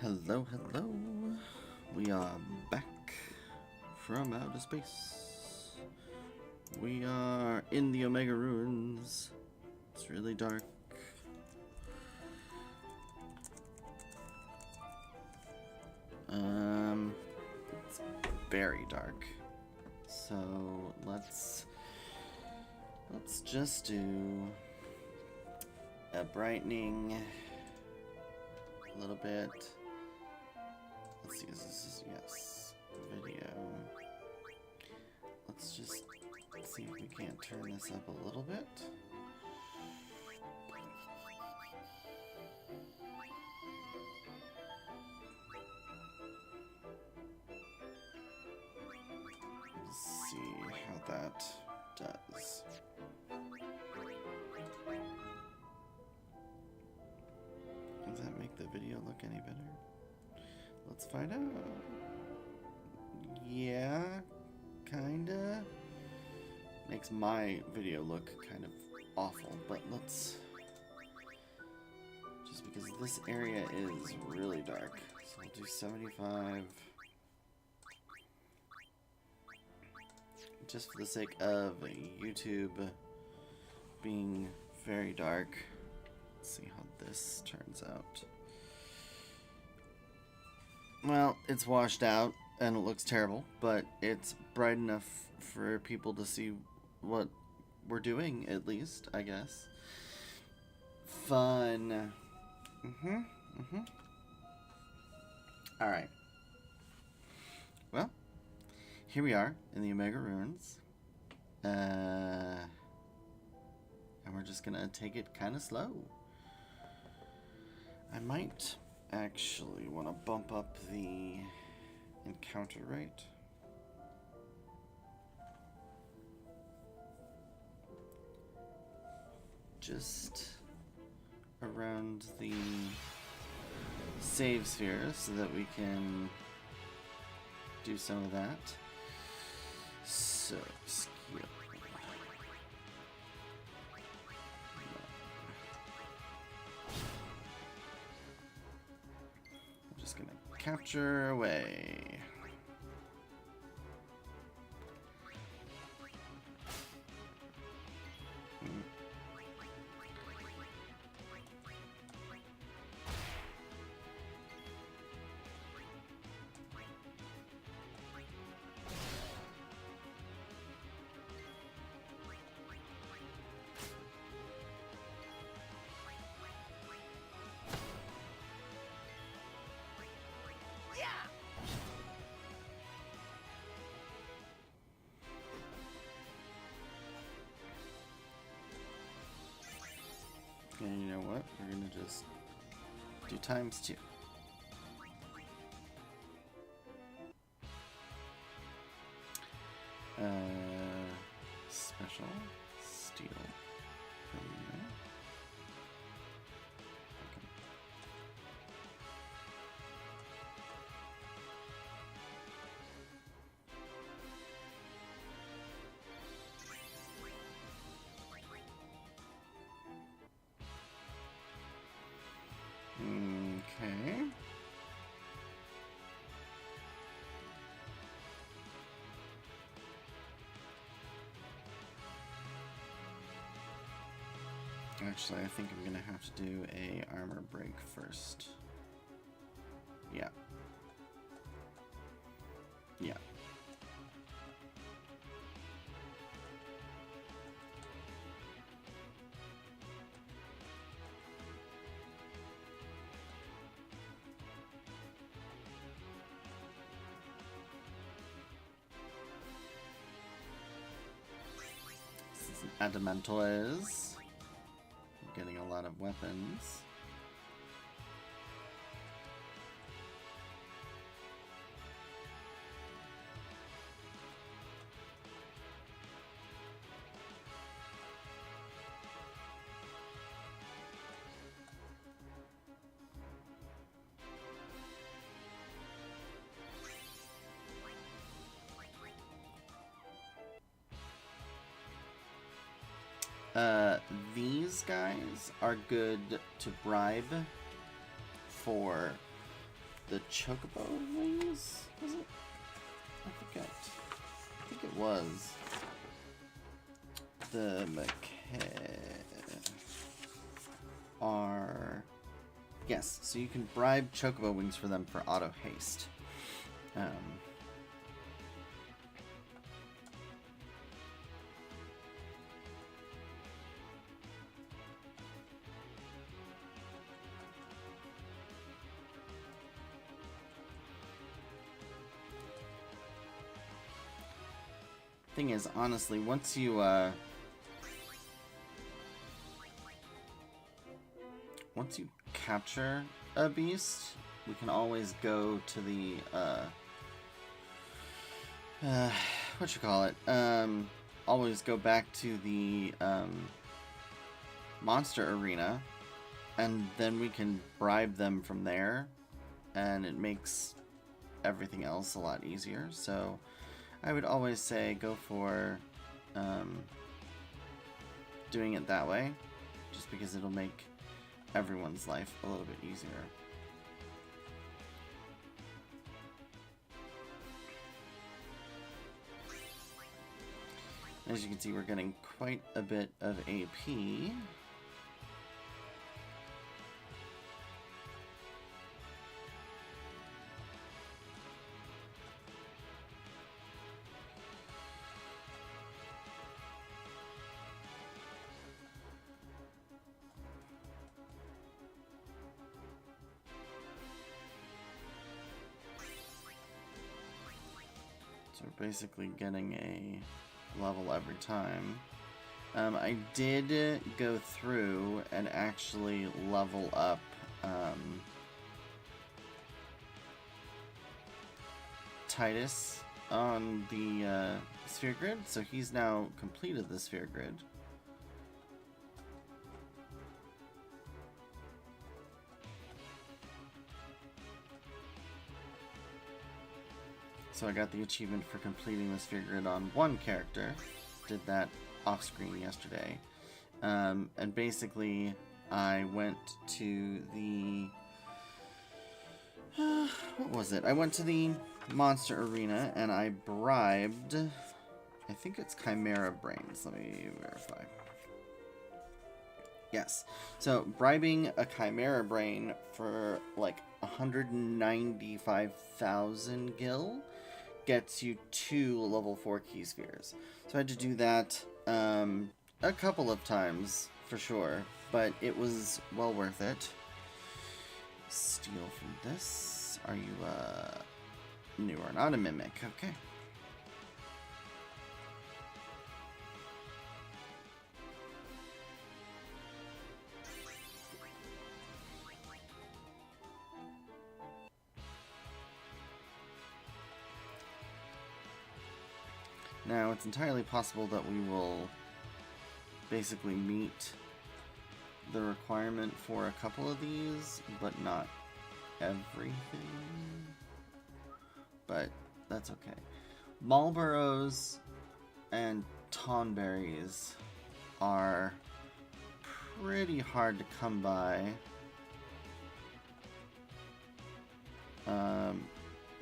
Hello, hello. We are back from outer space. We are in the Omega Ruins. It's really dark. It's very dark. So let's just do a brightening a little bit. Let's see, this is, yes, video. Let's just see if we can't turn this up a little bit. Let's see how that does. Does that make the video look any better? Let's find out. Yeah, kinda. Makes my video look kind of awful, but let's... Just because this area is really dark. So I'll do 75. Just for the sake of YouTube being very dark. Let's see how this turns out. Well, it's washed out and it looks terrible, but it's bright enough for people to see what we're doing, at least, I guess. Fun. Alright. Well, here we are in the Omega Ruins. And we're just gonna take it kind of slow. I might actually want to bump up the encounter rate. Just around the save sphere so that we can do some of that. So, skill. I'm just gonna capture away. And you know what? We're gonna just do ×2. Special steel. Okay. Okay. Actually, I think I'm gonna have to do a armor break first. Yeah. Yeah. Adamantoise is getting a lot of weapons. These guys are good to bribe for the chocobo wings, was it? I forget. I think it was. The are... Yes, so you can bribe chocobo wings for them for auto haste. Thing is, honestly, once you capture a beast, we can always go to the what you call it? Always go back to the monster arena, and then we can bribe them from there, and it makes everything else a lot easier. So I would always say go for doing it that way, just because it'll make everyone's life a little bit easier. As you can see, we're getting quite a bit of AP. So we're basically getting a level every time. I did go through and actually level up Titus on the sphere grid, so he's now completed the sphere grid. So I got the achievement for completing the sphere grid on one character. Did that off screen yesterday. And basically I went to the what was it? I went to the monster arena and I bribed, I think it's Chimera Brains. Let me verify. Yes. So bribing a Chimera Brain for like 195,000 gil gets you 2 level 4 key spheres. So I had to do that a couple of times for sure, but it was well worth it. Steal from this. Are you new or not a mimic? Okay. Now, it's entirely possible that we will basically meet the requirement for a couple of these, but not everything. But that's okay. Marlboros and Tonberries are pretty hard to come by.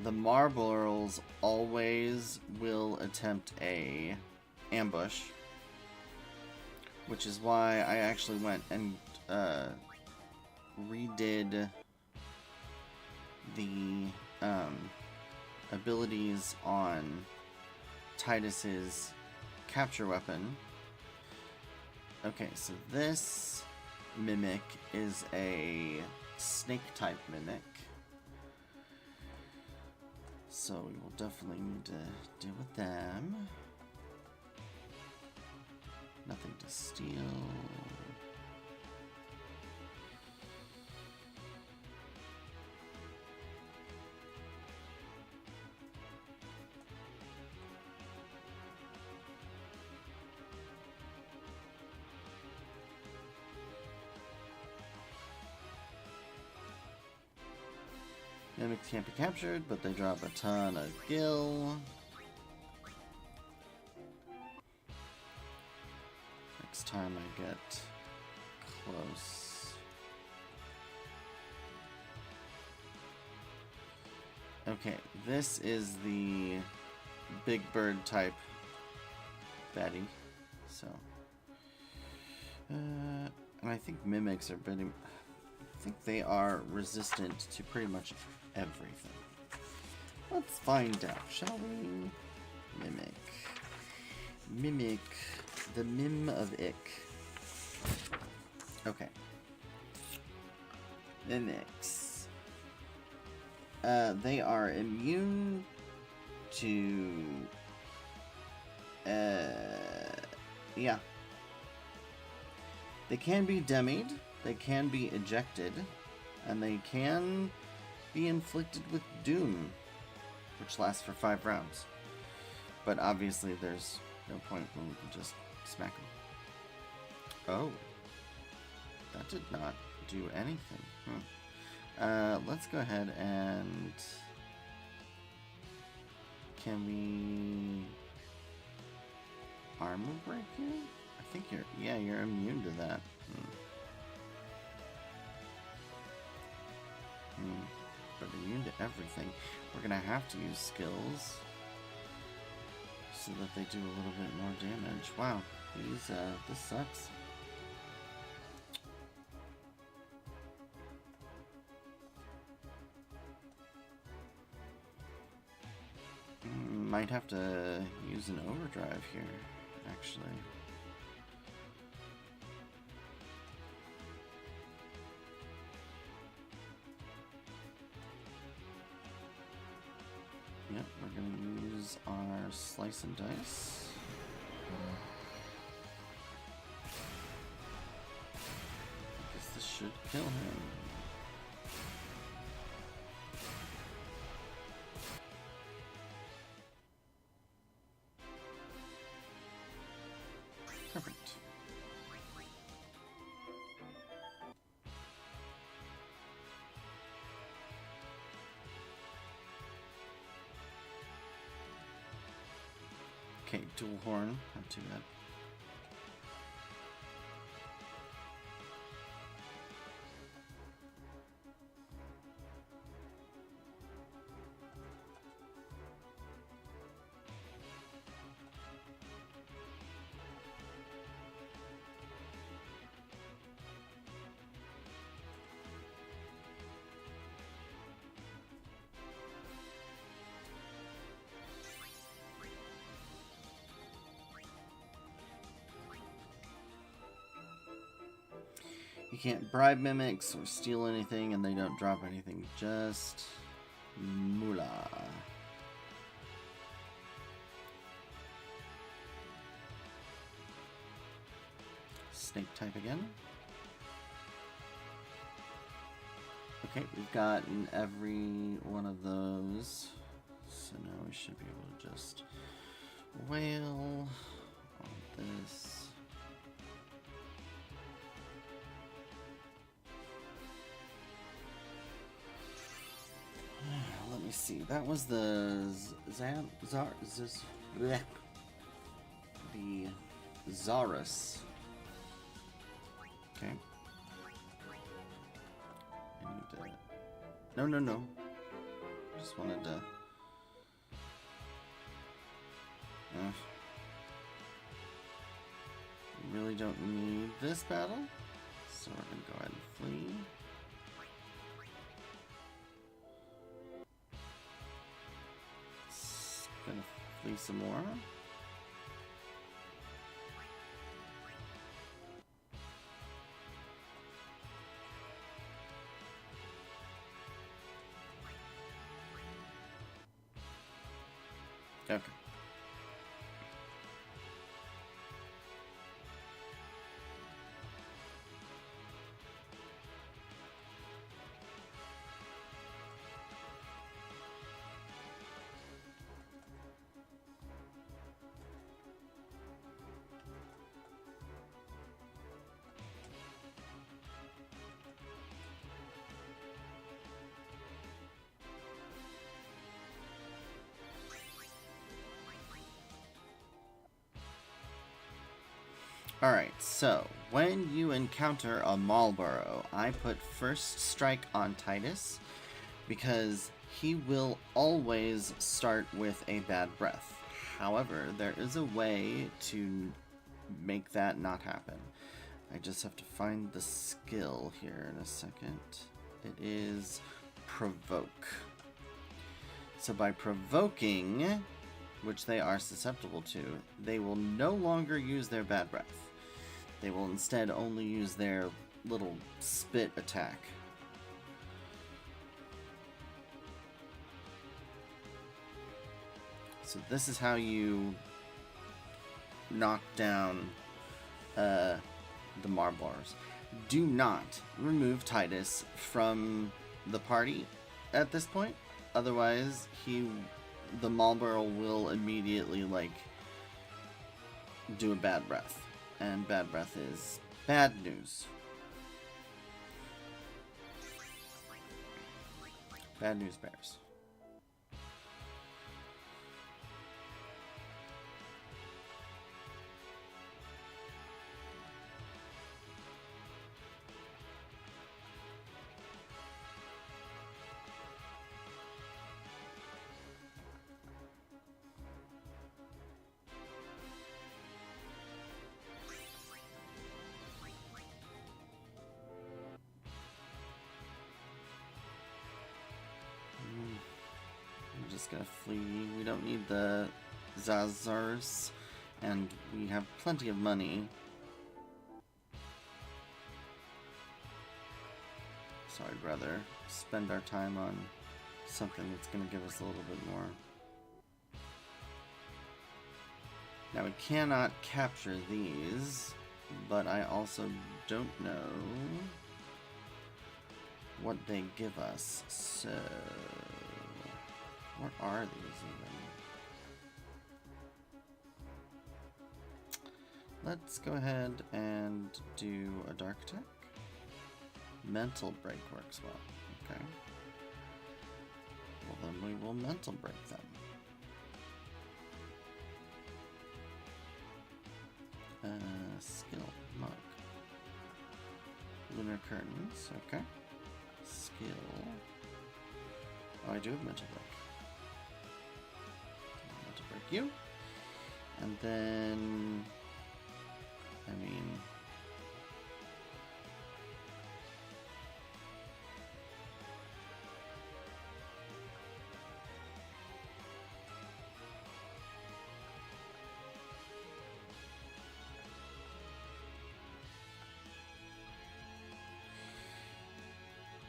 The Marlboros always will attempt a ambush, which is why I actually went and redid the abilities on Titus's capture weapon. Okay, so this mimic is a snake type mimic. So we will definitely need to deal with them. Nothing to steal. Mimics can't be captured, but they drop a ton of gil. Next time I get close. Okay, this is the big bird type baddie. So, and I think mimics are pretty. I think they are resistant to pretty much everything. Let's find out, shall we? Mimic. Mimic. The Mim of Ick. Okay. Mimics. They are immune to... yeah. They can be demied, they can be ejected, and they can be inflicted with doom, which lasts for 5 rounds. But obviously there's no point when we can just smack them. Oh. That did not do anything. Let's go ahead and... Can we... armor break you? I think you're... yeah, you're immune to that. But immune to everything. We're gonna have to use skills so that they do a little bit more damage. Wow, these, this sucks. Might have to use an overdrive here, actually. Yep, we're gonna use our slice and dice. I guess this should kill him. Perfect. Okay, dual horn, not too bad. You can't bribe mimics or steal anything, and they don't drop anything. Just moolah. Snake type again. Okay, we've gotten every one of those. So now we should be able to just wail on this. Let me see. That was the the Zarus. Okay. I need to... No. Just wanted to... we really don't need this battle, so we're gonna go ahead and flee. Gonna flee some more. Okay. Alright, so when you encounter a Marlboro, I put first strike on Titus, because he will always start with a bad breath. However, there is a way to make that not happen. I just have to find the skill here in a second. It is provoke. So by provoking, which they are susceptible to, they will no longer use their bad breath. They will instead only use their little spit attack. So this is how you knock down the Marblers. Do not remove Titus from the party at this point. Otherwise, the Marlboro will immediately, like, do a bad breath. And bad breath is bad news. Bad news bears. Just gonna flee. We don't need the Zazars, and we have plenty of money. So I'd rather spend our time on something that's gonna give us a little bit more. Now we cannot capture these, but I also don't know what they give us, so... What are these even? Let's go ahead and do a dark attack. Mental break works well. Okay. Well, then we will mental break them. Skill mug. Lunar curtains. Okay. Skill. Oh, I do have mental break. You, and then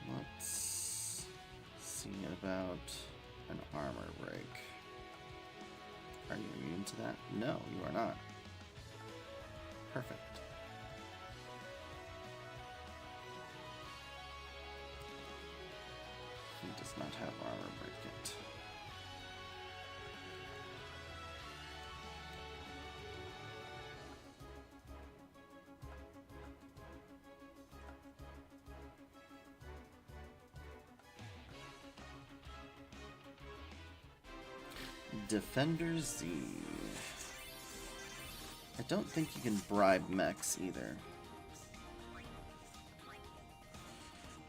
let's see about an armor break. Are you immune to that? No, you are not. Perfect. He does not have armor break yet. Defender Z. I don't think you can bribe mechs either.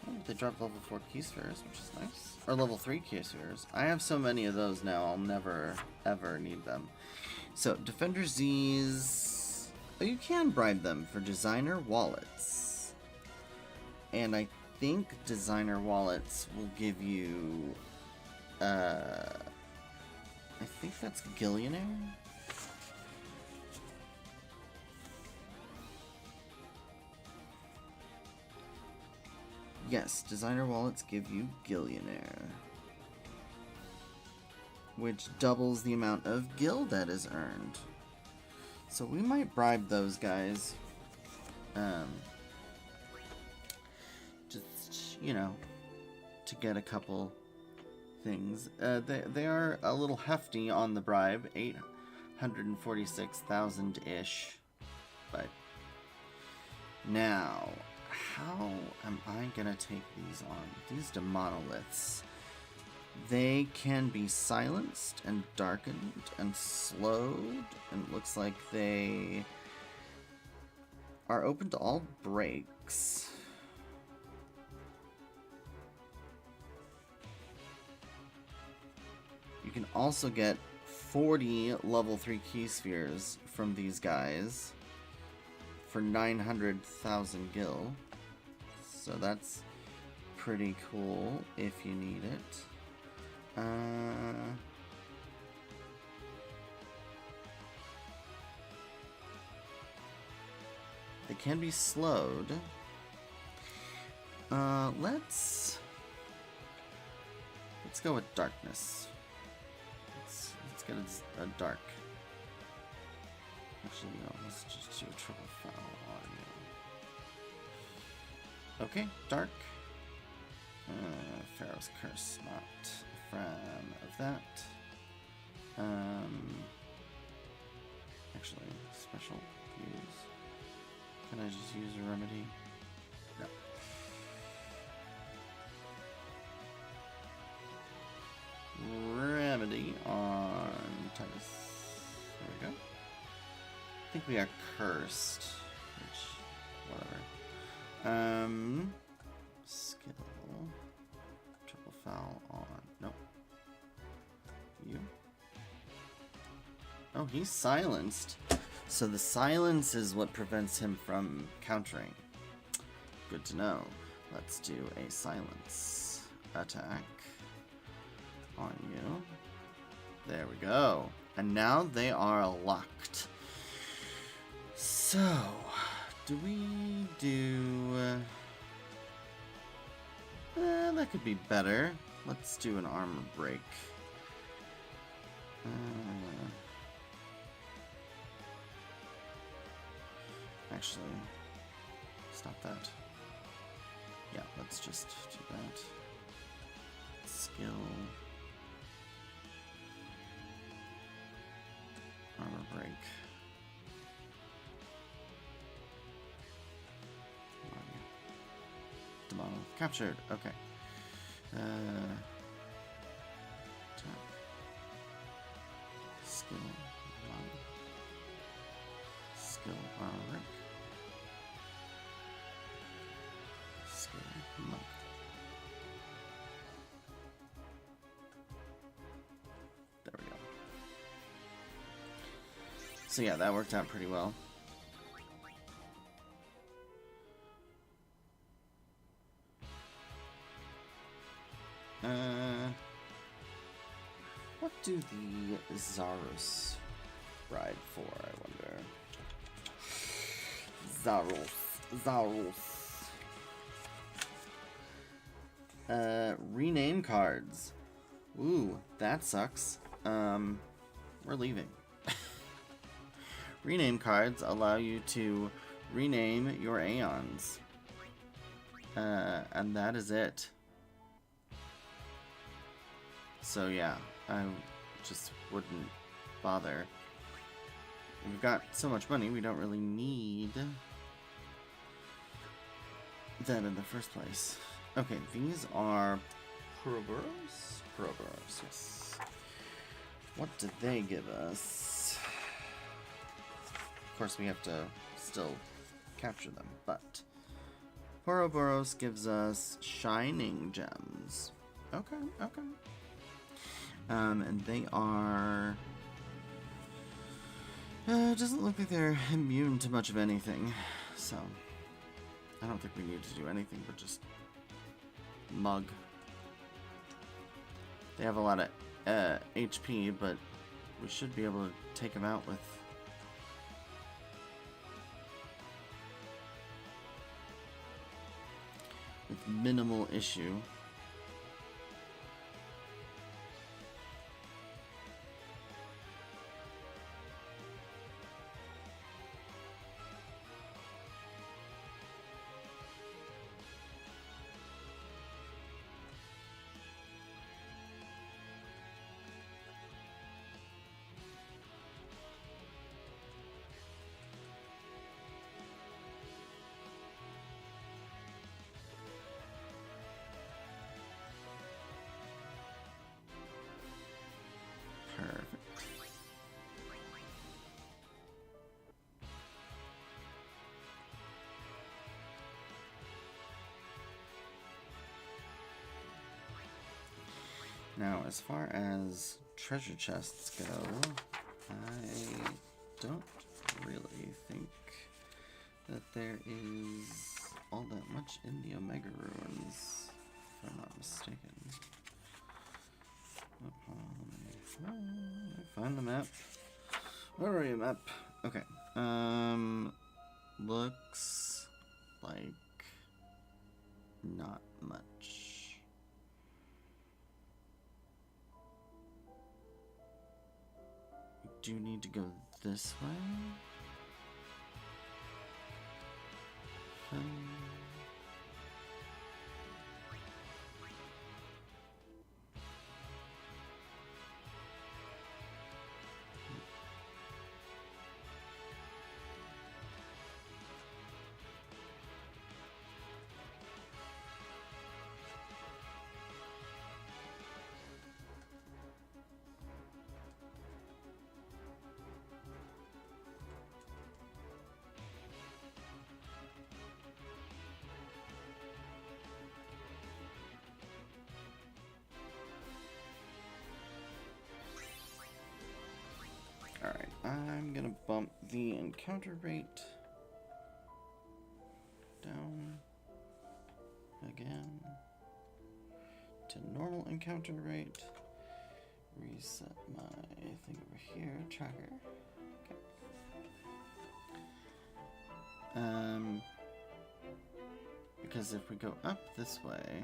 Oh, they dropped level 4 key spheres, which is nice. Or level 3 key spheres. I have so many of those now, I'll never, ever need them. So, Defender Z's... Oh, you can bribe them for designer wallets. And I think designer wallets will give you... I think that's Gillionaire? Yes, designer wallets give you Gillionaire. Which doubles the amount of gil that is earned. So we might bribe those guys. Just, you know, to get a couple... things. They are a little hefty on the bribe, 846,000-ish. But now, how am I gonna take these on? These demonoliths. They can be silenced and darkened and slowed, and it looks like they are open to all breaks. can also get 40 level 3 key spheres from these guys for 900,000 gil. So that's pretty cool if you need it. They can be slowed. Let's go with darkness. Let's get a dark. Actually, no. Let's just do a triple foul on you. Okay, dark. Pharaoh's Curse, not a fan of that. Actually, special use. Can I just use a remedy? No. Remedy on Titus. There we go. I think we are cursed. Which, whatever. Skill. Triple foul on. Nope. You. Oh, he's silenced. So the silence is what prevents him from countering. Good to know. Let's do a silence attack on you. There we go. And now they are locked. So, do we do... that could be better. Let's do an armor break. Actually, stop that. Yeah, let's just do that. Skill. Armor break. Demon captured. Okay. Attack. Skill. Skill armor break. Skill monk. There we go. So yeah, that worked out pretty well. What do the Zaros ride for, I wonder? Zaros. Rename cards. Ooh, that sucks. We're leaving. Rename cards allow you to rename your Aeons. And that is it. So yeah, I just wouldn't bother. We've got so much money, we don't really need that in the first place. Okay, these are Puroboros? Puroboros, yes. What did they give us? Of course, we have to still capture them, but Puroboros gives us Shining Gems. Okay, okay. And they are... doesn't look like they're immune to much of anything, so I don't think we need to do anything but just mug. They have a lot of HP, but we should be able to take them out with minimal issue. Now, as far as treasure chests go, I don't really think that there is all that much in the Omega Ruins, if I'm not mistaken. Let me find the map. Where are you, map? Okay. Looks like not much. We do need to go this way. Alright, I'm gonna bump the encounter rate down again to normal encounter rate. Reset my thing over here, tracker. Okay. Because if we go up this way,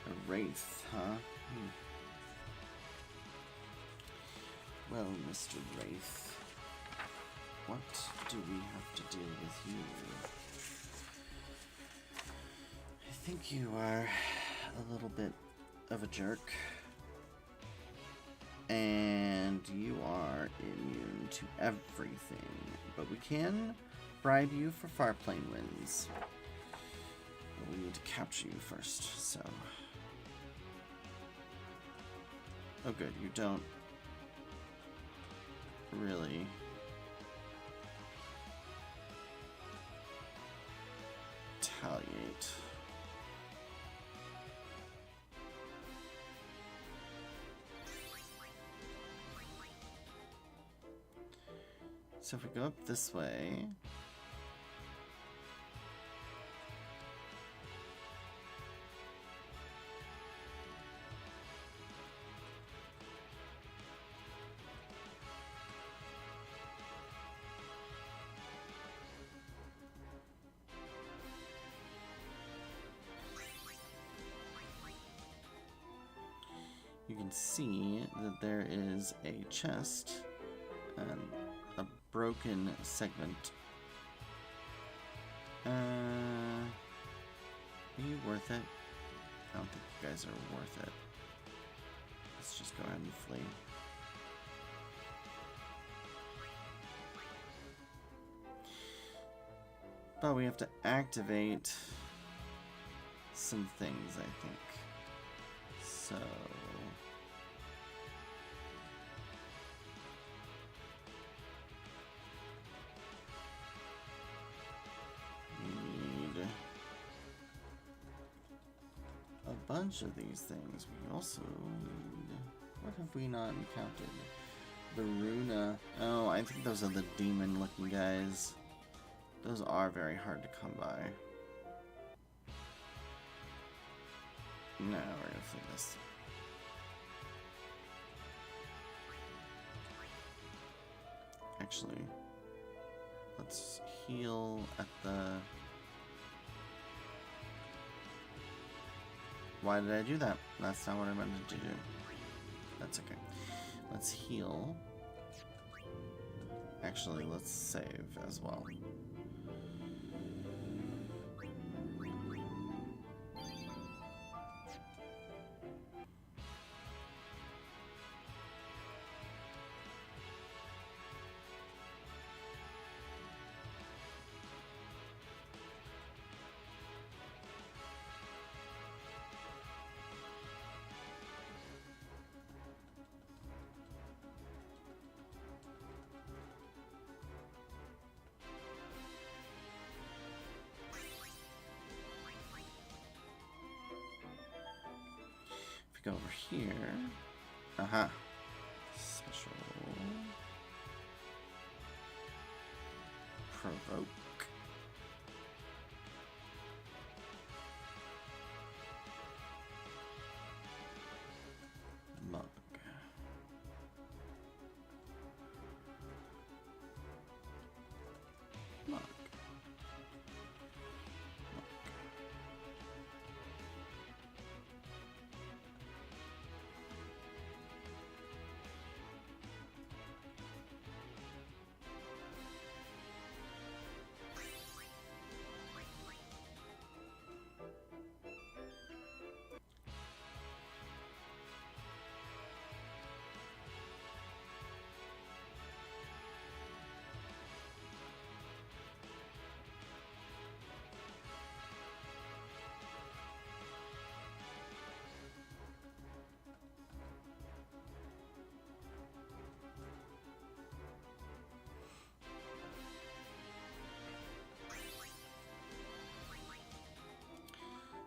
a wraith, huh? Well, Mr. Wraith, what do we have to deal with you? I think you are a little bit of a jerk, and you are immune to everything, but we can bribe you for Farplane wins. But we need to capture you first, so... Oh good, you don't really retaliate. So if we go up this way, you can see that there is a chest and a broken segment. Are you worth it? I don't think you guys are worth it. Let's just go ahead and flee. But we have to activate some things, I think. So... bunch of these things. We also need... What have we not encountered? The Runa. Oh, I think those are the demon-looking guys. Those are very hard to come by. No, we're gonna flee this. Actually, let's heal at the... Why did I do that? That's not what I meant to do. That's okay. Let's heal. Actually, let's save as well. we go over here. Aha. Special. Provoke. Mug. Mug.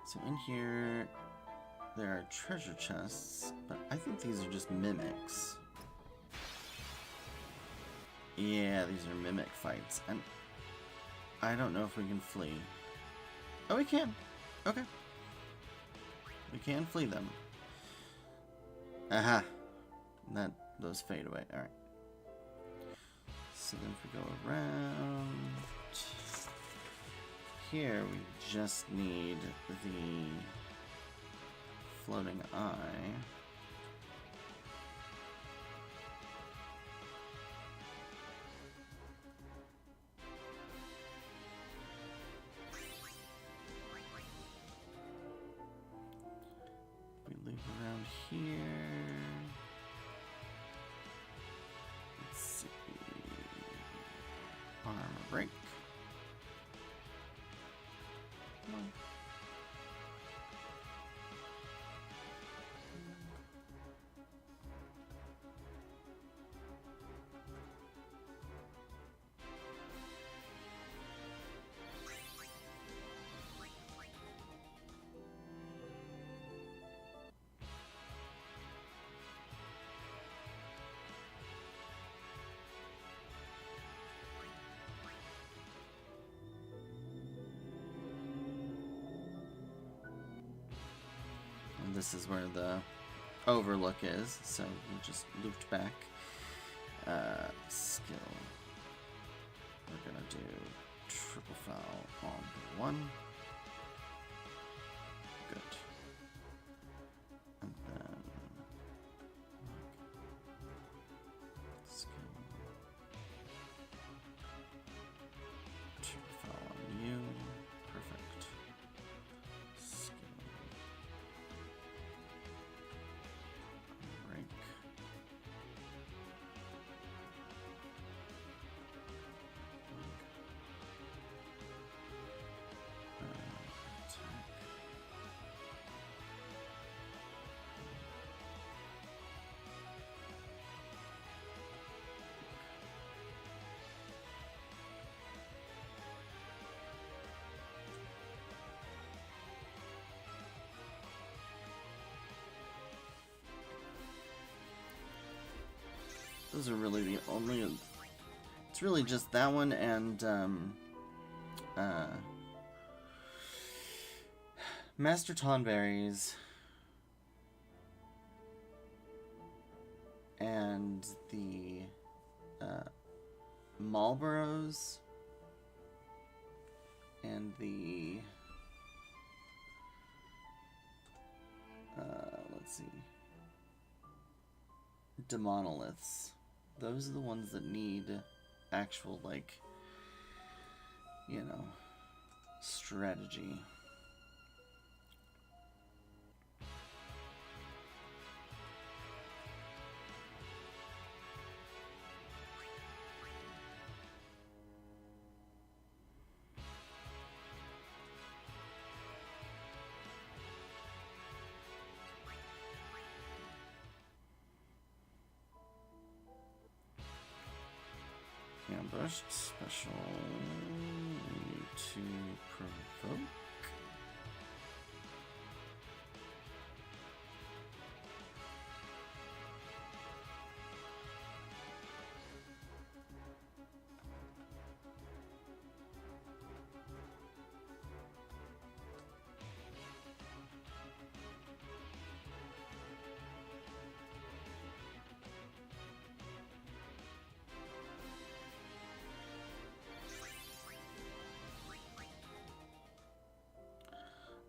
So in here, there are treasure chests, but I think these are just mimics. Yeah, these are mimic fights, and I don't know if we can flee. Oh, we can. Okay. We can flee them. Aha. Those fade away. Alright. So then if we go around... Here, we just need the floating eye. We loop around here. Let's see. Armor break. Come on. This is where the overlook is, so we just looped back. Skill. We're gonna do triple foul on one. Good. And then skill. Triple foul on you. Perfect. Those are really the only... It's really just that one and, Master Tonberries and the, Marlboros and the, let's see, Demonoliths. Those are the ones that need actual, like, you know, strategy. Ambushed special to provoke.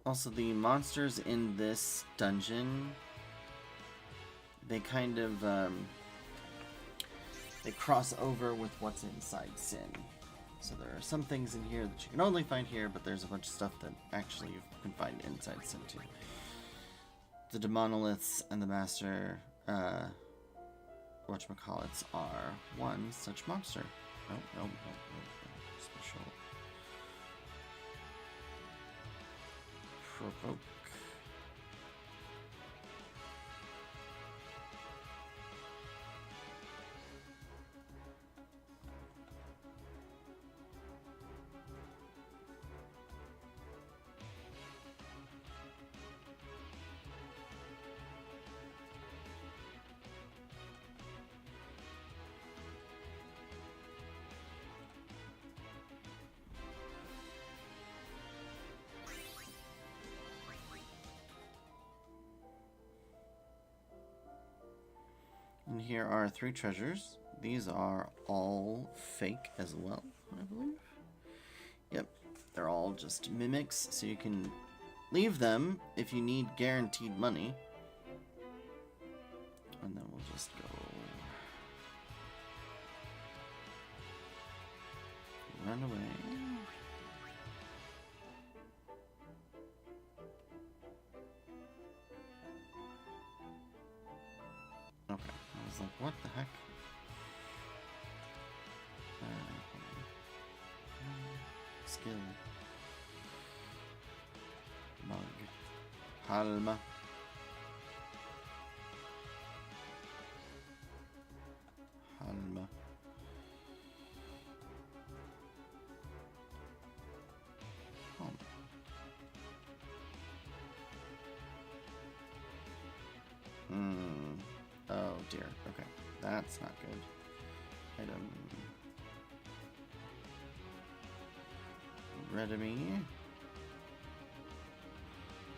Also, the monsters in this dungeon, they kind of, they cross over with what's inside Sin. So there are some things in here that you can only find here, but there's a bunch of stuff that actually you can find inside Sin too. The demonoliths and the master, whatchamacallits, are one such monster. No. Special. Provoke. And here are 3 treasures. These are all fake as well, I believe. Yep, they're all just mimics, so you can leave them if you need guaranteed money. And then we'll just go... run away. Okay, I was like, what the heck? Skill. Mug. Palma. Halma. Home. Oh dear. Okay. That's not good. Item. Redemy.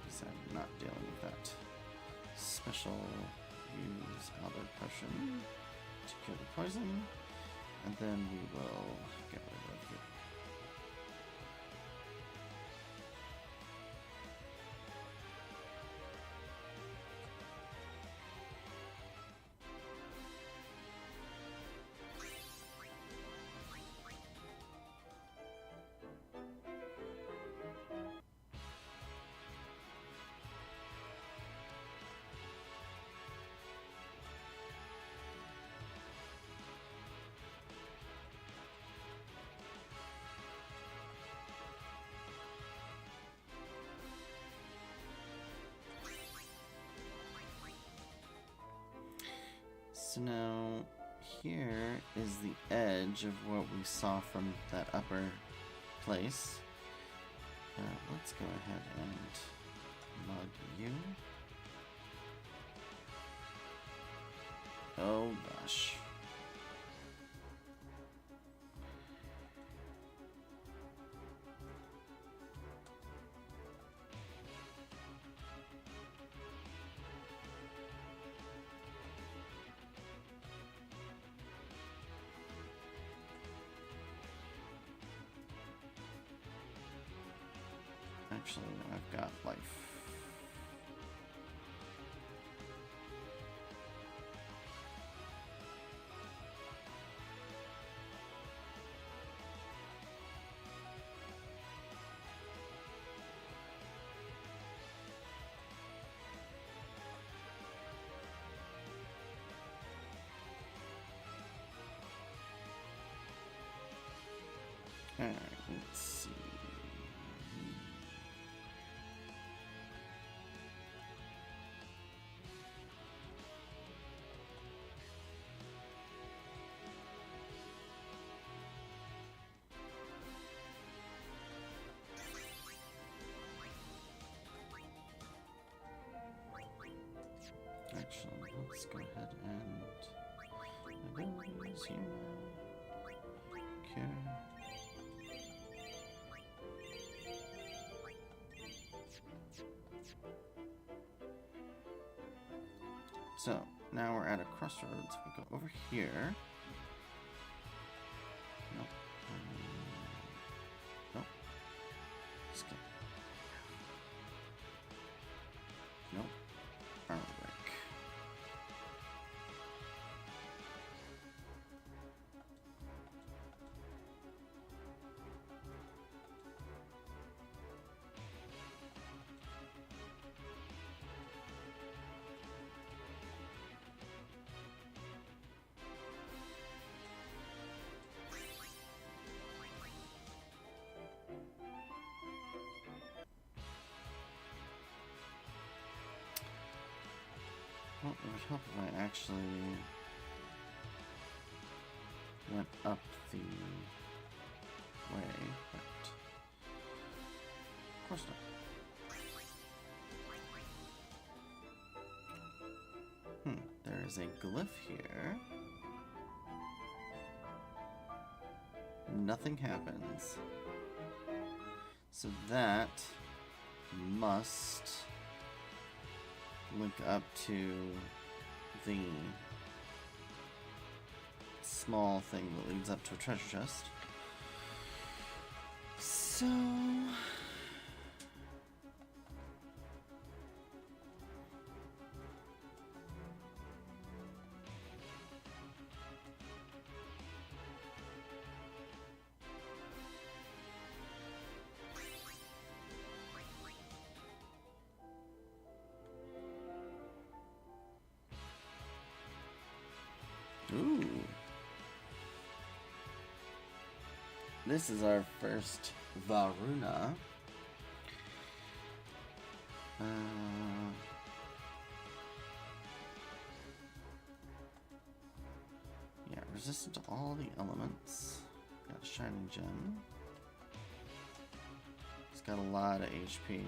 Because I'm not dealing with that. Special. Use other potion to kill the poison. And then we will get rid of it. So now, here is the edge of what we saw from that upper place. Let's go ahead and mug you. Oh gosh. Actually, I've got life. Alright, let's see. Actually, let's go ahead and abilities, human, care. So, now we're at a crossroads. We go over here. Nope. Nope. Skip. it would help if I actually went up the way, but of course not. There is a glyph here. Nothing happens. So that must link up to the small thing that leads up to a treasure chest. So ooh. This is our first Varuna. Yeah, resistant to all the elements. Got a shining gem. It's got a lot of HP.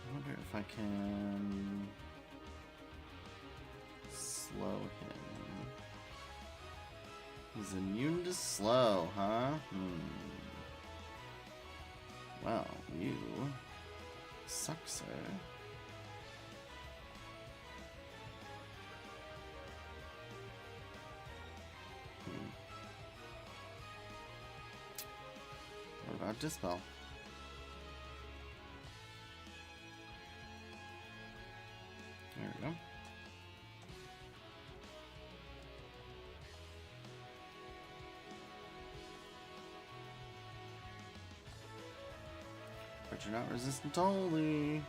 I wonder if I can slow him. He's immune to slow, huh? Well, you suck, sir. What about Dispel? There we go. But you're not resistant to holy.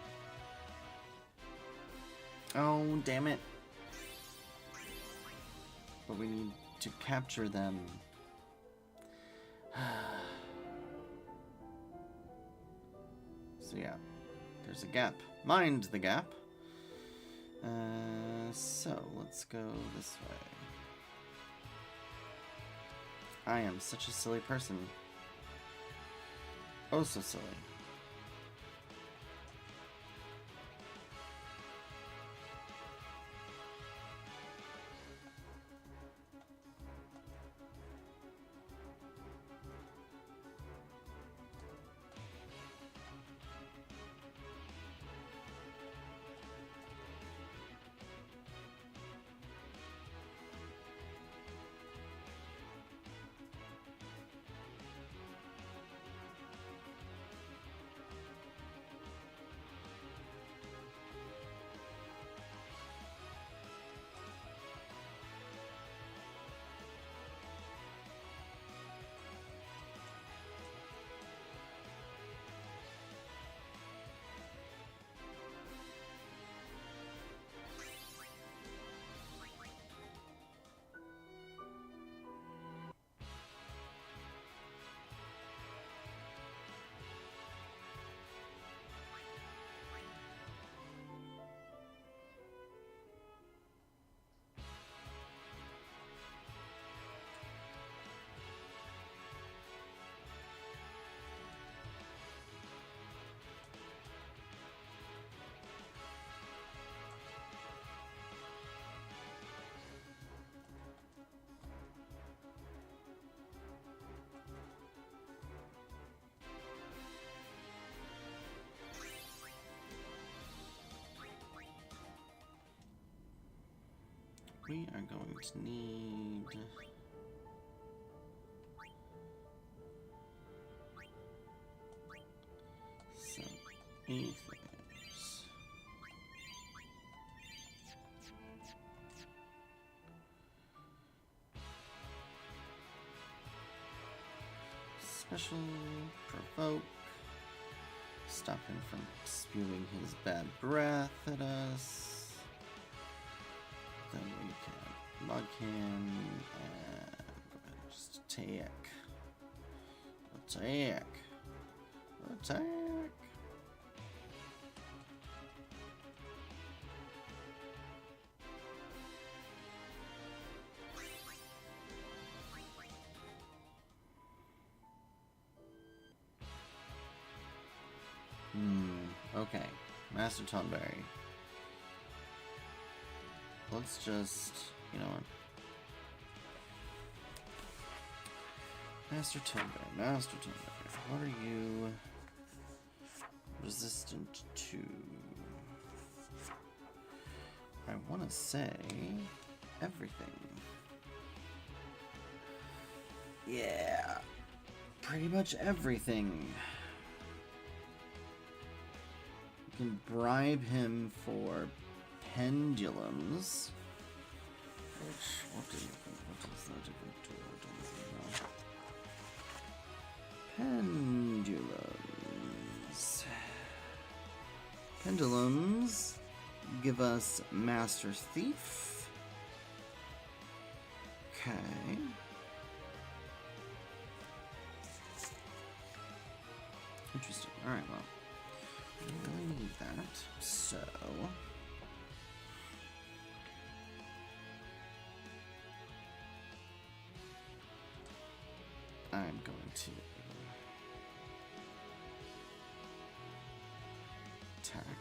Oh, damn it. But we need to capture them. So yeah, there's a gap. Mind the gap. So let's go this way. I am such a silly person. Oh, so silly. We are going to need some ethers. Special provoke. Stop him from spewing his bad breath at us. Then we can mug him and go ahead and just Just attack. Attack. Attack. Okay. Master Tonberry. Let's just, you know what? Master Tonberry, Master Tonberry. What are you resistant to? I want to say everything. Yeah. Pretty much everything. You can bribe him for pendulums. Which, what is that even do? Pendulums. Pendulums give us Master Thief. Okay. Interesting. Alright, well. We really need that. So. I'm going to attack.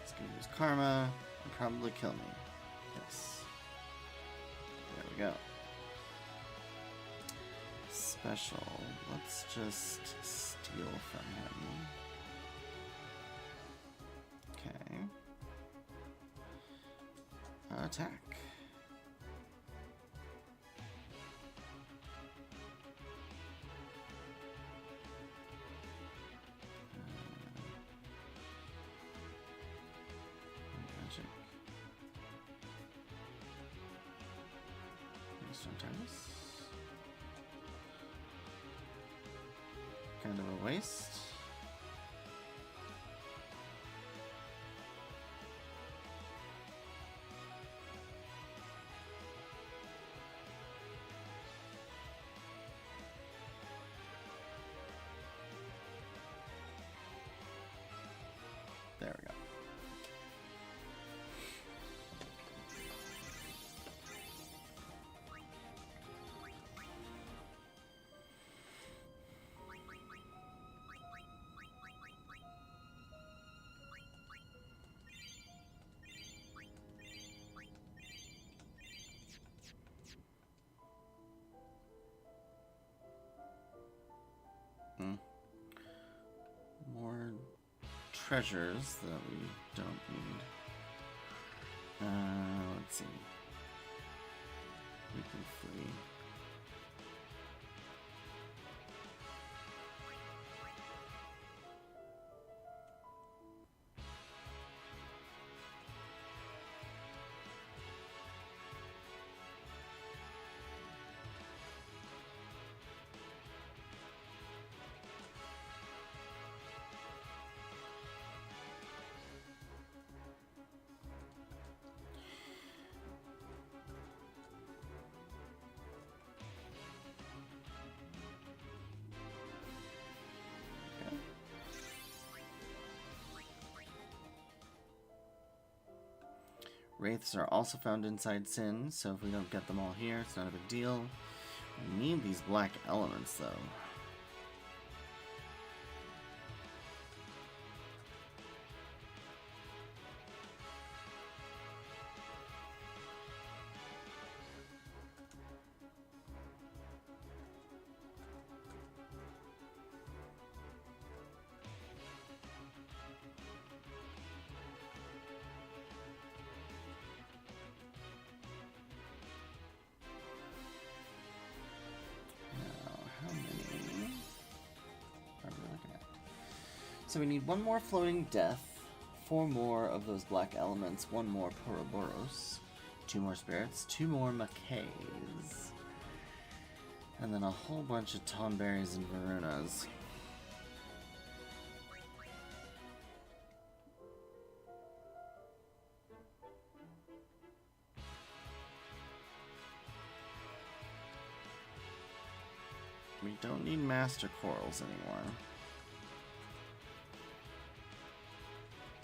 It's going to use Karma and probably kill me. Yes. There we go. Special. Let's just steal from him. Okay. Attack. Magic. Sometimes. Kind of a waste. There we go. More treasures that we don't need. Let's see. We can flee. Wraiths are also found inside Sin, so if we don't get them all here, it's not a big deal. We need these black elements, though. So we need one more Floating Death, 4 more of those black elements, 1 more Poroboros, 2 more Spirits, 2 more Mackays, and then a whole bunch of Tonberries and Varunas. We don't need master corals anymore.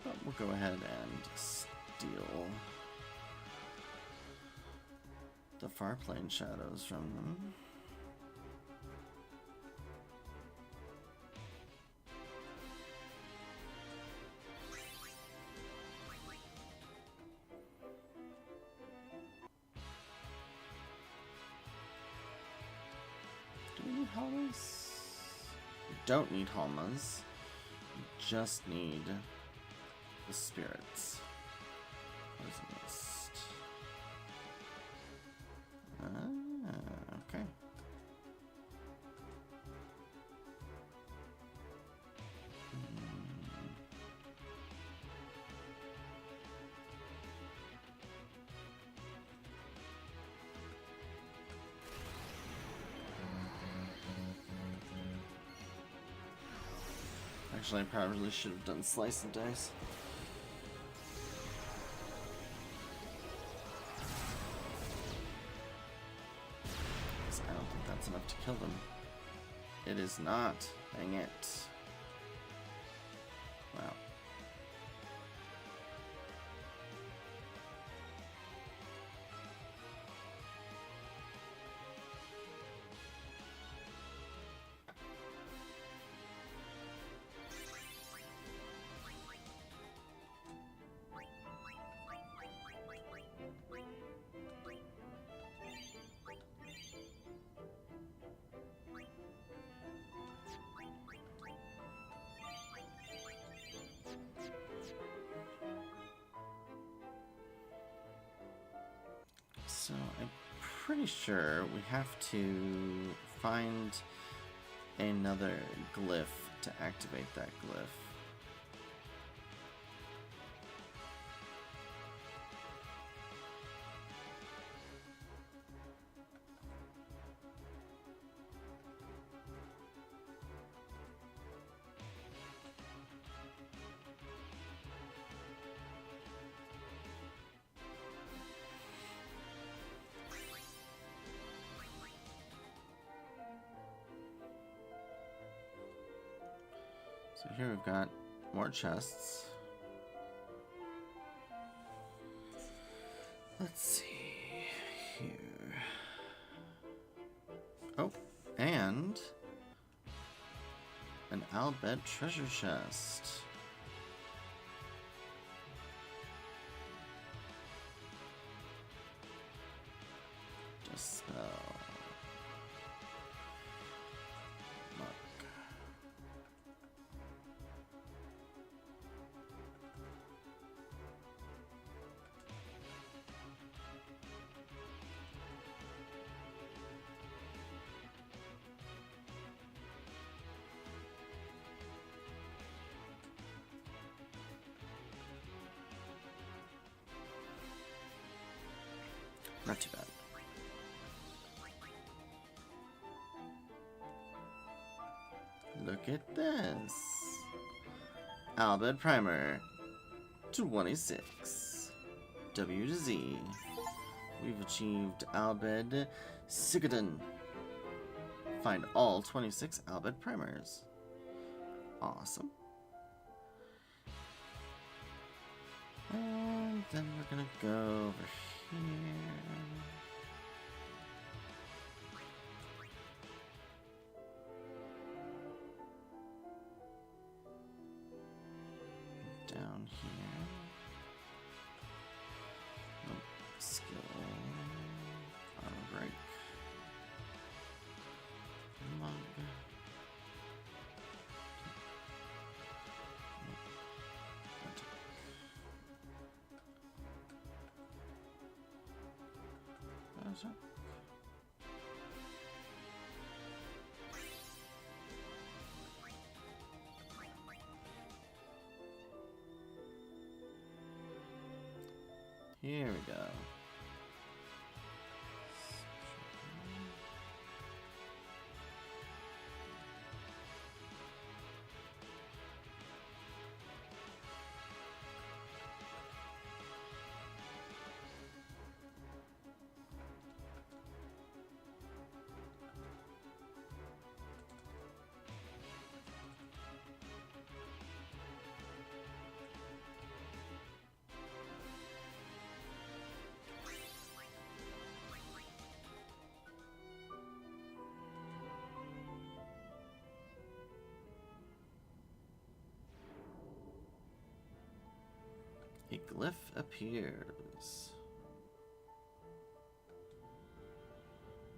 But we'll go ahead and steal the far plane shadows from them. Do we need Halmas? We don't need Halmas. We just need the spirits. Poison mist. Okay. Actually, I probably should have done slice and dice. I don't think that's enough to kill them. It is not. Dang it. Wow. So I'm pretty sure we have to find another glyph to activate that glyph. So here we've got more chests. Let's see here. Oh, and an Albed treasure chest. Dispel. Not too bad. Look at this. Albed Primer 26. W to Z. We've achieved Albed Sigadon. Find all 26 Albed Primers. Awesome. And then we're gonna go over here. Down here. Nope. Skill. Armor break. Mug. Here we go. A glyph appears.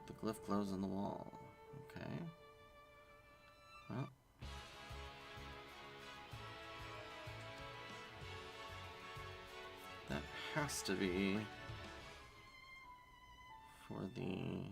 The glyph glows on the wall. Okay. Well. That has to be for the...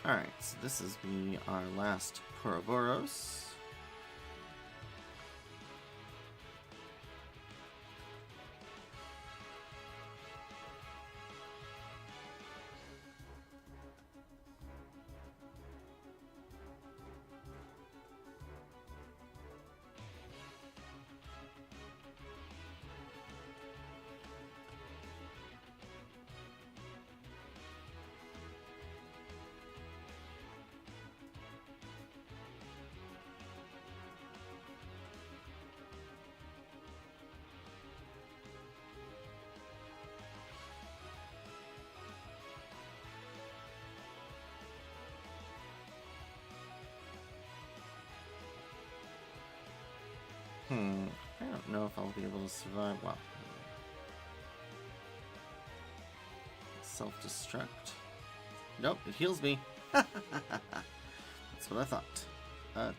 Alright, so this is our last Ouroboros. I don't know if I'll be able to survive. Well, self-destruct. Nope, it heals me. That's what I thought. Attack.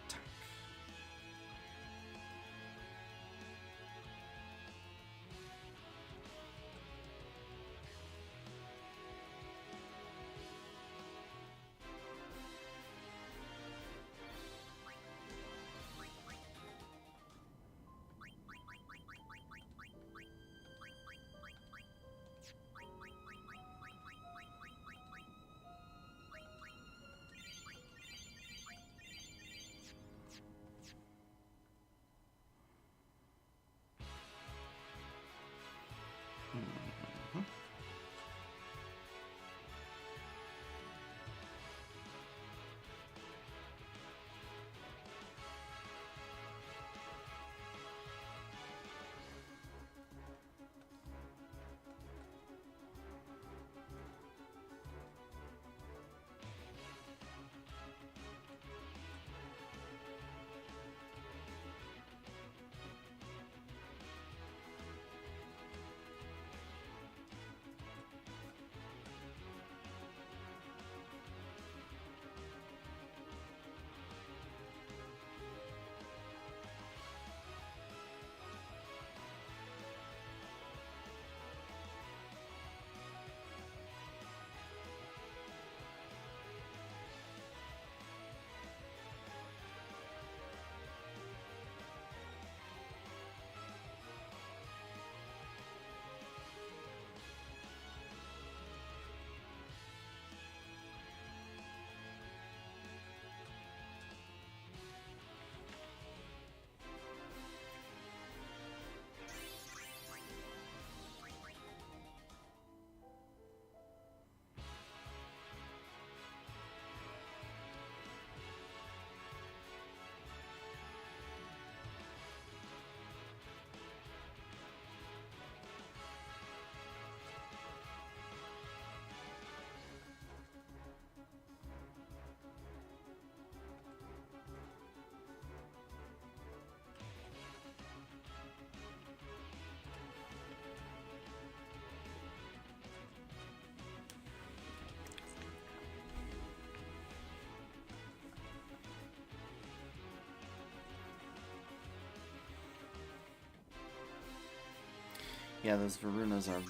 Yeah, those Varunas are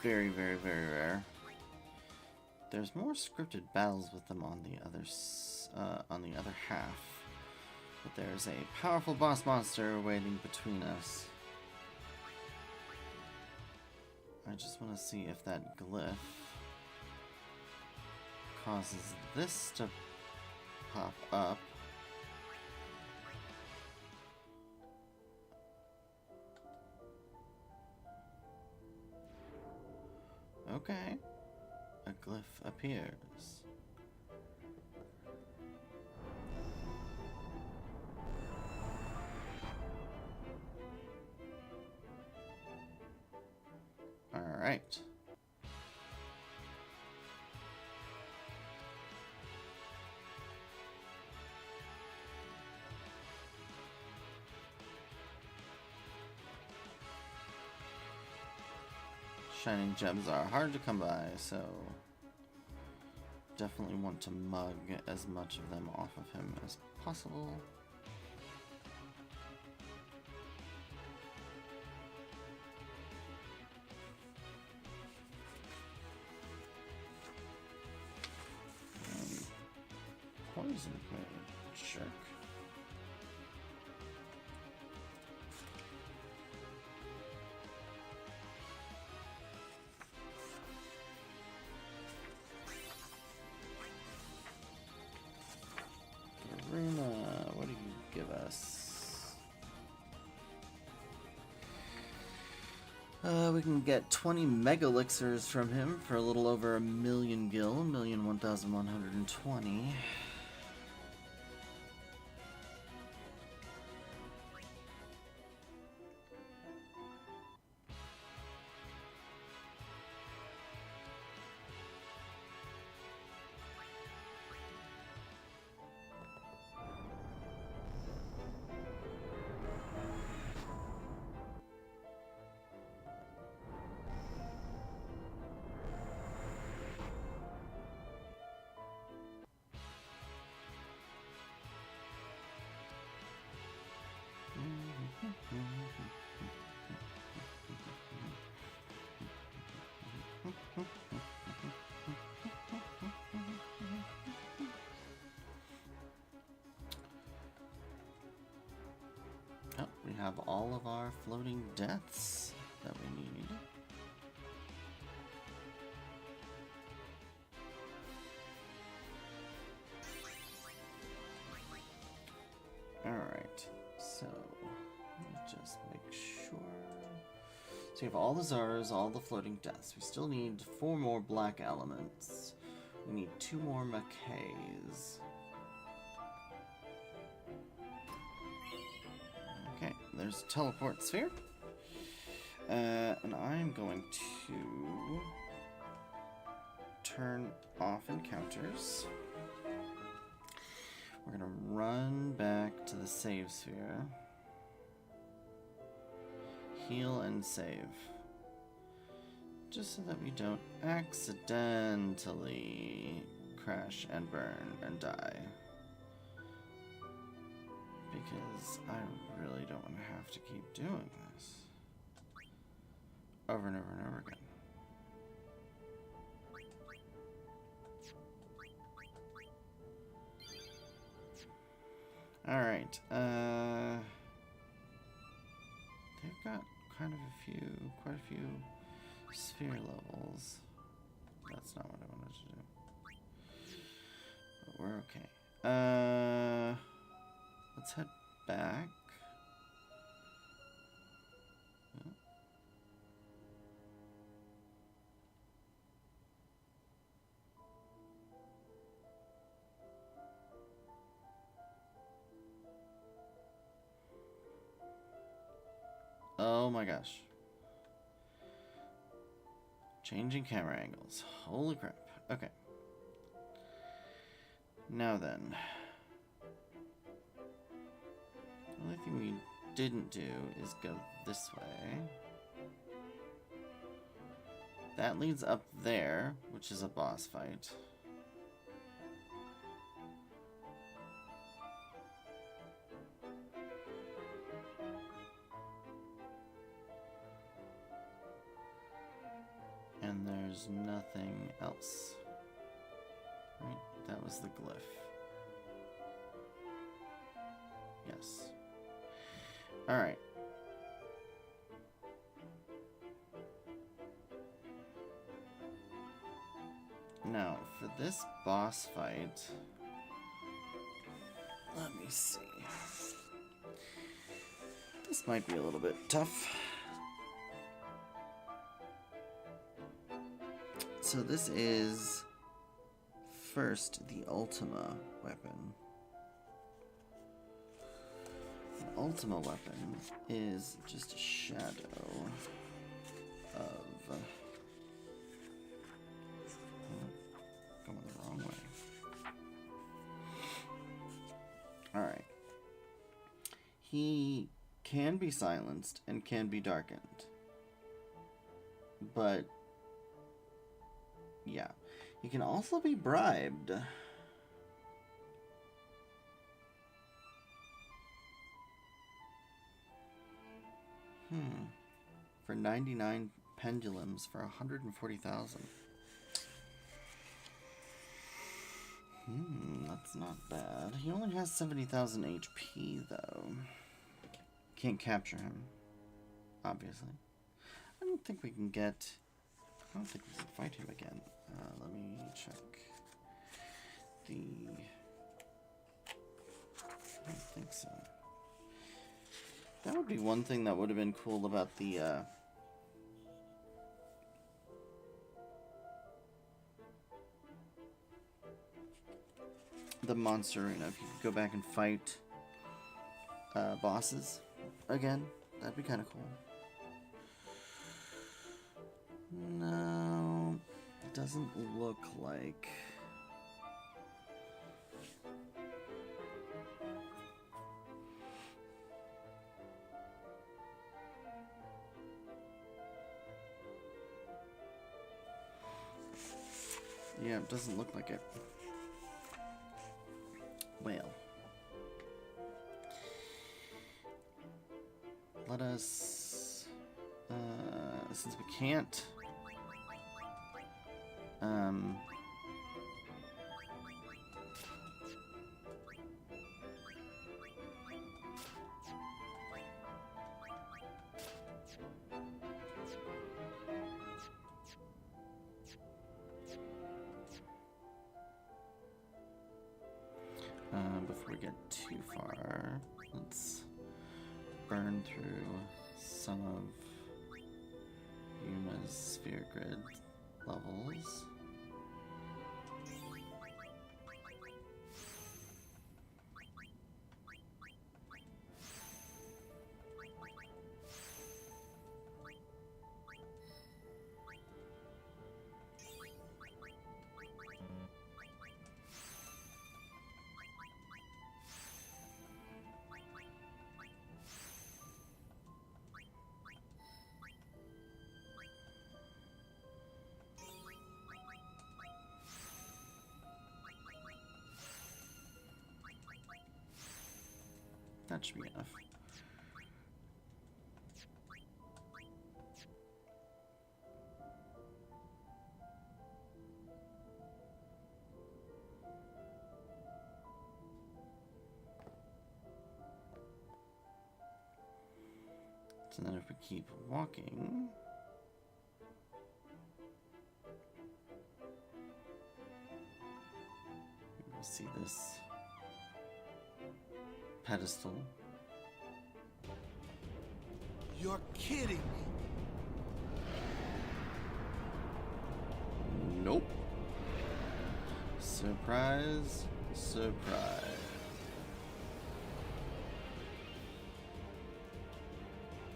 very, very, very rare. There's more scripted battles with them on the other half. that there's a powerful boss monster waiting between us. I just want to see if that glyph causes this to pop up. Okay. A glyph appears. Alright. Shining gems are hard to come by, so definitely want to mug as much of them off of him as possible. Poison jerk. What do you give us? We can get 20 mega elixirs from him for a little over 1,000,000 gil, 1,001,120. Oh, we have all of our floating deaths that we need. Alright, so let me just make sure. So we have all the Zars, all the floating deaths. We still need 4 more black elements. We need 2 more Mackays. Okay, there's a teleport sphere. And I'm going to turn off encounters. We're gonna run back to the save sphere. Heal and save. Just so that we don't accidentally crash and burn and die. Because I really don't want to have to keep doing this. Over and over and over again. Alright, they've got quite a few sphere levels. That's not what I wanted to do. But we're okay. Let's head back. Oh my gosh. Changing camera angles. Holy crap. Okay. Now then. The only thing we didn't do is go this way. That leads up there, which is a boss fight. And there's nothing else. Right? That was the glyph. Yes. Alright. Now, for this boss fight, let me see. This might be a little bit tough. So this is first the Ultima weapon. The Ultima weapon is just a shadow of... going the wrong way. Alright. He can be silenced and can be darkened. But, yeah. He can also be bribed. For 99 pendulums for 140,000. That's not bad. He only has 70,000 HP, though. Can't capture him, obviously. I don't think we can get... I don't think we can fight him again. Let me check the... I don't think so. That would be one thing that would have been cool about the monster arena. If you could go back and fight bosses again, that'd be kind of cool. No, it doesn't look like. Yeah, it doesn't look like it. Well, let us, since we can't, before we get too far, let's burn through some of Yuma's sphere grid levels. That should be enough. So then if we keep walking, we'll see this pedestal. You're kidding me. Nope. Surprise, surprise.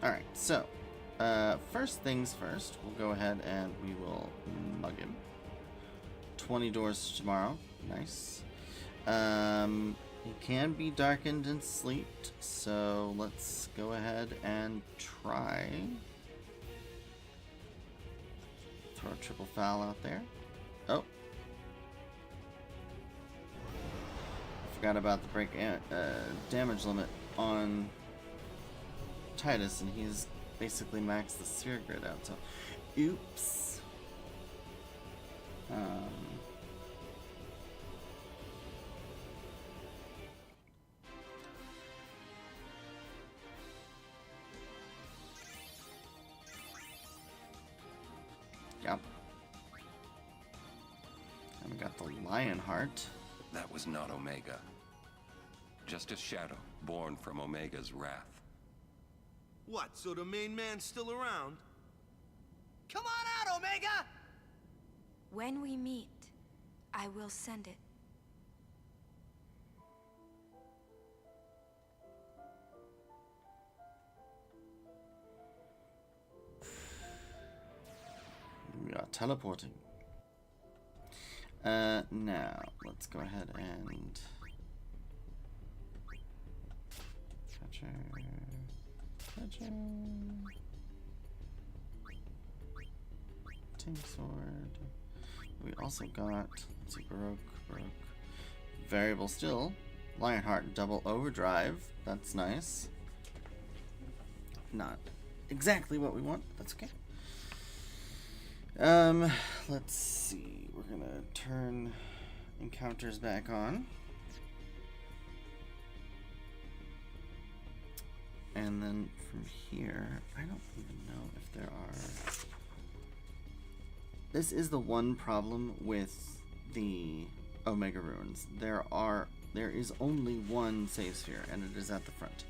Alright, so, first things first, we'll go ahead and we will mug him. 20 doors tomorrow. Nice. He can be darkened and sleeped, so let's go ahead and try. Throw a triple foul out there. Oh. I forgot about the break damage limit on Titus, and he's basically maxed the sphere grid out, so oops. Yep. And we got the Lionheart. That was not Omega. Just a shadow born from Omega's wrath. What, so the main man's still around? Come on out, Omega! When we meet, I will send it. We are teleporting. Now, let's go ahead and... Catcher. Ting sword. We also got, let's see, Baroque. Variable still. Lionheart double overdrive. That's nice. Not exactly what we want. That's okay. Let's see. We're gonna turn encounters back on. And then from here, I don't even know if there are... This is the one problem with the Omega Ruins. There is only one save sphere, and it is at the front.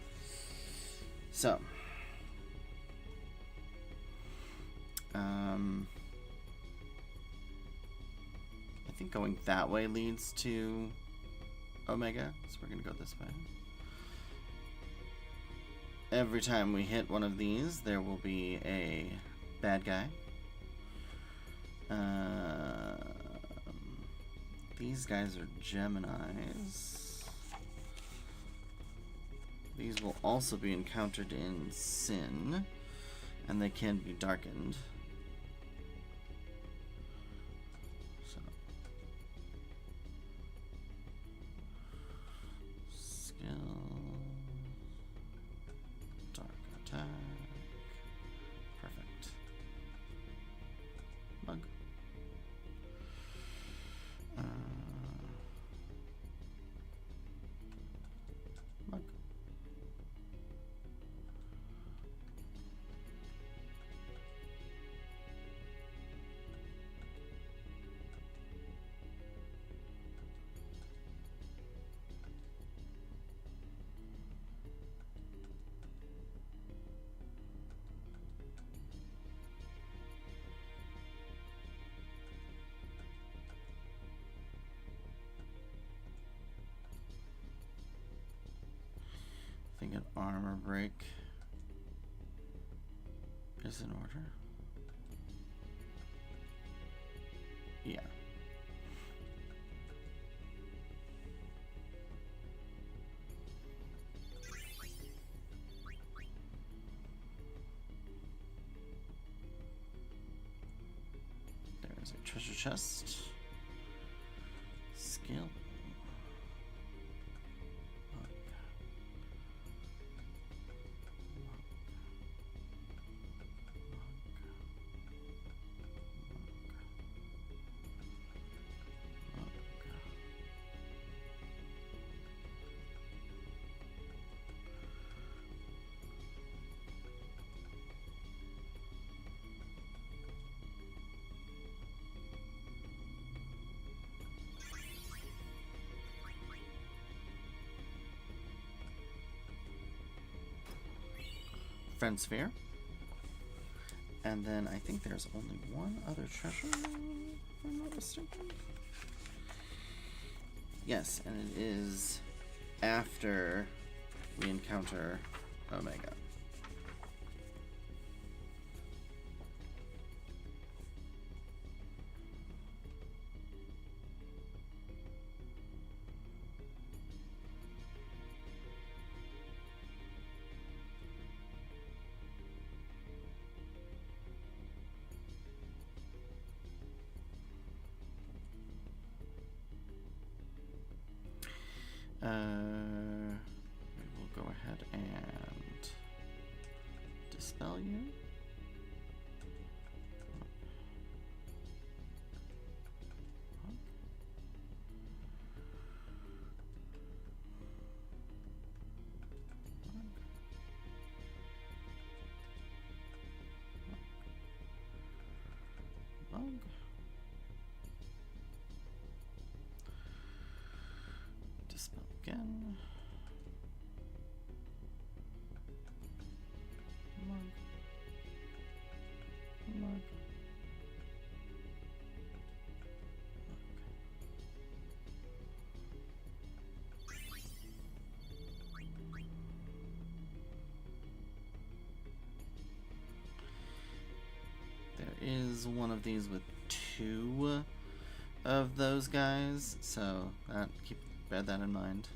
So, I think going that way leads to Omega, so we're gonna go this way. Every time we hit one of these, there will be a bad guy. These guys are Geminis. These will also be encountered in Sin, and they can be darkened. So, skill, dark attack, perfect. Bug. Bug. I think an armor break is in order. Yeah. There's a treasure chest. Skill. Friend sphere. And then I think there's only one other treasure, if I'm not mistaken. Yes, and it is after we encounter Omega. We will go ahead and dispel you. again. Mug. Mug. There is one of these with 2 of those guys, so bear that in mind.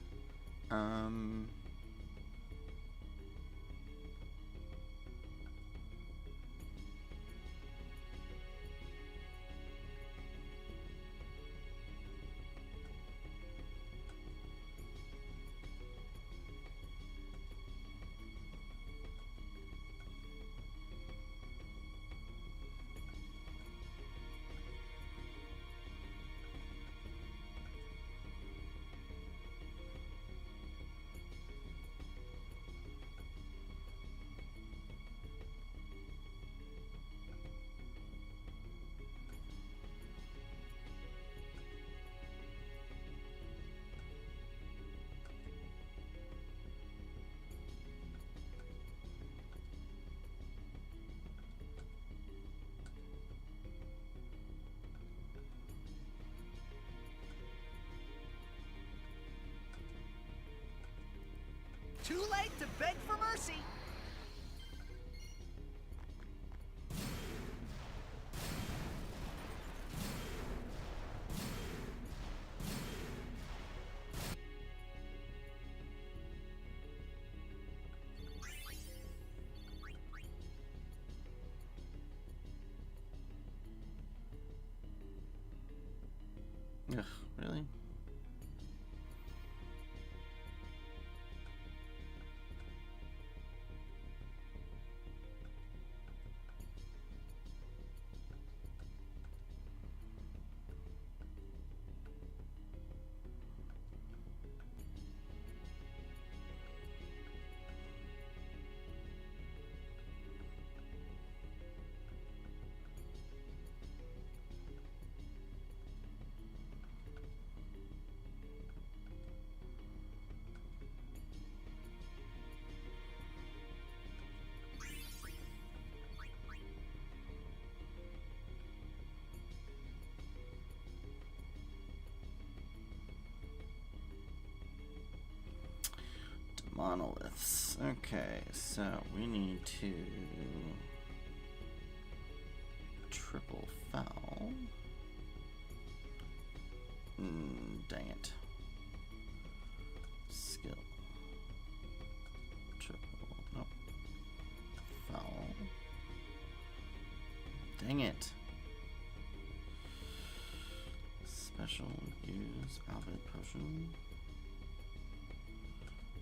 Too late to beg for mercy. Ugh, really? Monoliths. Okay, so we need to triple foul. Dang it. Skill. Triple. Nope. Foul. Dang it. Special use Alvid Potion.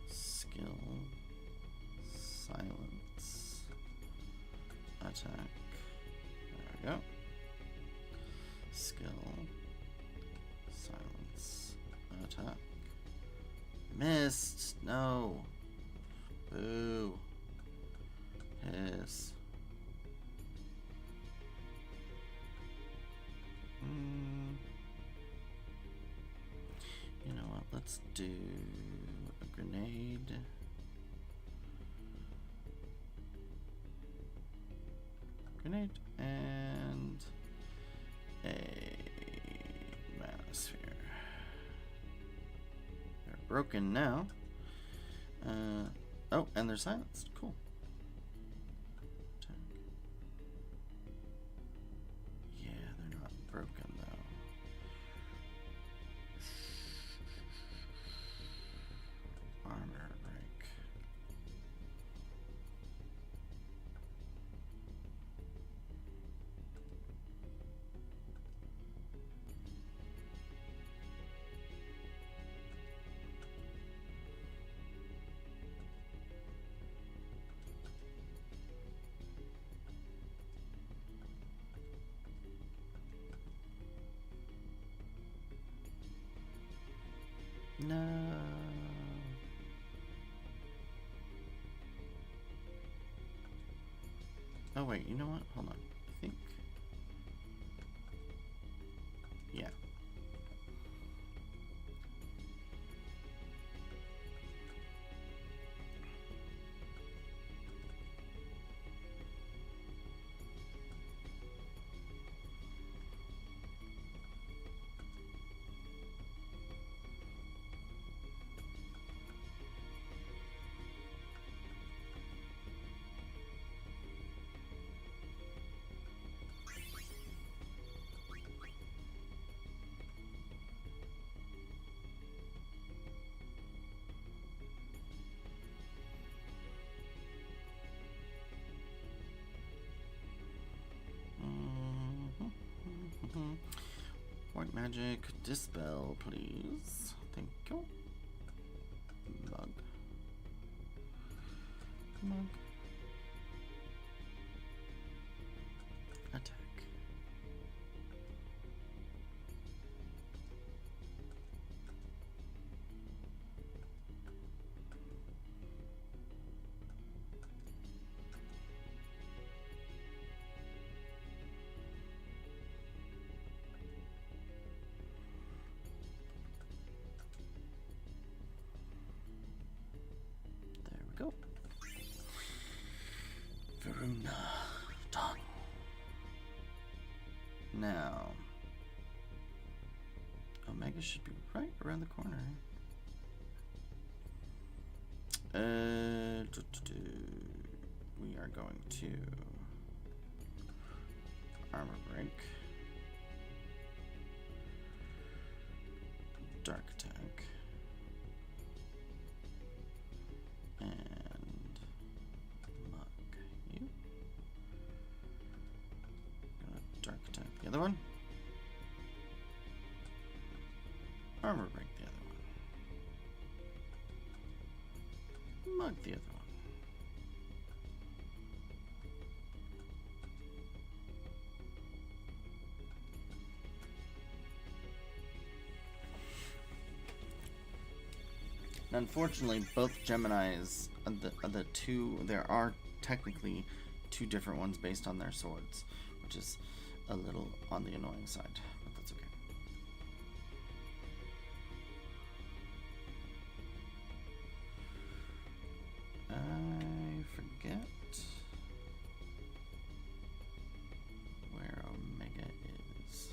Skill, silence, attack. There we go. Skill, silence, attack. Missed. No. Boo. Piss. You know what? Let's do a grenade. Grenade and a manosphere. They're broken now. Oh, and they're silenced. Cool. Attack. Yeah, they're not broken though. Armor break. No. Oh wait, you know what? Hold on. I think. Yeah. Point magic. Dispel, please. Thank you. Mug. Mug. Attack. There we go. Varuna. Done. Now, Omega should be right around the corner. We are going to armor break, dark attack, and mug you. Gonna dark attack the other one. Armor break the other one. Mug the other one. Unfortunately, both Geminis, the two, there are technically two different ones based on their swords, which is a little on the annoying side, but that's okay. I forget where Omega is.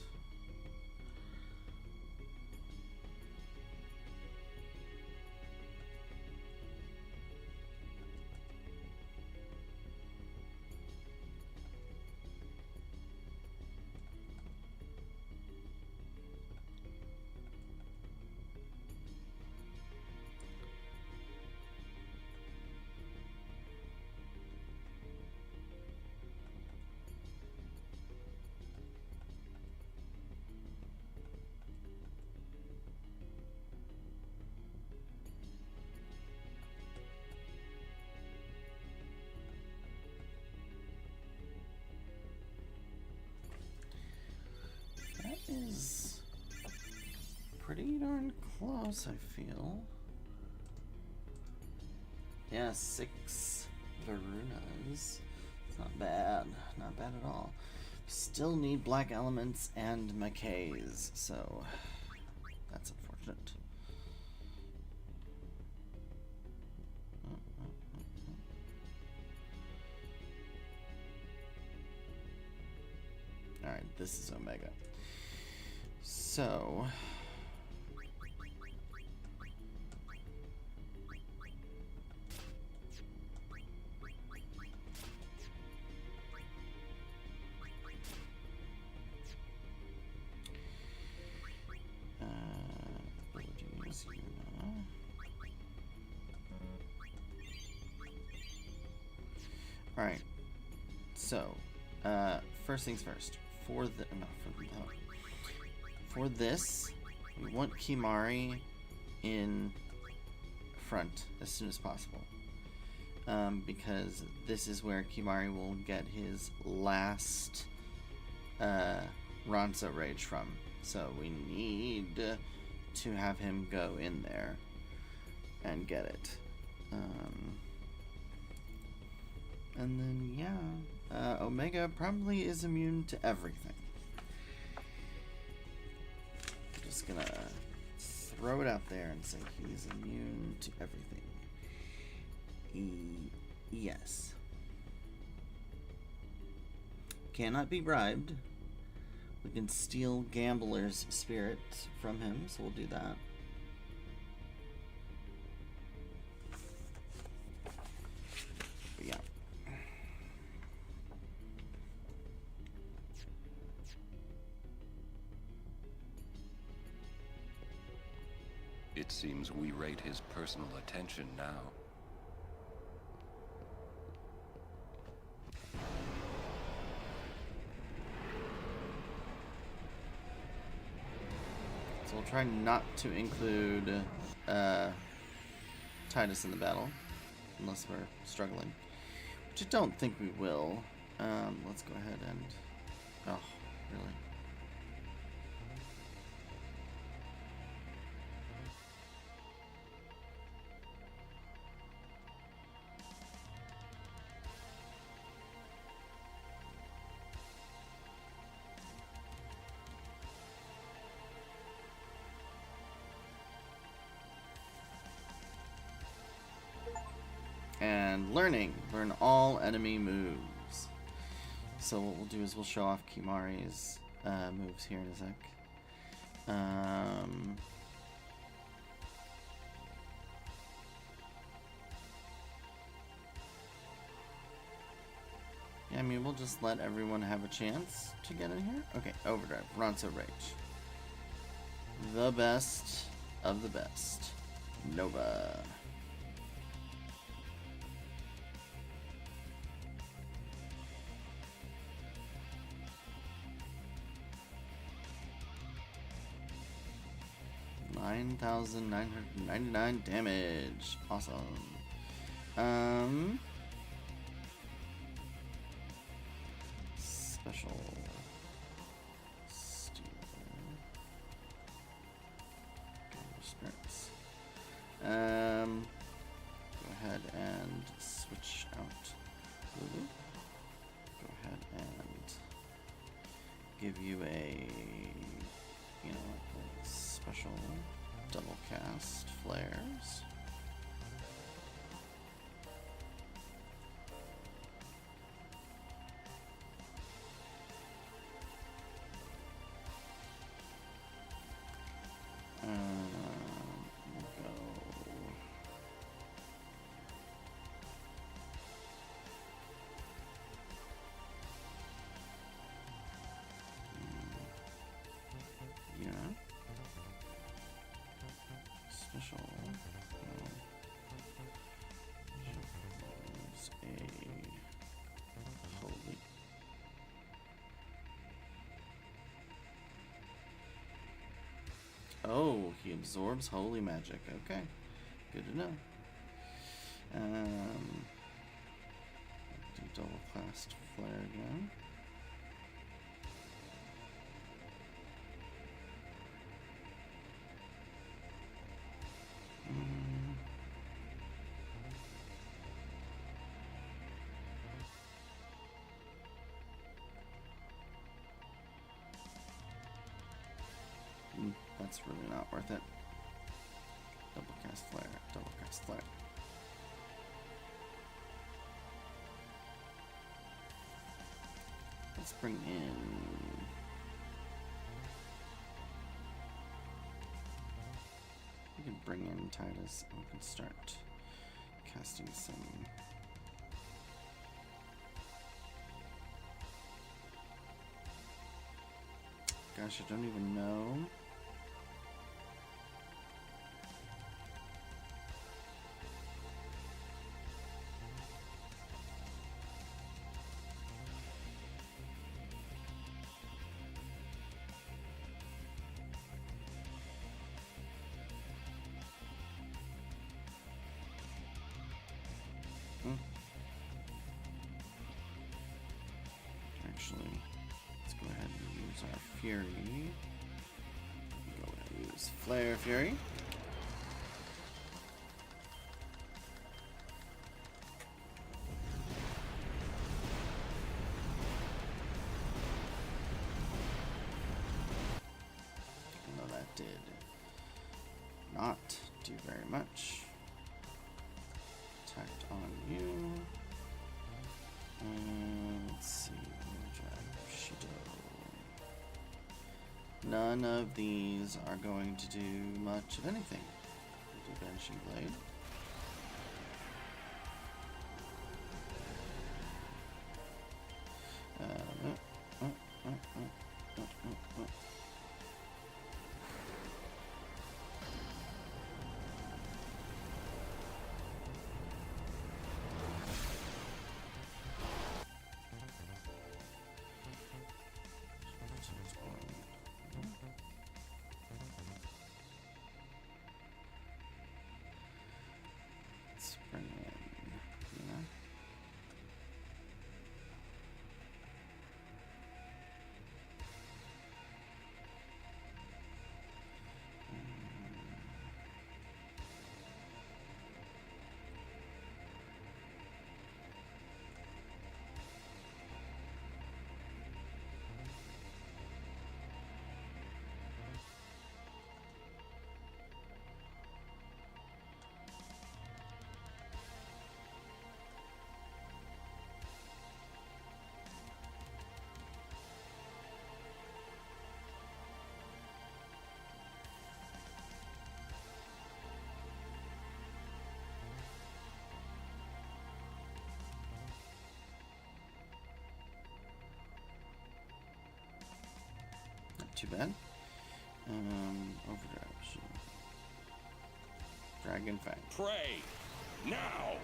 That is pretty darn close, I feel. Yeah, 6 Varunas. It's not bad. Not bad at all. Still need black elements and Mackays, so that's unfortunate. Alright, this is Omega. So alright. So, first things first. For this, we want Kimahri in front as soon as possible. Because this is where Kimahri will get his last Ronso Rage from. So we need to have him go in there and get it. And then, yeah, Omega probably is immune to everything. Just gonna throw it out there and say he's immune to everything. Yes. Cannot be bribed. We can steal Gambler's spirit from him, so we'll do that. But yeah. It seems we rate his personal attention now. we'll try not to include Titus in the battle, unless we're struggling, which I don't think we will. Let's go ahead and... Oh, really? And learning. Learn all enemy moves. So what we'll do is we'll show off Kimari's moves here in a sec. Yeah, I mean, we'll just let everyone have a chance to get in here. Okay, Overdrive, Ronso Rage. The best of the best. Nova. $9,999 damage. Awesome. Special stealer. Spirits. Go ahead and switch out Lulu. Go ahead and give you a, you know, a special double cast flares. We'll go. Yeah. Special. Use a holy. Oh, he absorbs holy magic. Okay, good to know. Do double classed flare again. That's really not worth it. Double cast flare, double cast flare. Let's bring in... We can bring in Titus and we can start casting some... Gosh, I don't even know. Actually, let's go ahead and use our Fury. Go ahead and use Flare Fury. Even though that did not do very much. Attacked on you. Let's see. None of these are going to do much of anything. We'll do Banishing Blade. too bad. Overdrive. Dragon Fang. Pray! Now!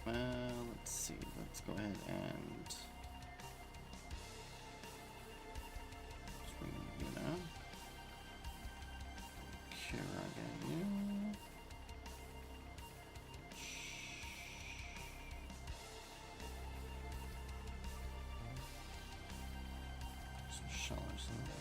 Let's see. Let's go ahead and swing Yuna. Kira again. Some shellers in there.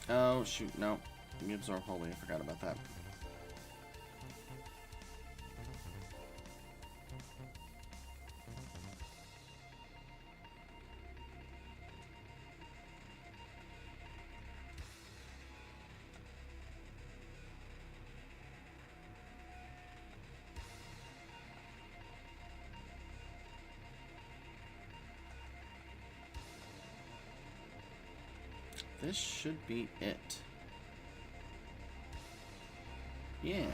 Oh shoot, no. We absorb holy, I forgot about that. This should be it. Yes.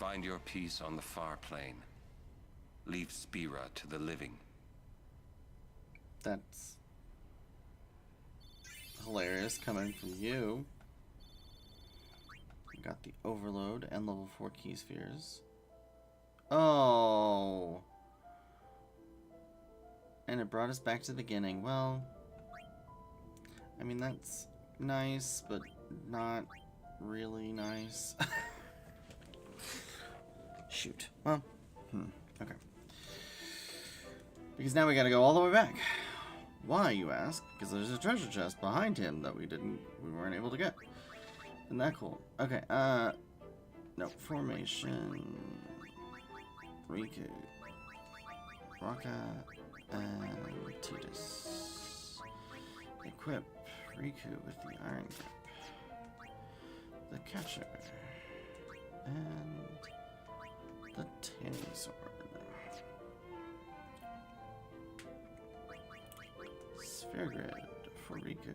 Find your peace on the far plane. Leave Spira to the living. That's hilarious coming from you. We got the Overload and level 4 key spheres. Oh. And it brought us back to the beginning. Well, I mean, that's nice, but not really nice. Shoot. Well, okay. Because now we gotta go all the way back. Why, you ask? Because there's a treasure chest behind him that we weren't able to get. Isn't that cool? Okay, no, formation, Riku, Raka, and Titus. Equip Riku with the Iron Grip, the Catcher, and the Tanning Sword. Sphere Grid for Riku.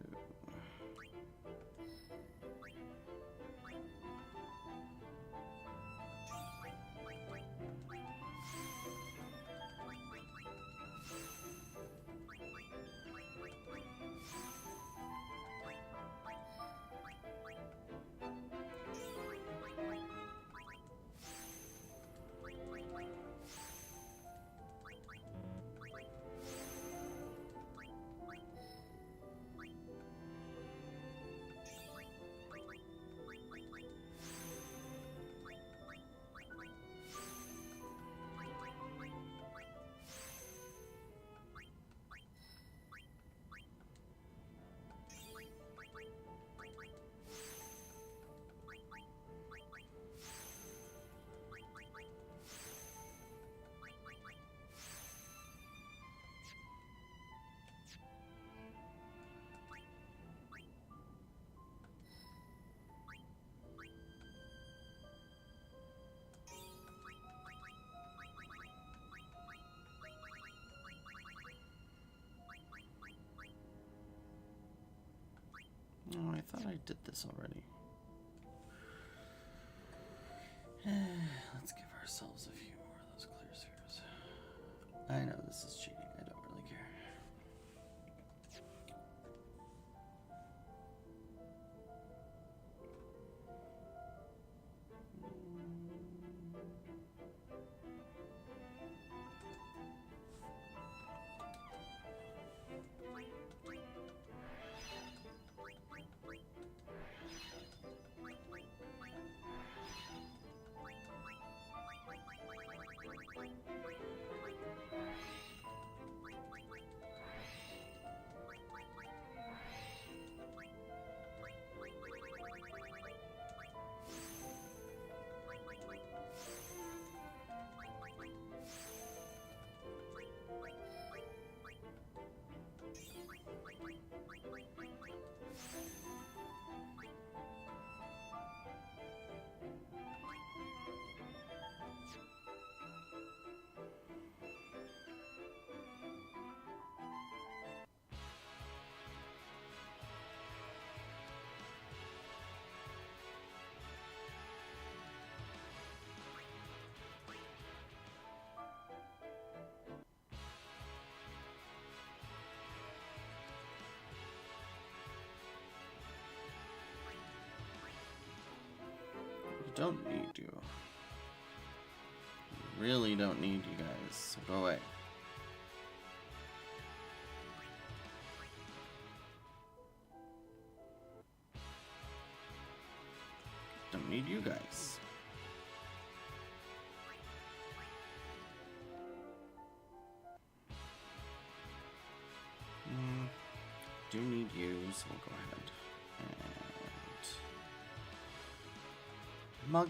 Oh, I thought I did this already. Let's give ourselves a few more of those clear spheres. I know this is cheating. I don't really care. Don't need you. Really don't need you guys. So go away. Don't need you guys. Do need you, so we'll go ahead and mug.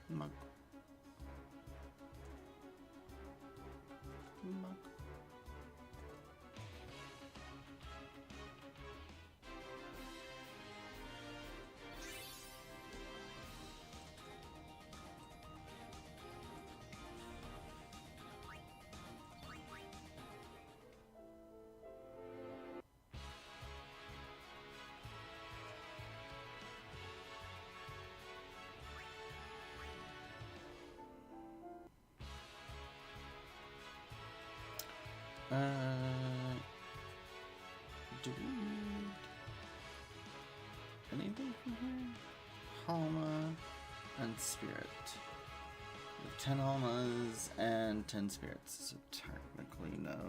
Mug. Mug. Do we need anything from here? Halma and Spirit. We have 10 Halmas and 10 Spirits, so technically no.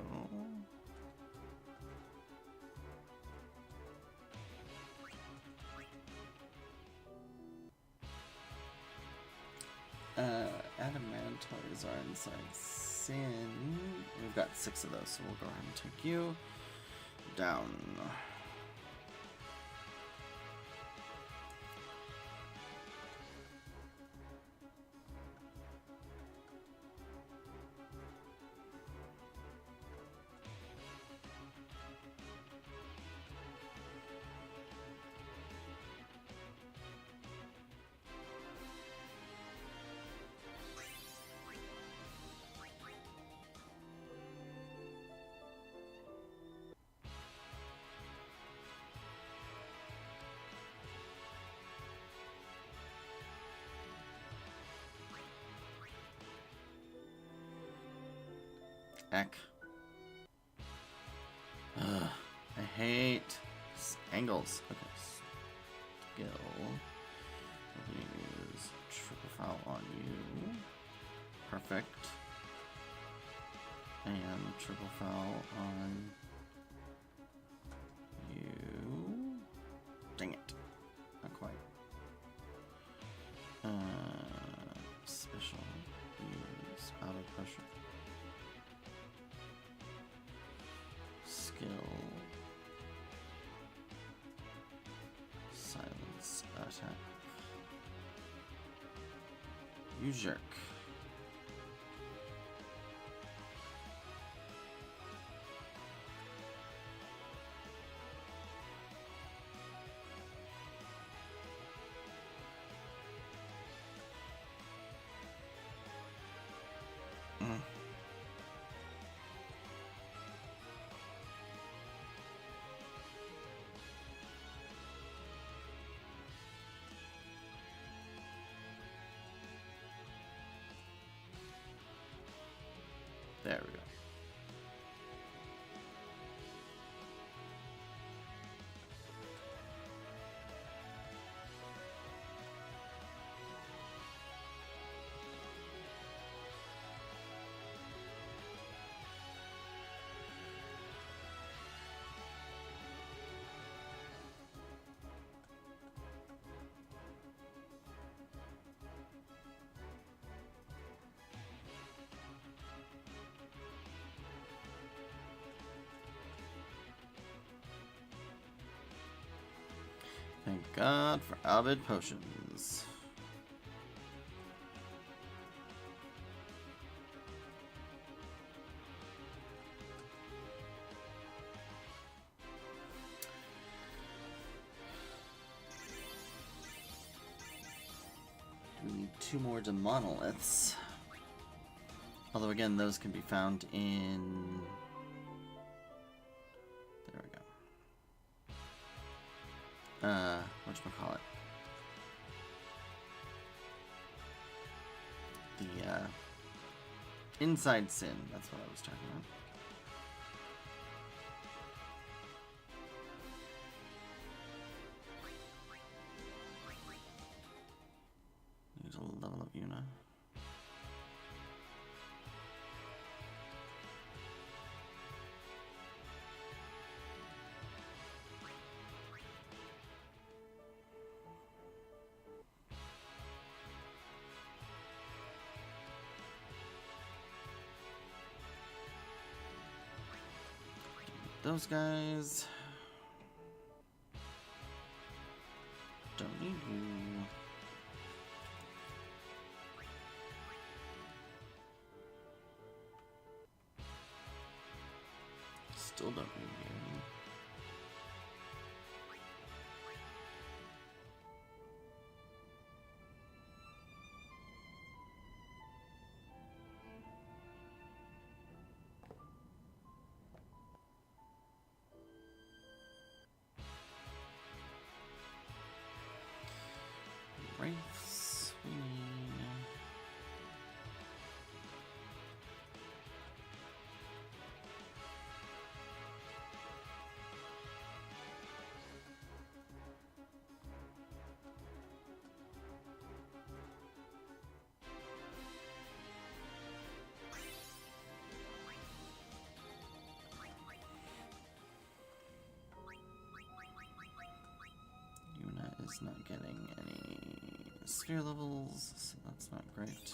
Adamantoids are inside Sin. We've got 6 of those, so we'll go ahead and take you down. Eck. Ugh, I hate angles. Okay. Skill. We're gonna use triple foul on you. Perfect. And triple foul on you. Dang it. Not quite. Special. Use out of pressure. Skill. Silence attack. You jerk. There we go. Thank God for Alvid potions. We need 2 more demonoliths. Although again, those can be found in... There we go. Whatchamacallit? The, Inside Sin, that's what I was talking about. Need a level up Yuna. Those guys. Don't need you. Still don't need you. Wraiths, we need... It's not getting any sphere levels, so that's not great.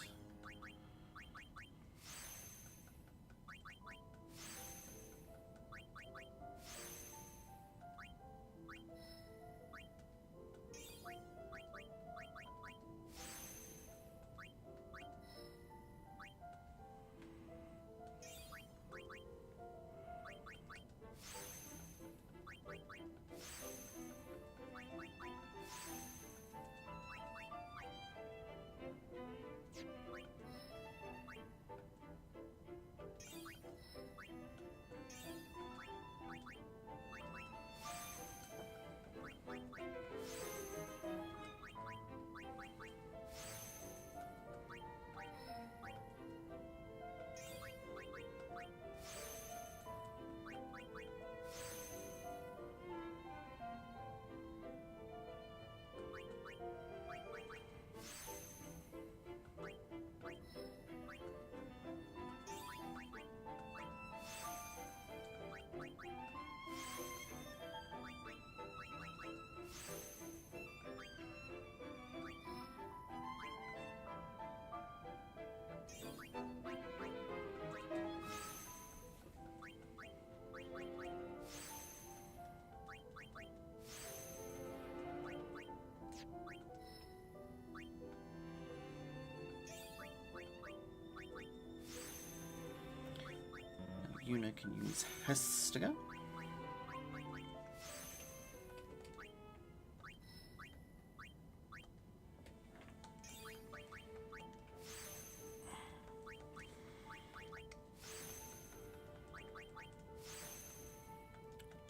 Yuna can use Hestiga.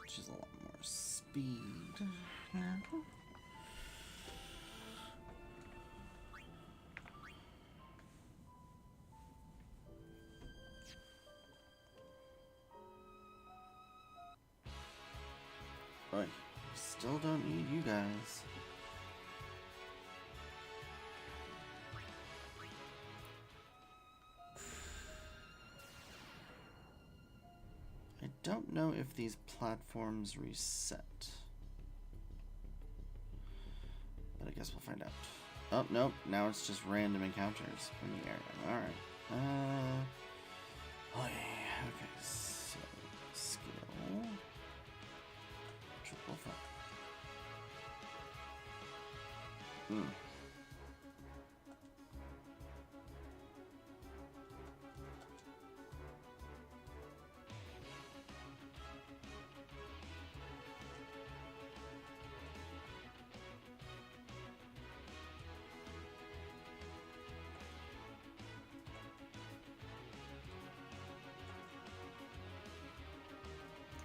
Which is a lot more speed now. But still don't need you guys. I don't know if these platforms reset. But I guess we'll find out. Oh, nope. Now it's just random encounters from the area. Alright. Oh yeah. Okay, so skill. Triple fun.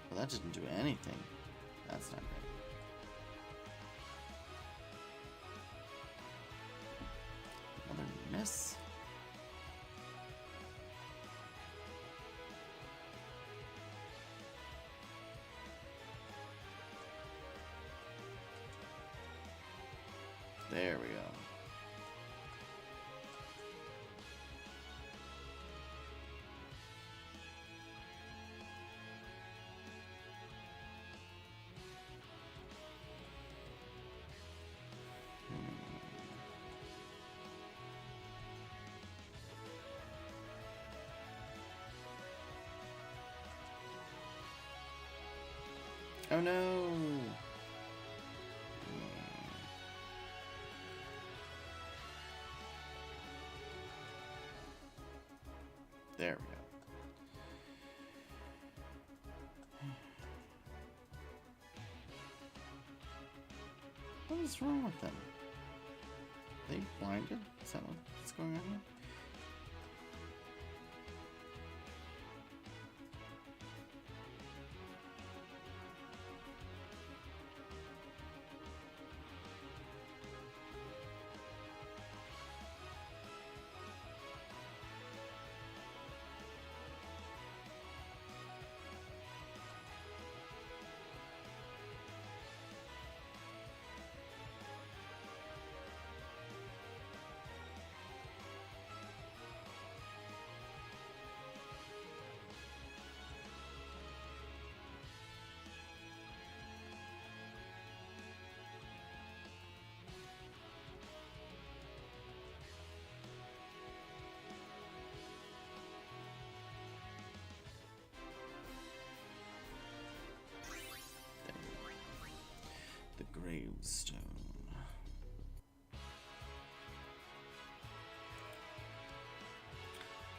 Well, that didn't do anything. That's not great. Another miss. There we go. Oh no! There we go. What is wrong with them? Are they blinded? Is that what's going on here?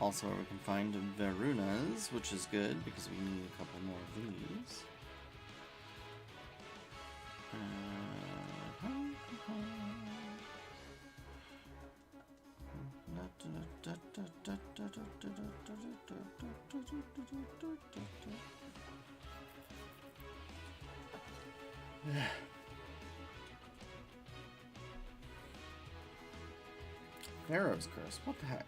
Also, we can find Verunas, which is good because we need a couple more of these. Pharaoh's Curse, what the heck?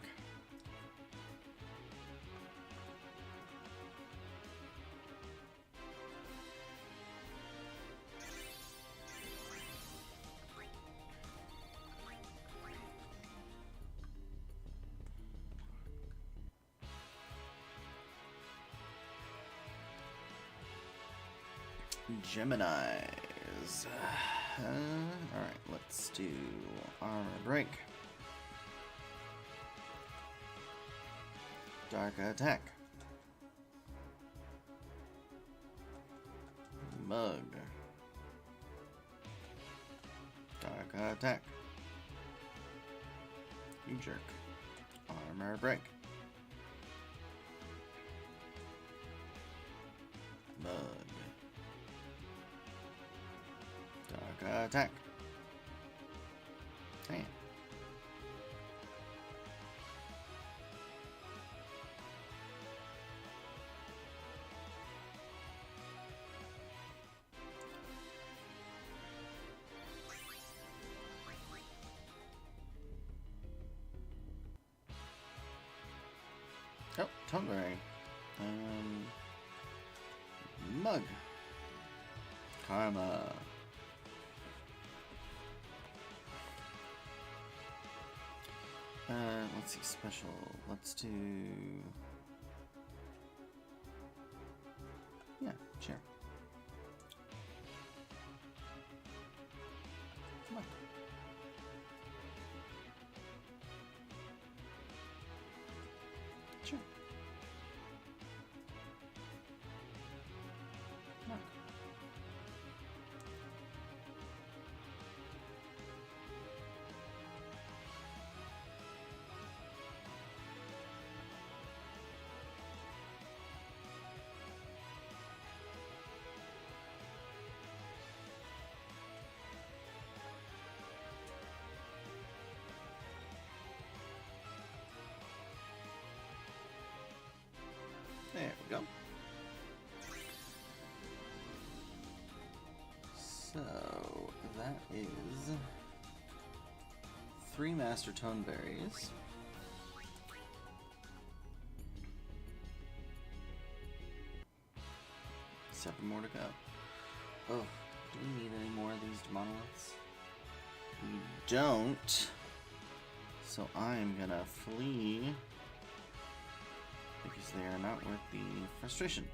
Geminis. Alright, let's do Armor Break. Dark Attack. Mug. Dark Attack. You jerk. Armor Break. Mug. Dark Attack. Damn. Oh, Tonberry. Mug. Karma. Let's see, special. Let's do... Yeah, sure. Come on. Sure. Come on. There we go. So that is 3 Master Tone Berries. Seven more to go. Oh, do we need any more of these monoliths? We don't. So I'm gonna flee. Because they are not worth the frustration.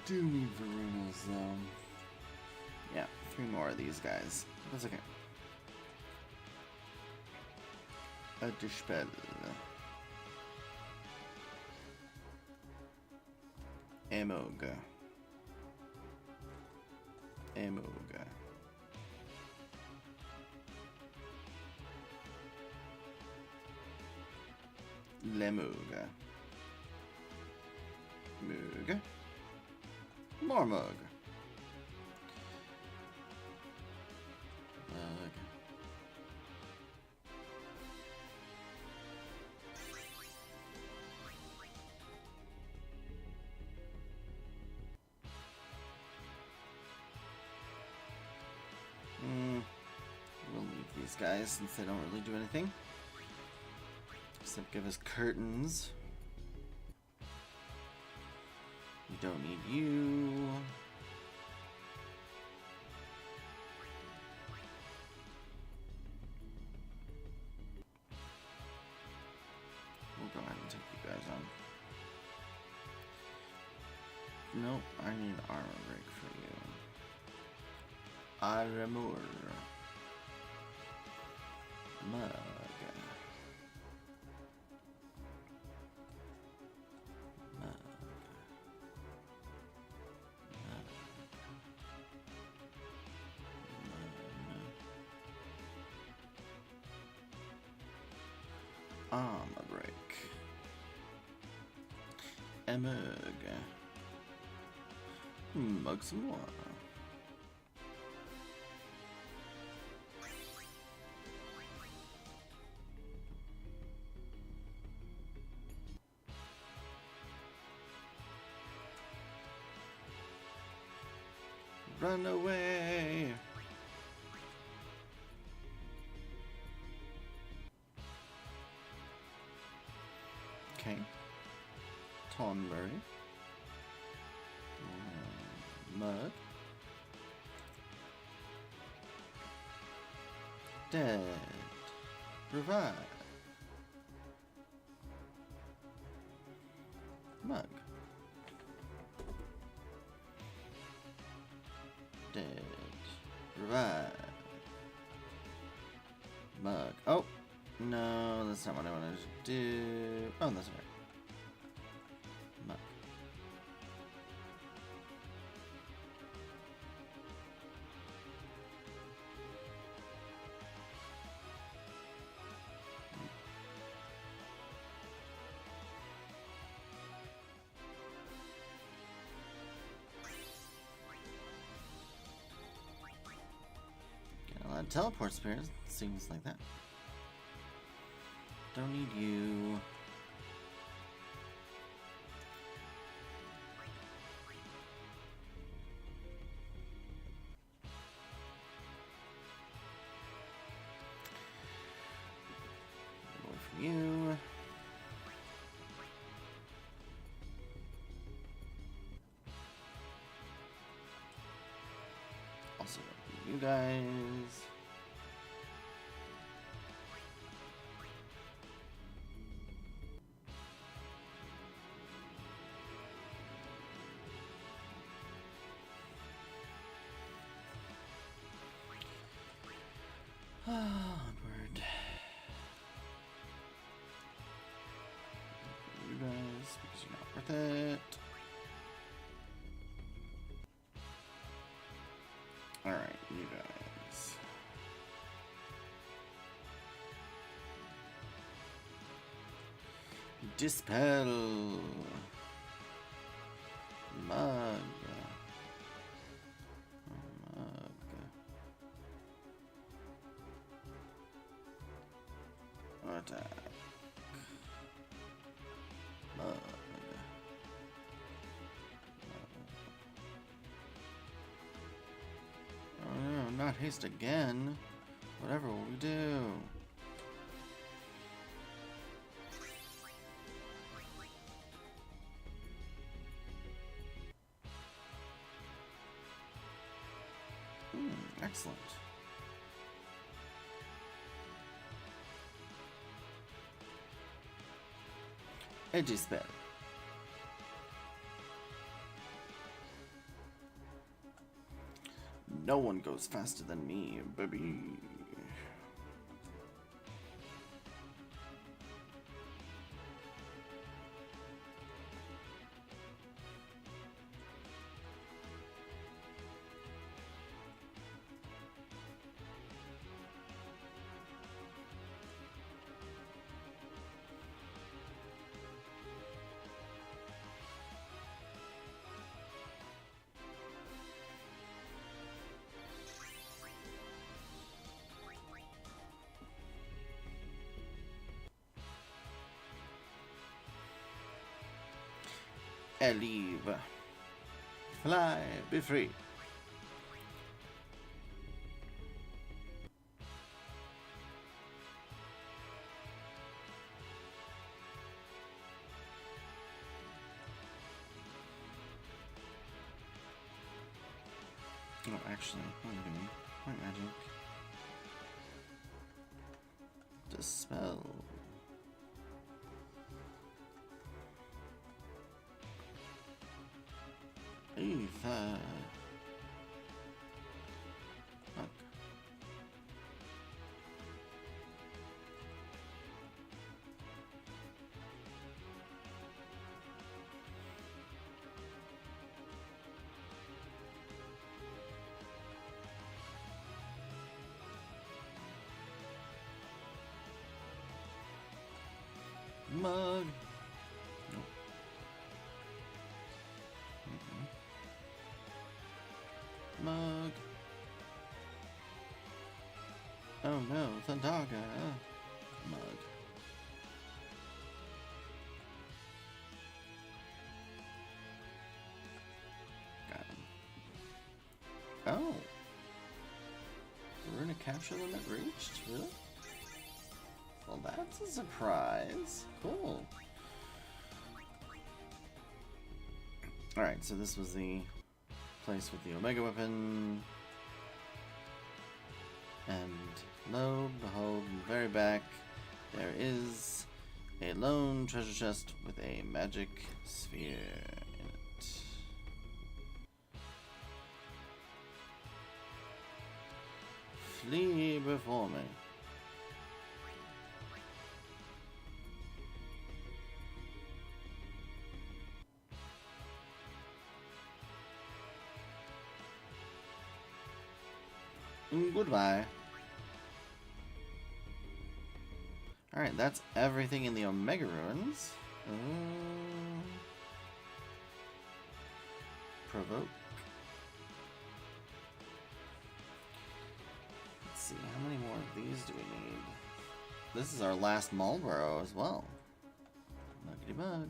Do need Verunas though. Yeah, 3 more of these guys. That's okay. A Dispel. Emog. Emog. Lemug. Mug. More mug. Mug. We'll leave these guys since they don't really do anything. Except give us curtains. We don't need you. We'll go ahead and take you guys on. Nope, I need armor break for you. Armor. Mug. Armor break. Emug. Mug some more. Run away! Okay. Tonberry. Mud. Dead. Revive. Mug. Dead. Revive. Mug. Oh! No, that's not what I wanted to do. Oh, that's right. Mug. Get a lot of teleport spirits, things like that. Don't need you. Away from you. Also, you guys. Onward. You guys, because you're not worth it. Alright, you guys. Dispel. Mug. Attack. Mug. Oh no, not haste again. Whatever will we do? Excellent. Edgy spell. No one goes faster than me, baby. Leave. Fly, be free. Oh, actually, what am I doing? My magic. Dispel. Ether. Fuck. mug. Nope. Mug. Oh no, Thundaga. Mug. Got him. Oh. We're gonna capture limit reached? Really? Well, that's a surprise. Cool. Alright, so this was the place with the Omega weapon. And lo and behold, in the very back, there is a lone treasure chest with a magic sphere in it. Flee before me. Goodbye. Alright, that's everything in the Omega Ruins. Provoke. Let's see, how many more of these do we need? This is our last Marlboro as well. Muggity bug.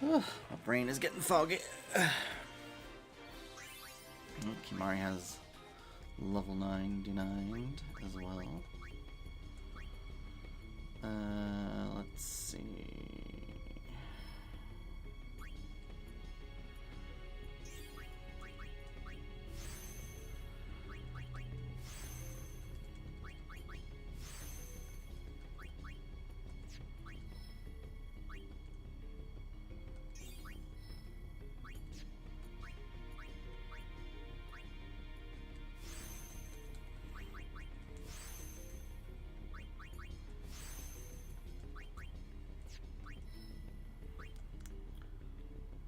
My brain is getting foggy. Kimari has level 99 as well. Let's see.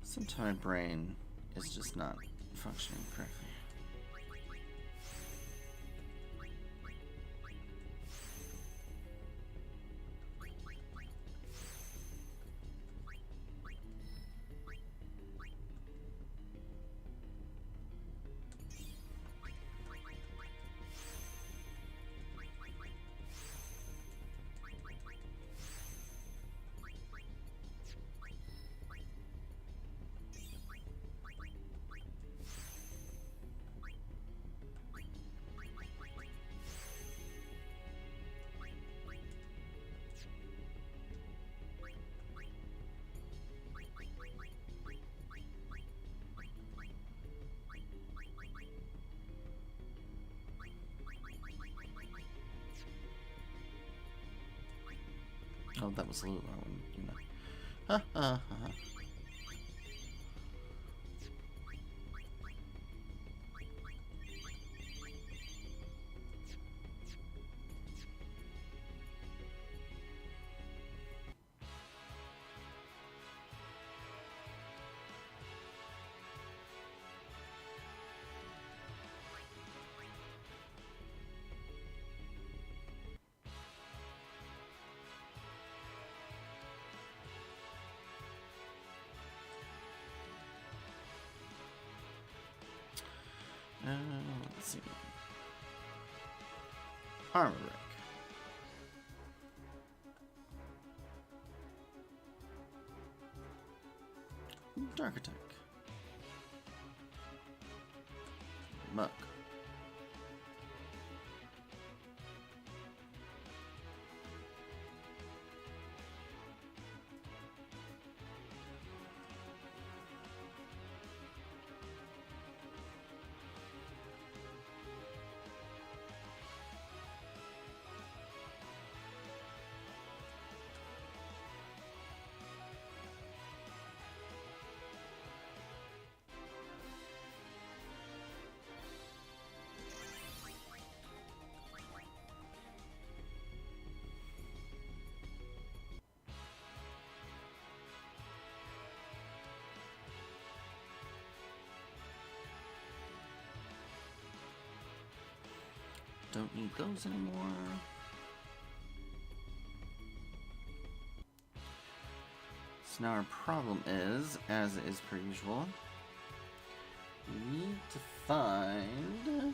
Sometimes my brain is just not functioning correctly. Oh, that was a little, you know. Ha ha ha. Let's see. Armor break. Dark attack. Muck. Don't need those anymore. So now our problem is, as is per usual, we need to find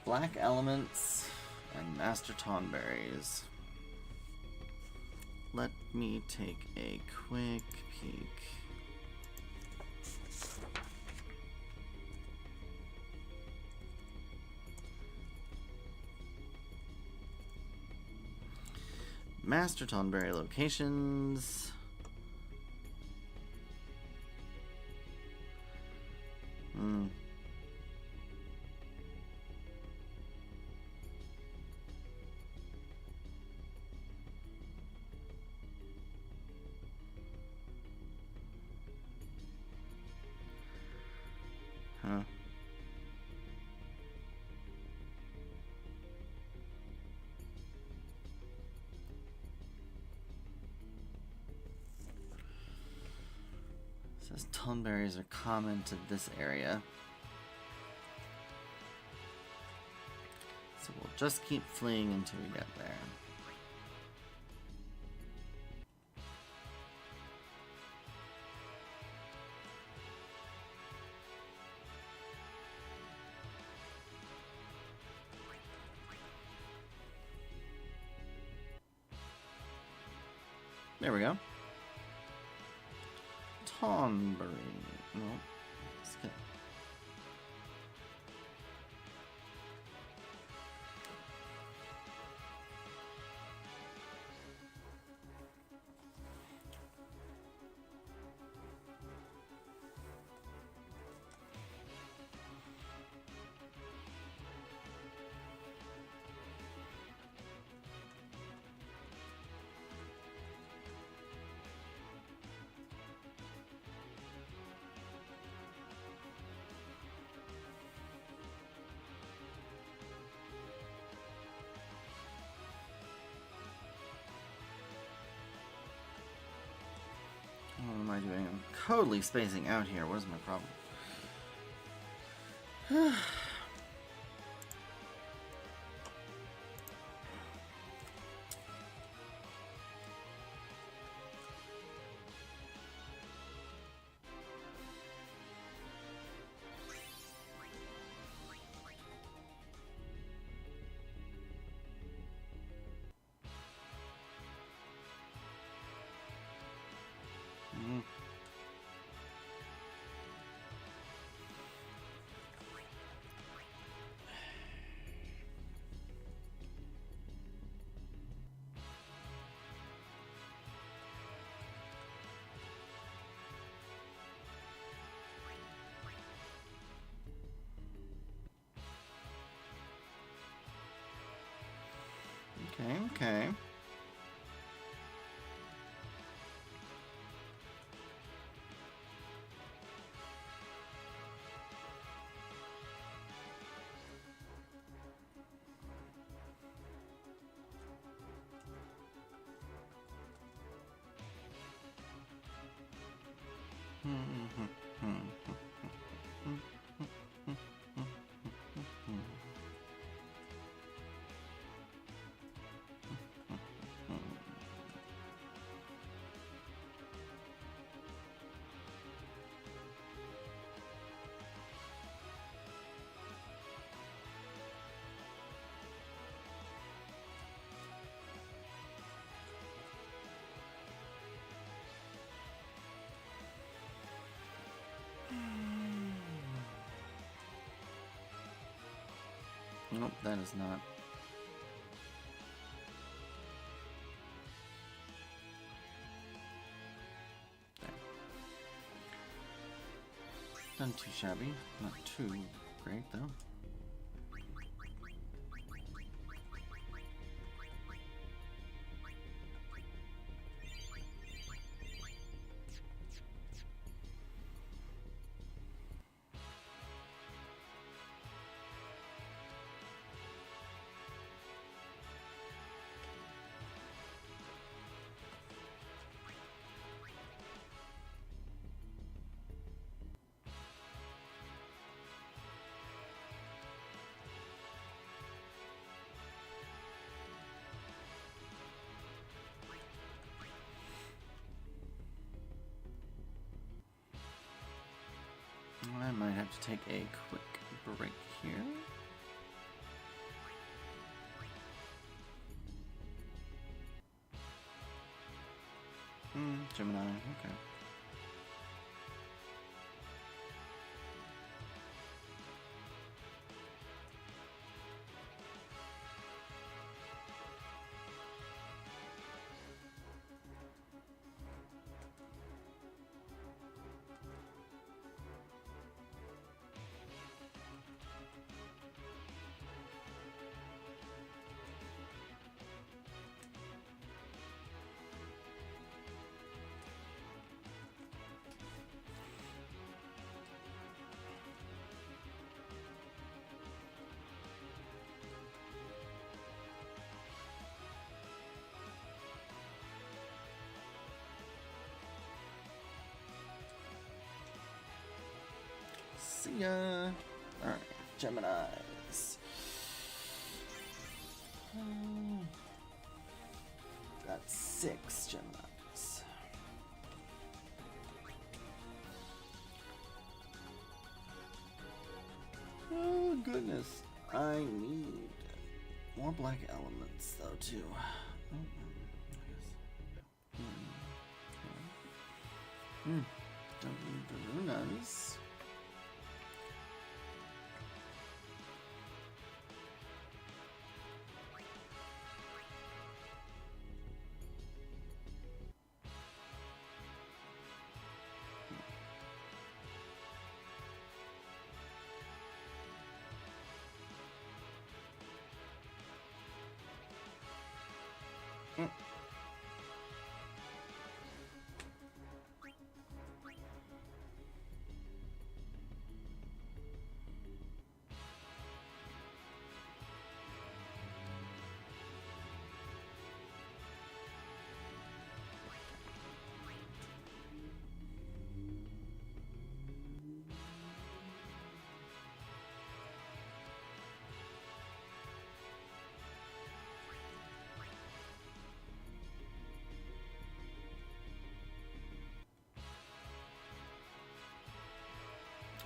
black elements and master tonberries. Let me take a quick peek. Master tonberry locations. Huh. Says tonberries are common to this area. So we'll just keep fleeing until we get there. There we go. Tonberry. No. Skip. What am I doing? I'm totally spacing out here. What is my problem? Okay. Nope, that is not. There. Not too shabby. Not too great, though. have to take a quick break here. Gemini, okay. See ya. Alright, Geminis. Got 6 Geminis. Oh goodness. I need more black elements though too. Don't need the runas.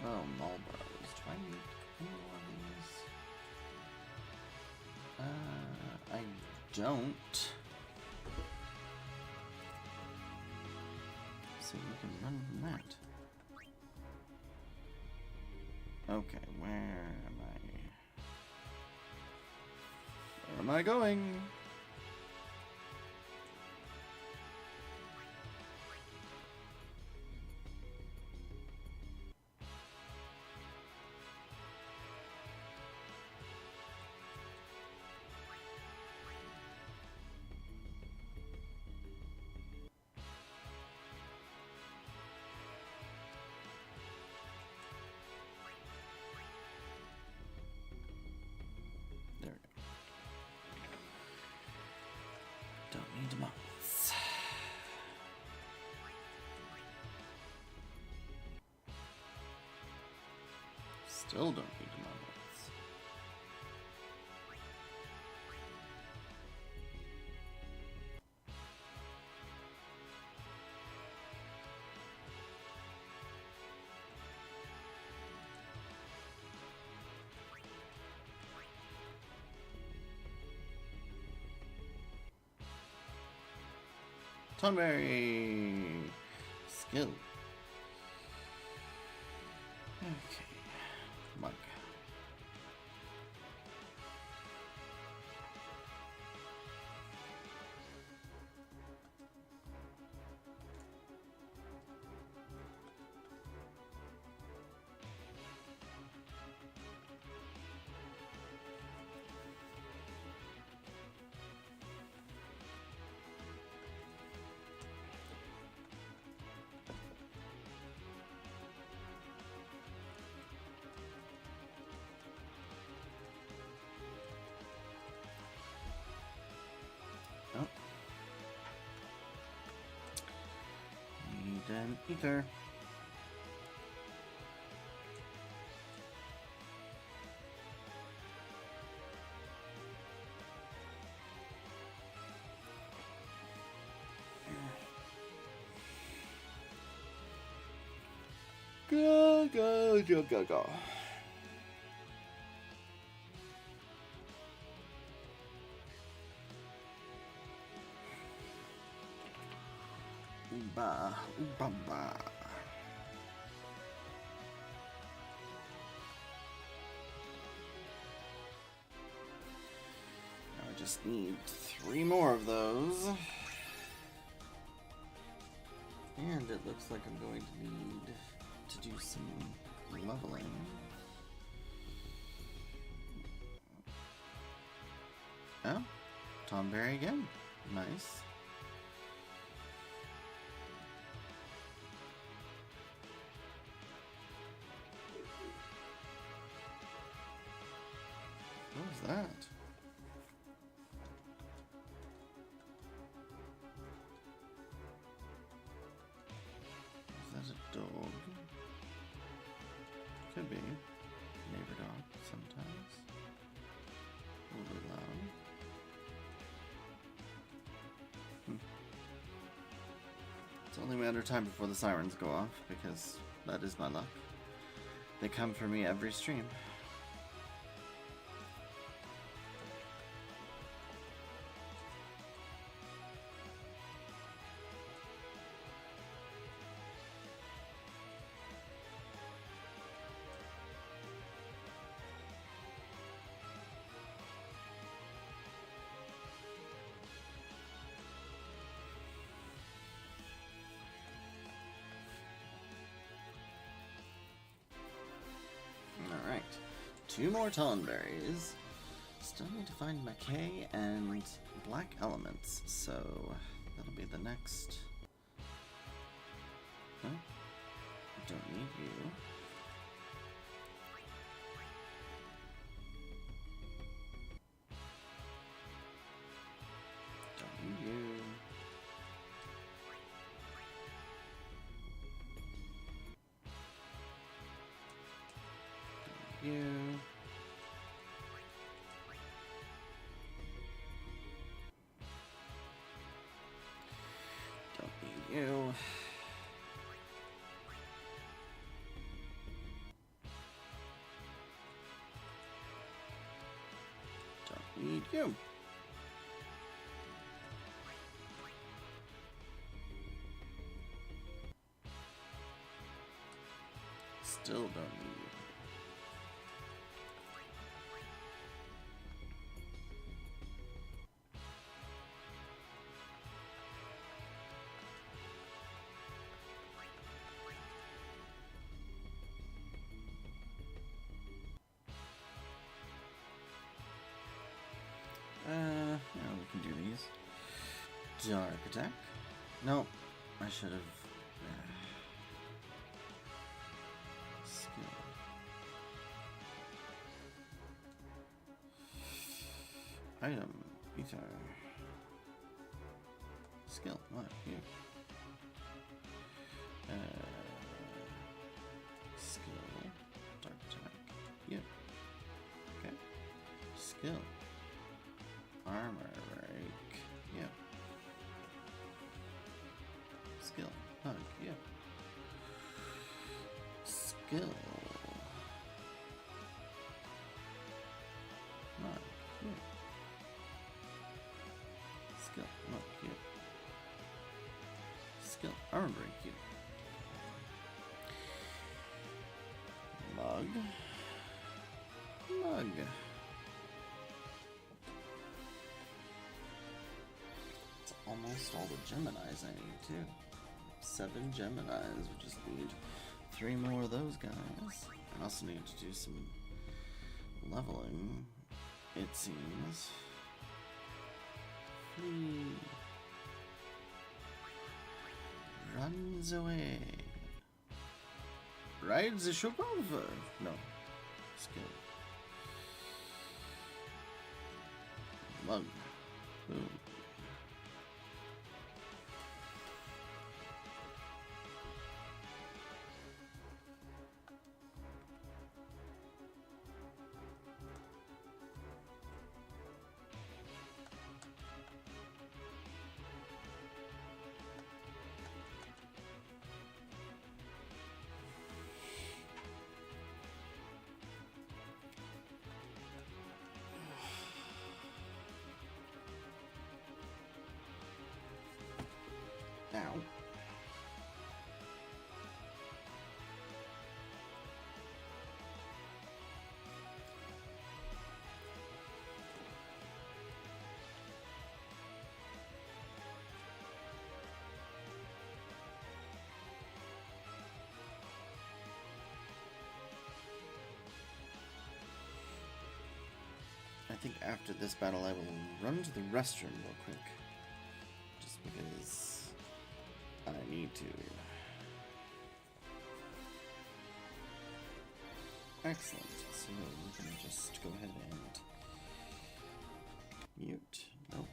Oh, Marlboros. Do I need any more of these? I don't. So we can run from that. Okay, where am I? Where am I going? There we go. Don't need demons. Still don't need demons. Tonberry skill. Okay, mug. Oh. Need an ether. Go! Go. Oomba, oomba. Now I just need 3 more of those. And it looks like I'm going to need to do some leveling. Oh, Tomberry again. Nice. What was that? Is that a dog? Could be. Neighbor dog, sometimes. A little bit loud. It's only a matter of time before the sirens go off, because that is my luck. They come for me every stream. Alright, 2 more Tonberries. Still need to find Mackay and Black Elements, so that'll be the next. Huh? Don't need you. Don't need you. You. Don't need you. Don't need you. Still don't need you. Yeah, we can do these. Dark attack. Nope, I should have. Skill. Item. Ether. Skill. What? Here. Skill. Dark attack. Yep. Okay. Skill. Armor break. Yep. Skill. Hug. Yep. Skill. Hug. Yep. Skill. Hug. Yep. Skill. Armor break. Yep. Mug. Mug. Almost all the Geminis I need too. 7 Geminis. We just need 3 more of those guys. I also need to do some leveling, it seems. Runs away. Rides the ship over. No. Skill. Mug. Boom. think after this battle I will run to the restroom real quick. Just because I need to. Excellent. So we're gonna just go ahead and mute. Nope.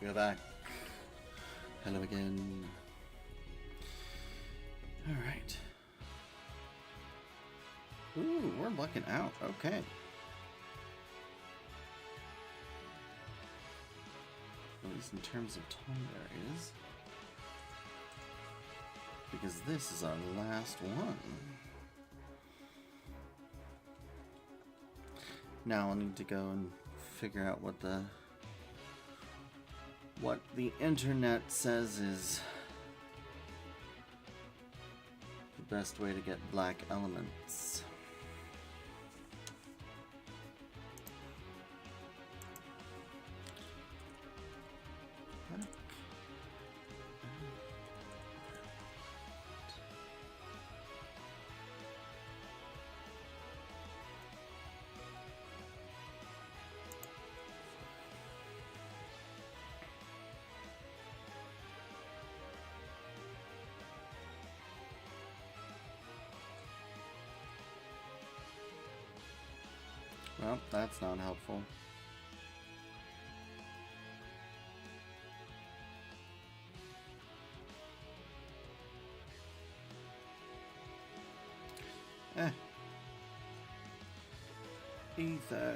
We're back. Hello again. Alright. Ooh, we're lucking out. Okay. At least in terms of tome areas. Because this is our last one. Now I'll need to go and figure out what the internet says is the best way to get black elements. Well, that's not helpful. Ether.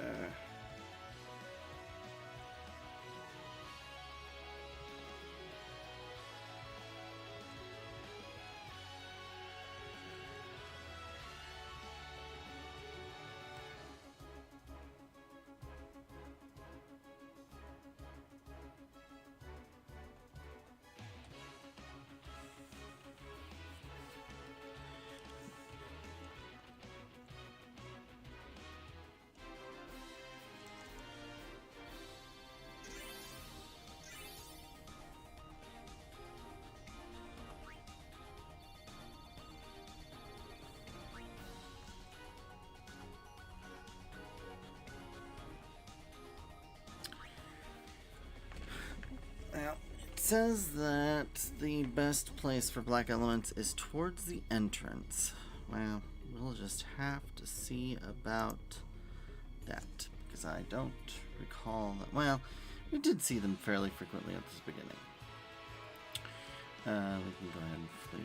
says that the best place for black elements is towards the entrance. Well, we'll just have to see about that, because I don't recall that. Well, we did see them fairly frequently at the beginning. We can go ahead and flee.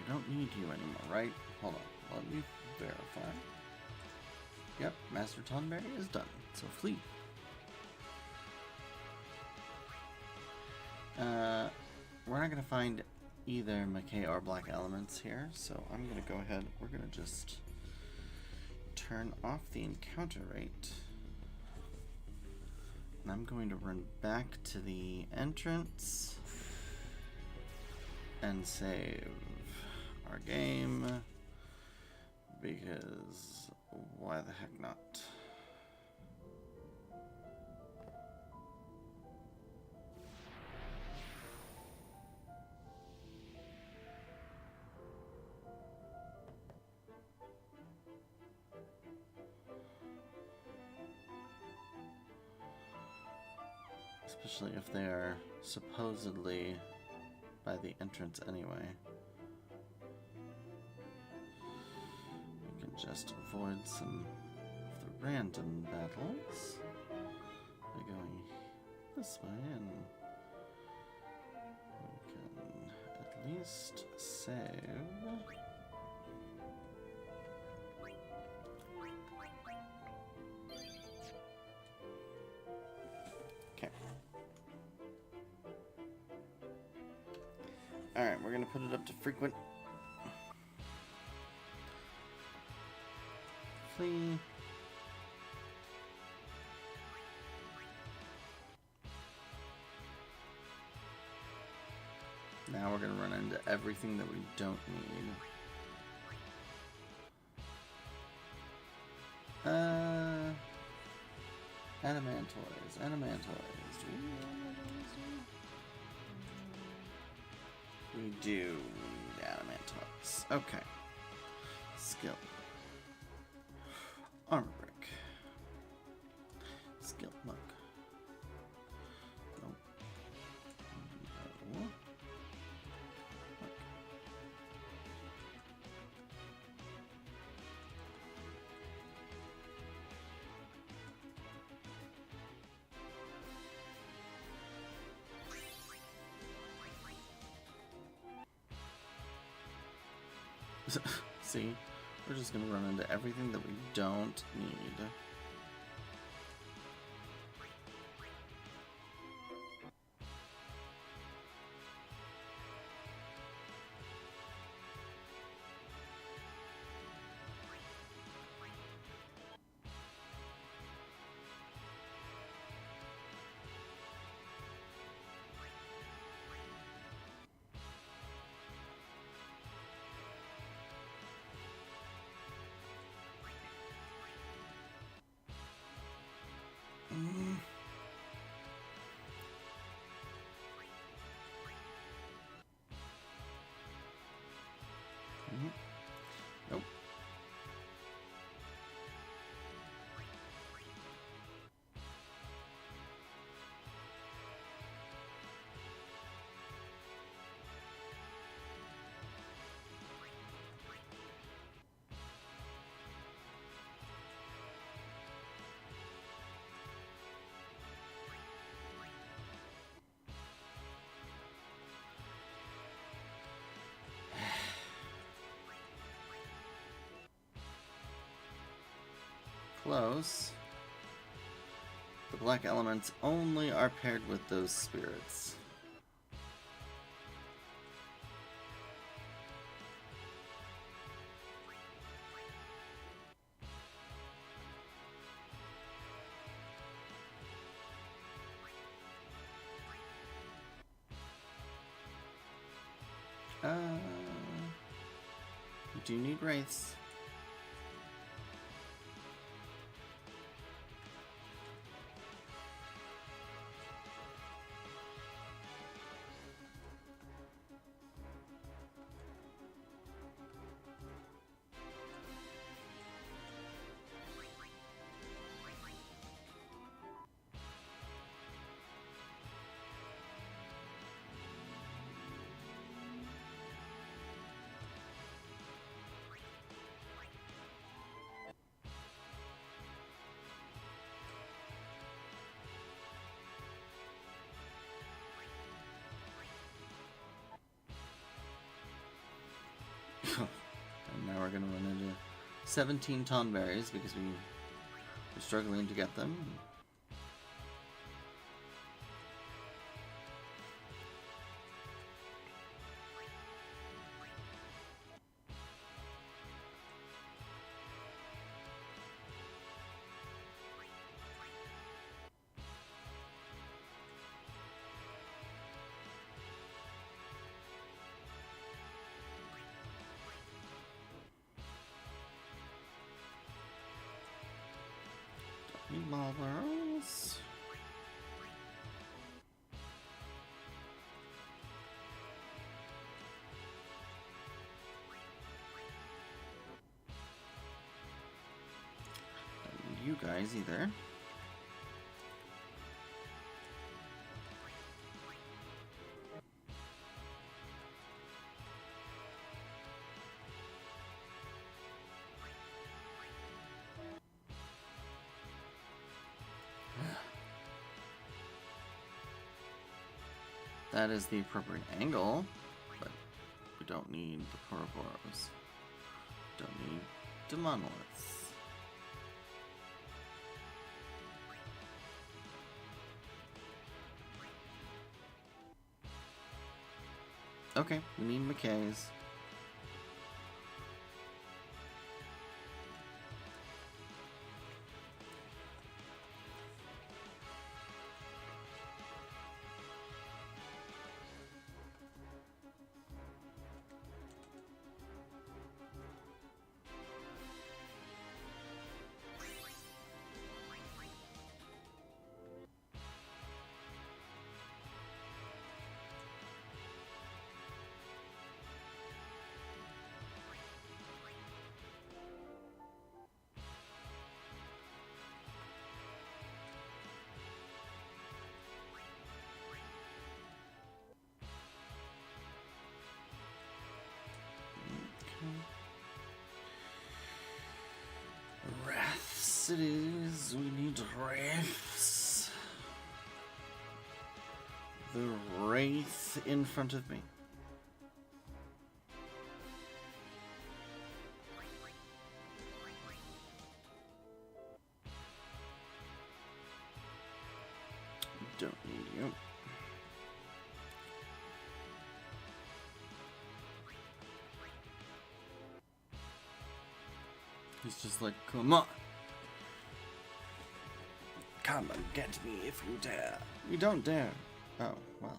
We don't need you anymore, right? Hold on, let me verify. Yep, Master Tonberry is done, so flee. We're not going to find either McKay or black elements here, so I'm going to go ahead, we're going to just turn off the encounter rate. And I'm going to run back to the entrance and save our game, because why the heck not? Especially if they are supposedly by the entrance anyway. We can just avoid some of the random battles by going this way, and we can at least save. Okay. Alright, we're gonna put it up to frequent. Flee. Now we're gonna run into everything that we don't need. Adamantoids. We do need adamantoids. Okay. Skill. Armor brick. Skill mug. Nope. No. Mug. See, we're just gonna run into everything that we don't need. Nope. Close. The black elements only are paired with those spirits. We do need wraiths. we're going to run into 17 tonberries because we're struggling to get them. Marbles. Don't need you guys either. That is the appropriate angle, but we don't need the Poroboros. Don't need Demonoliths. Okay, we need McKays. Wraths it is. We need wraiths. The wraith in front of me. Don't need you. He's just like, come on. Come and get me if you dare. You don't dare. Oh, well.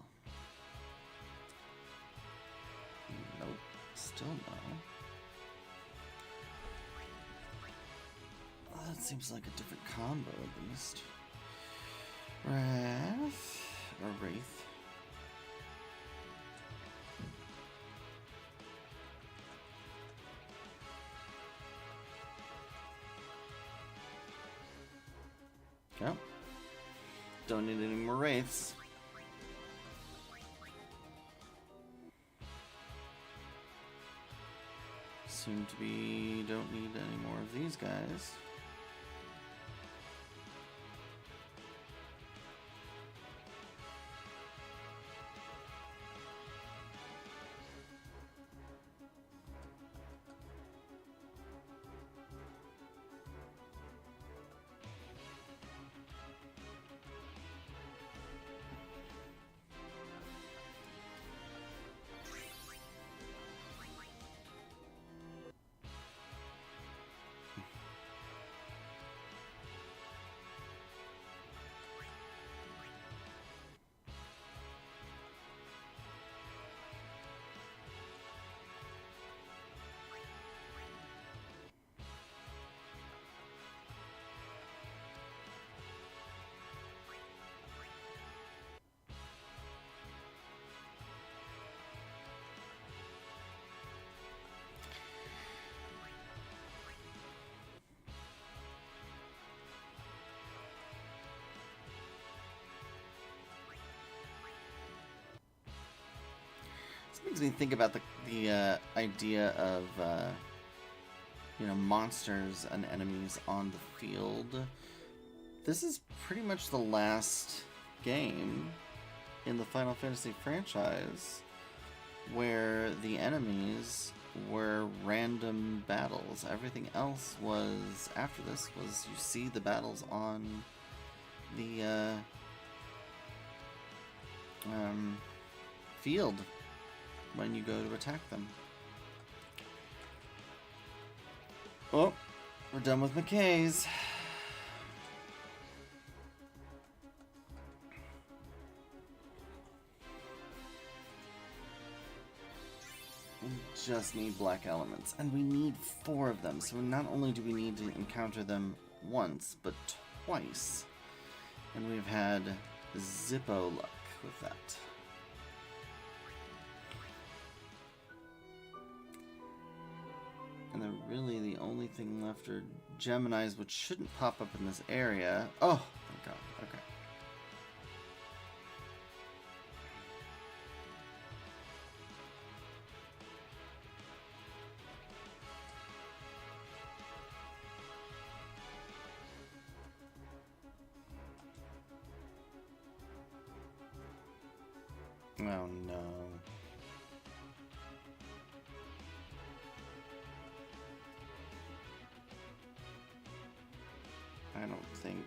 Nope. Still no. Well, that seems like a different combo at least. Wrath. Or Wraith. Okay. Don't need any more wraiths. Soon to be, don't need any more of these guys. This makes me think about the idea of monsters and enemies on the field. This is pretty much the last game in the Final Fantasy franchise where the enemies were random battles. Everything else was, after this, was you see the battles on the field when you go to attack them. Oh, we're done with McKay's. We just need black elements, and we need 4 of them, so not only do we need to encounter them once, but twice. And we've had Zippo luck with that. And then really the only thing left are Geminis, which shouldn't pop up in this area. Oh, thank God. Okay. Oh no. I don't think,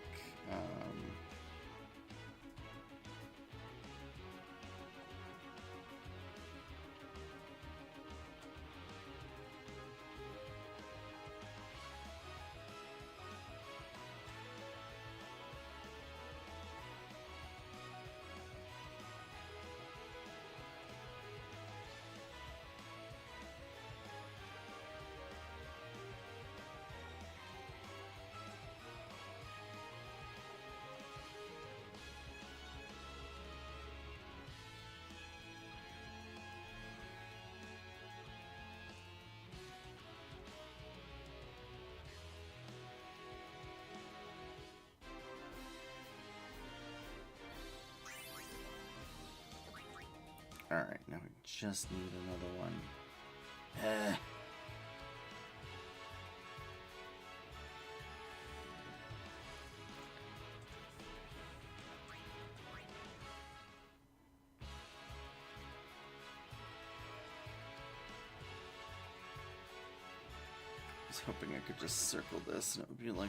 alright, now we just need another one. I was hoping I could just circle this and it would be like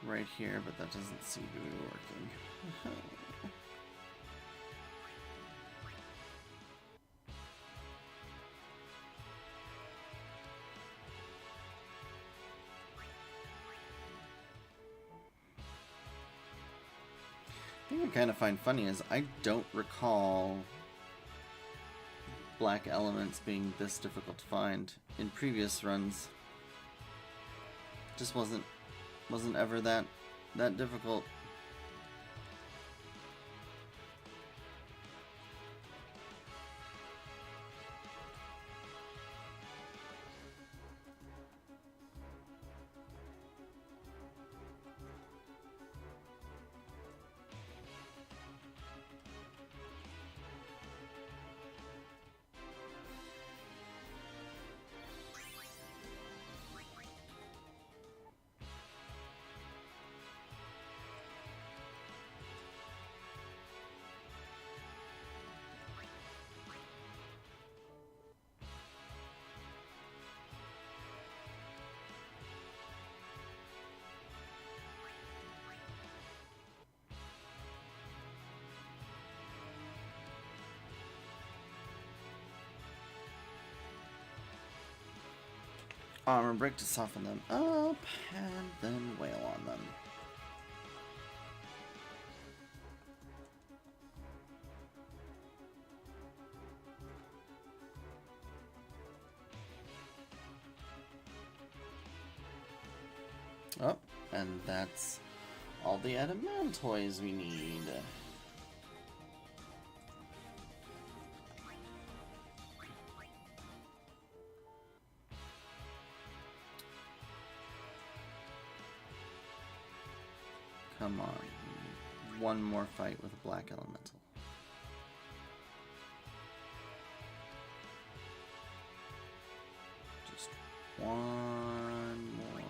right here, but that doesn't seem to be working. The thing I kind of find funny is I don't recall black elements being this difficult to find in previous runs. Just wasn't ever that difficult. Armor break to soften them up, and then wail on them. Oh, and that's all the adamantoids we need. Come on. One more fight with a black elemental. Just one more.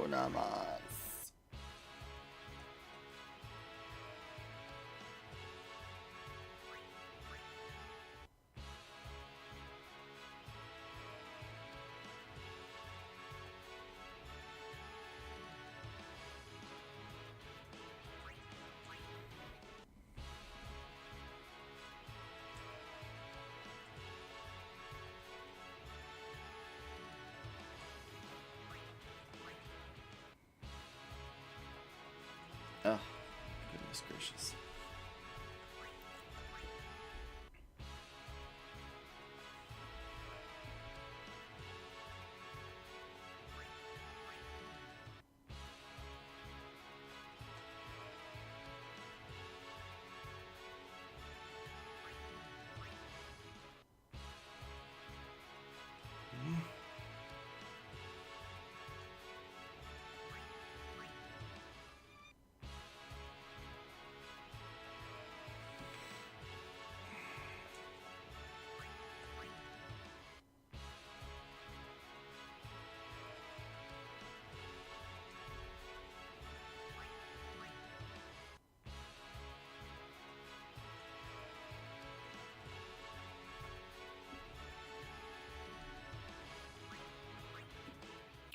Unamas. Goodness gracious.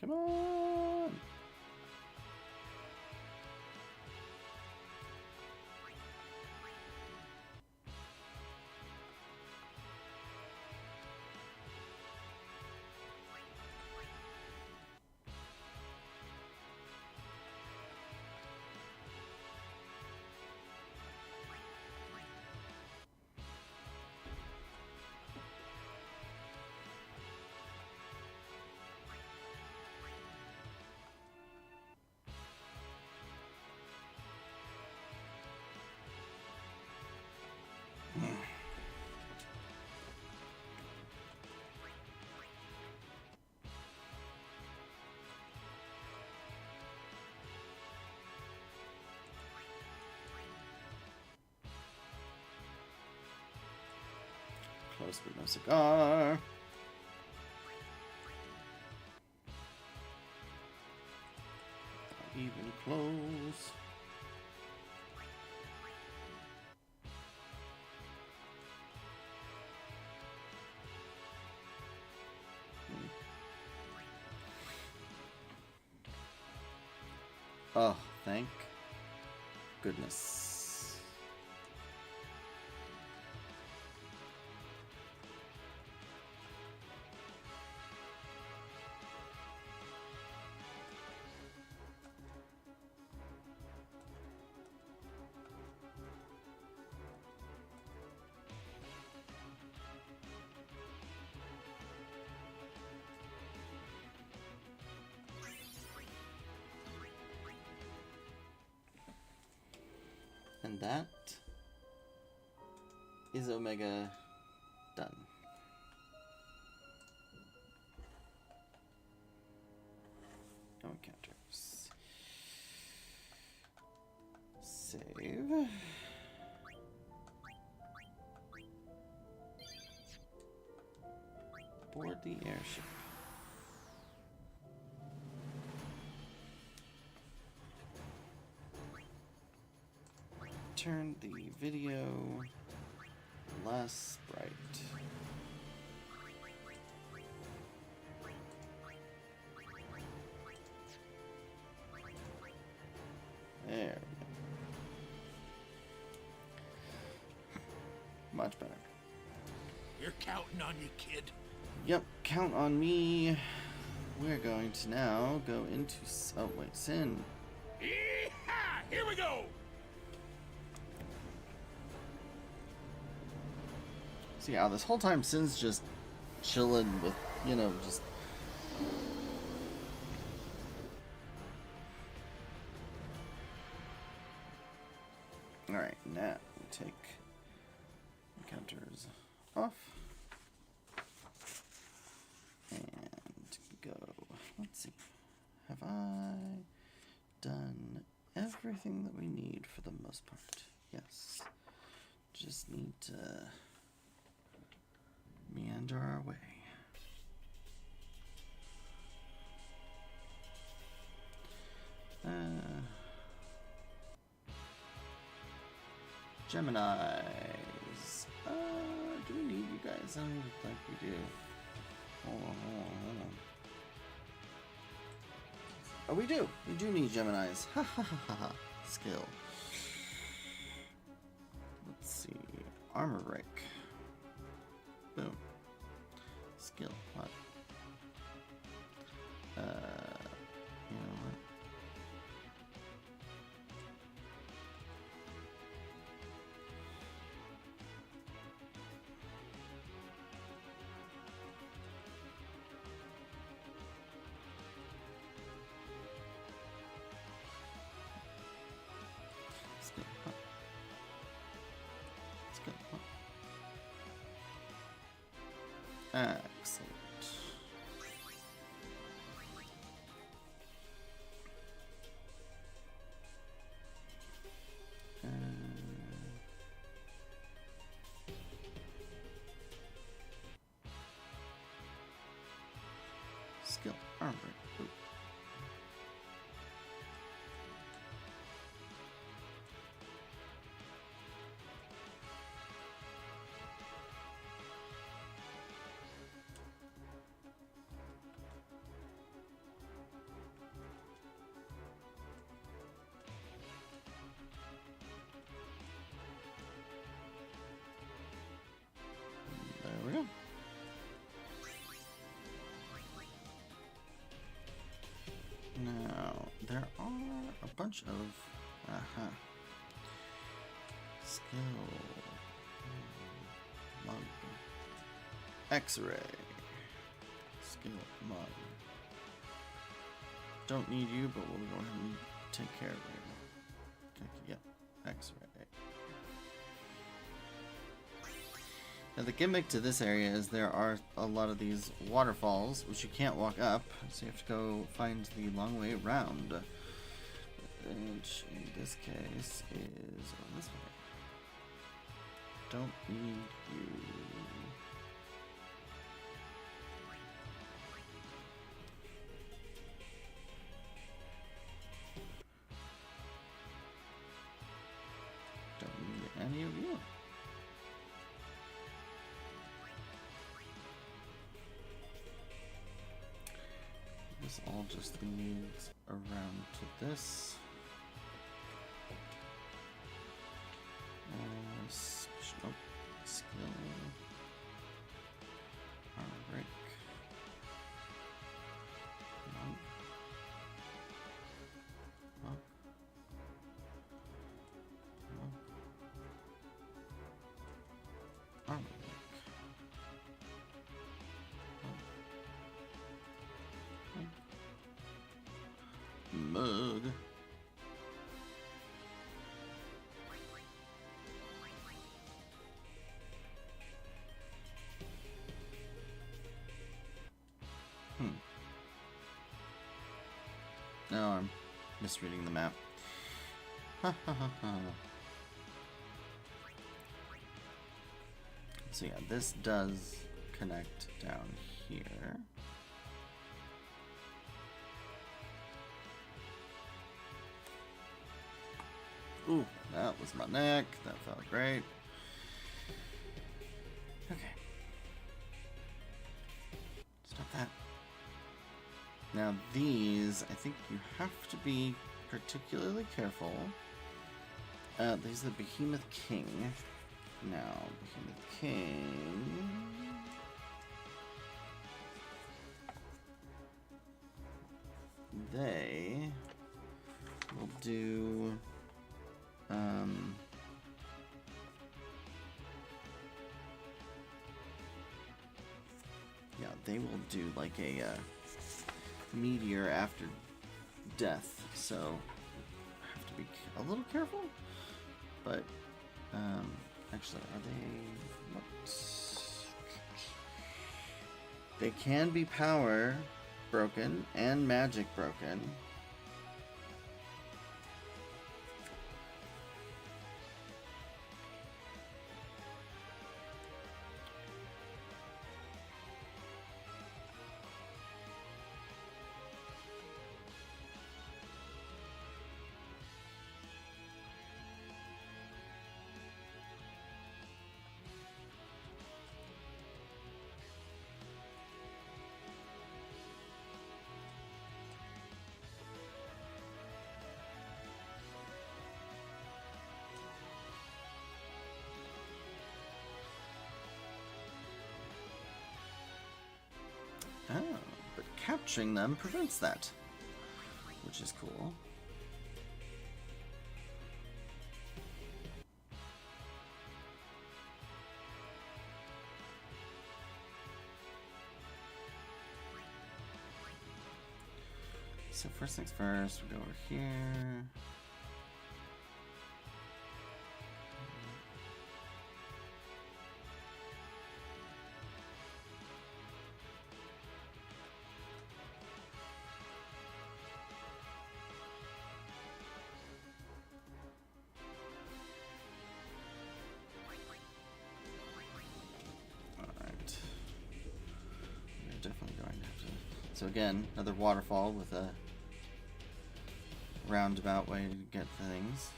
Come on! Close but no cigar. Not even close. Oh, thank goodness. And that is Omega done. No encounters. Save. Board the airship. Turn the video less bright. There we go. Much better. You're counting on you, kid. Yep, count on me. We're going to now go into... Oh, wait, Sin. Yee-haw! Here we go! So yeah, this whole time Sin's just chilling with, you know, just... Alright, now we take encounters off. And go. Let's see. Have I done everything that we need for the most part? Yes. Just need to meander our way. Geminis. Do we need you guys? I don't think we do. Hold on. Oh, we do. We do need Geminis. Ha ha ha ha ha. Skill. Let's see. Armor rake. Boom. Skill. What? You know what? Excellent. Skill armor. Ooh. There we go. Now, there are a bunch of skill mug, X-ray, skill mug. Don't need you, but we'll go ahead and take care of you. Okay, yep, X-ray. Now the gimmick to this area is there are a lot of these waterfalls, which you can't walk up, so you have to go find the long way around. Which, in this case, is on this way. Don't need you. Don't need any of you. This all just leads around to this. Skill. Break. Monk. Monk. Monk. Armor break. Mug. No, I'm misreading the map. Ha ha ha ha. So yeah, this does connect down here. Ooh, that was my neck. That felt great. Okay. Stop that. Now these, I think you have to be particularly careful. These are the Behemoth King. Now, Behemoth King... They will do... yeah, they will do like a meteor after death, so I have to be a little careful. But actually, are they? What? They can be power broken and magic broken. Oh, but capturing them prevents that, which is cool. So first things first, we go over here. definitely going to have to... So again, another waterfall with a roundabout way to get things.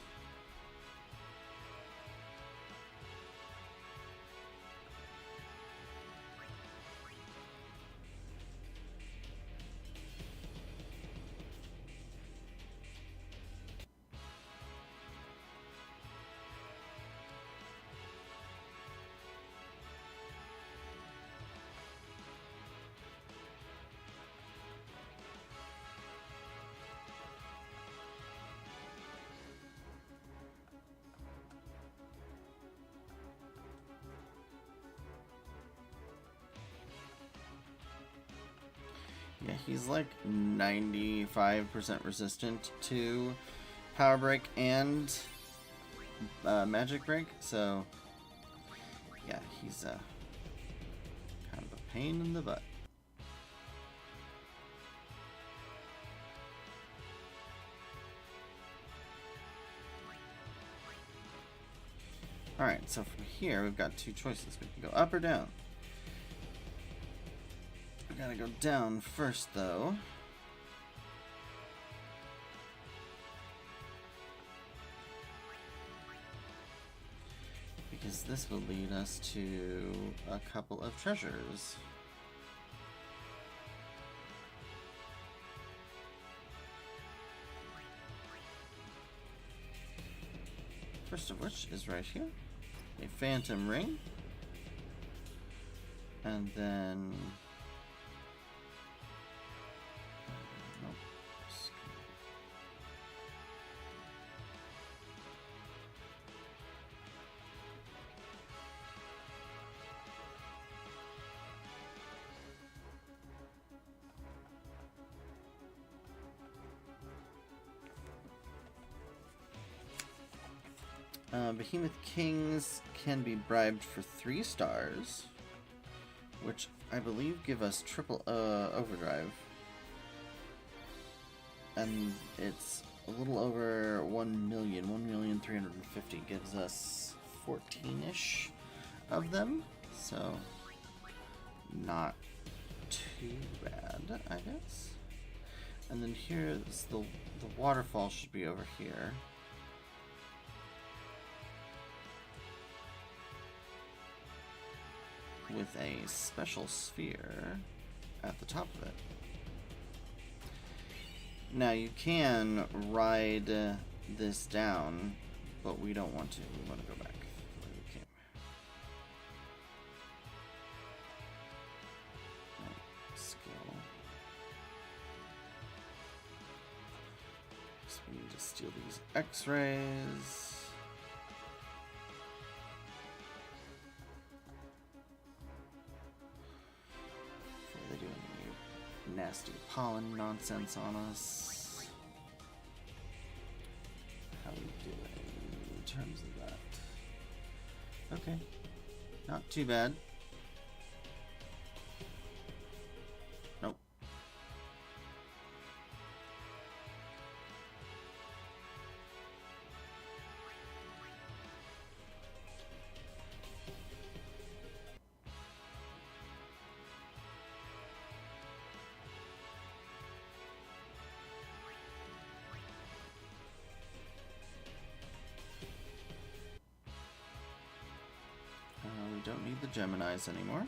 Yeah, he's like 95% resistant to Power Break and Magic Break, so yeah, he's kind of a pain in the butt. Alright, so from here we've got two choices. We can go up or down. We gotta go down first, though. Because this will lead us to a couple of treasures. First of which is right here. A phantom ring. And then... nope. Behemoth Kings can be bribed for 3 stars, which I believe give us triple overdrive. And it's a little over 1 million, 1,350,000 gives us 14-ish of them, so not too bad, I guess. And then here's the waterfall should be over here. With a special sphere at the top of it. Now you can ride this down, but we don't want to. We want to go back the way we came. Skill. So we need to steal these X-rays. Nasty pollen nonsense on us. How we doing in terms of that? Okay, not too bad. Nope. We don't need the Geminis anymore.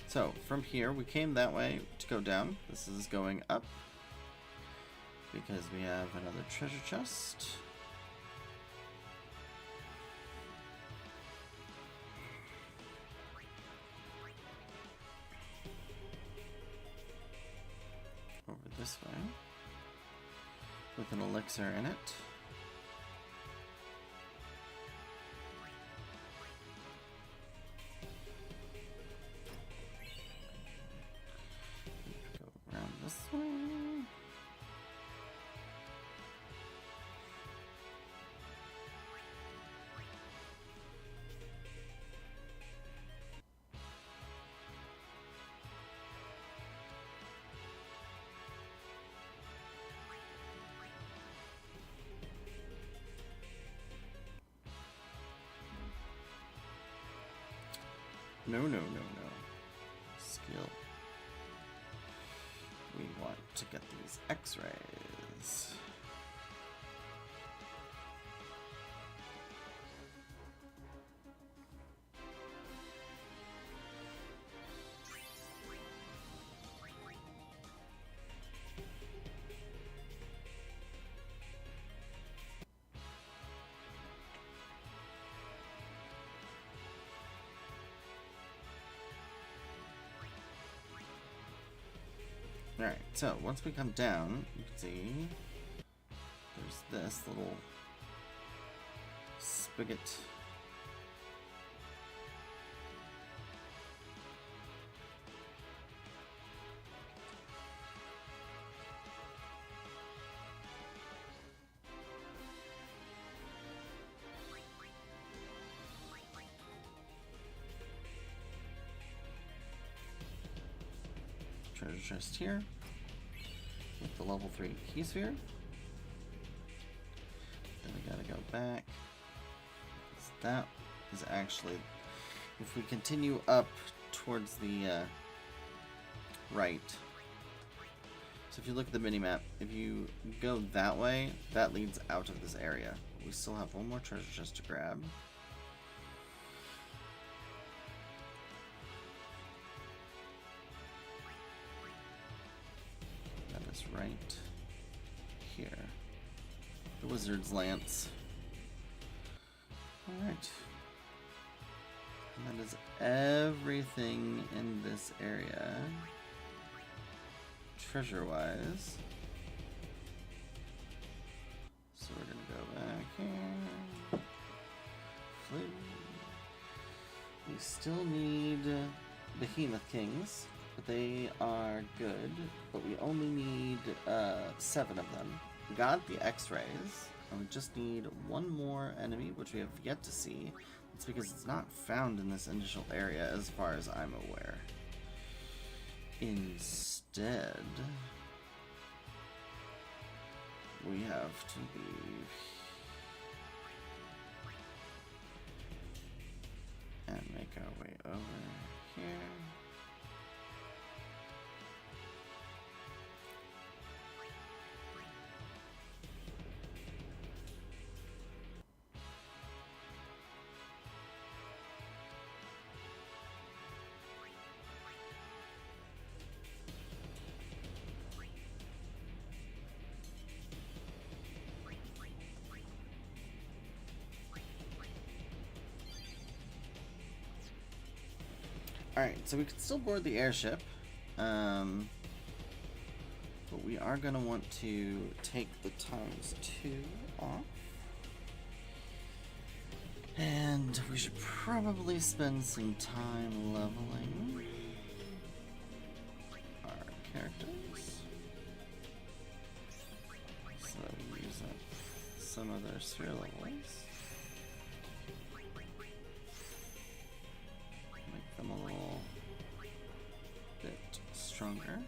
So, from here, we came that way to go down. This is going up. Because we have another treasure chest. Over this way. With an elixir in it. Go around this way. No, no, no, no. Skill. We want to get these X-rays. Alright, so once we come down, you can see there's this little spigot. Treasure chest here with the level 3 key sphere. Then we gotta go back. That is actually, if we continue up towards the right. So if you look at the minimap, if you go that way, that leads out of this area. We still have one more treasure chest to grab. Right here. The Wizard's Lance. Alright. And that is everything in this area. Treasure-wise. So we're gonna go back here. Flute. We still need Behemoth Kings. They are good, but we only need 7 of them. We got the X-rays, and we just need one more enemy, which we have yet to see. It's because it's not found in this initial area, as far as I'm aware. Instead, we have to leave and make our way over here. Alright, so we can still board the airship, but we are going to want to take the ×2 off. And we should probably spend some time leveling our characters, so that we use up some of their sphere levels. Make them a little bit stronger.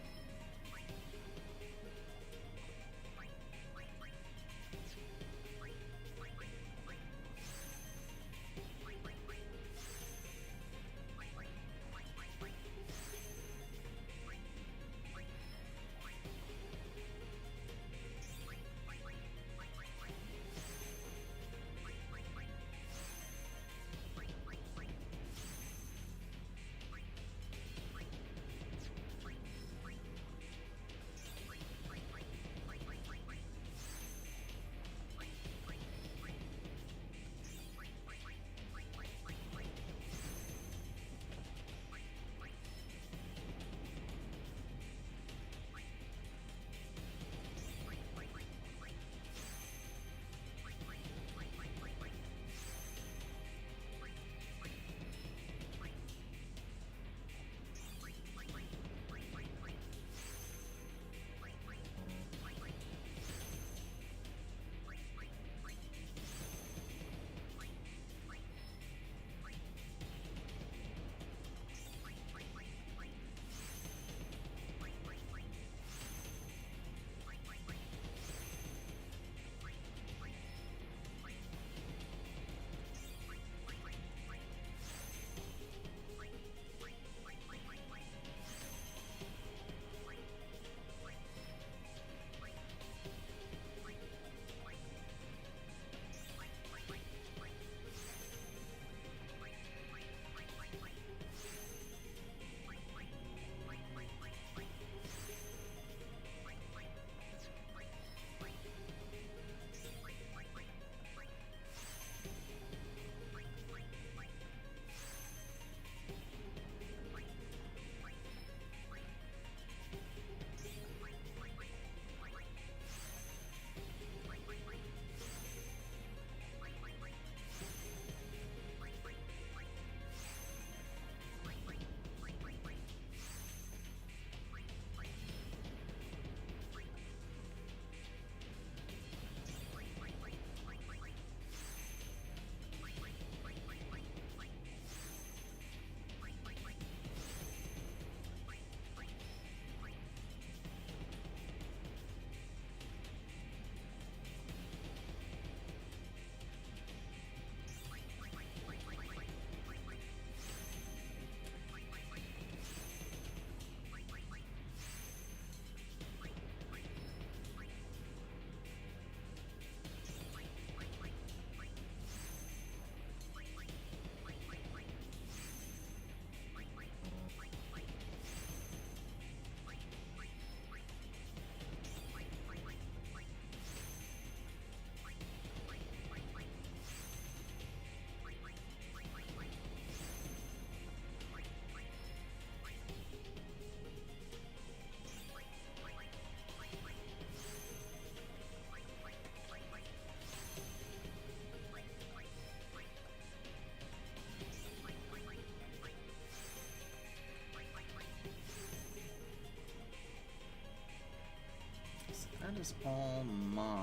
is all my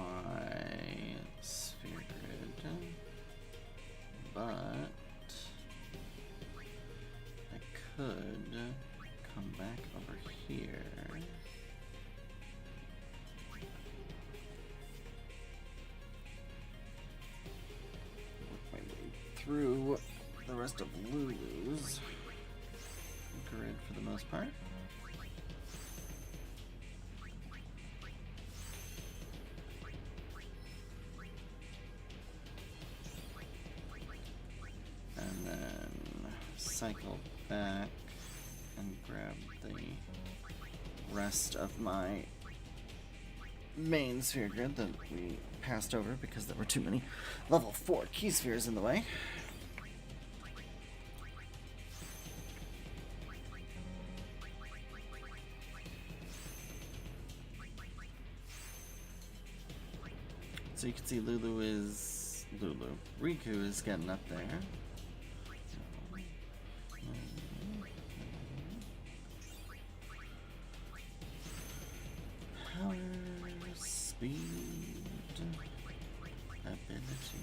sphere grid, but I could come back over here. Work my way through the rest of Lulu's grid for the most part. And then cycle back and grab the rest of my main sphere grid that we passed over because there were too many level 4 key spheres in the way. So you can see Riku is getting up there. Power, speed, ability.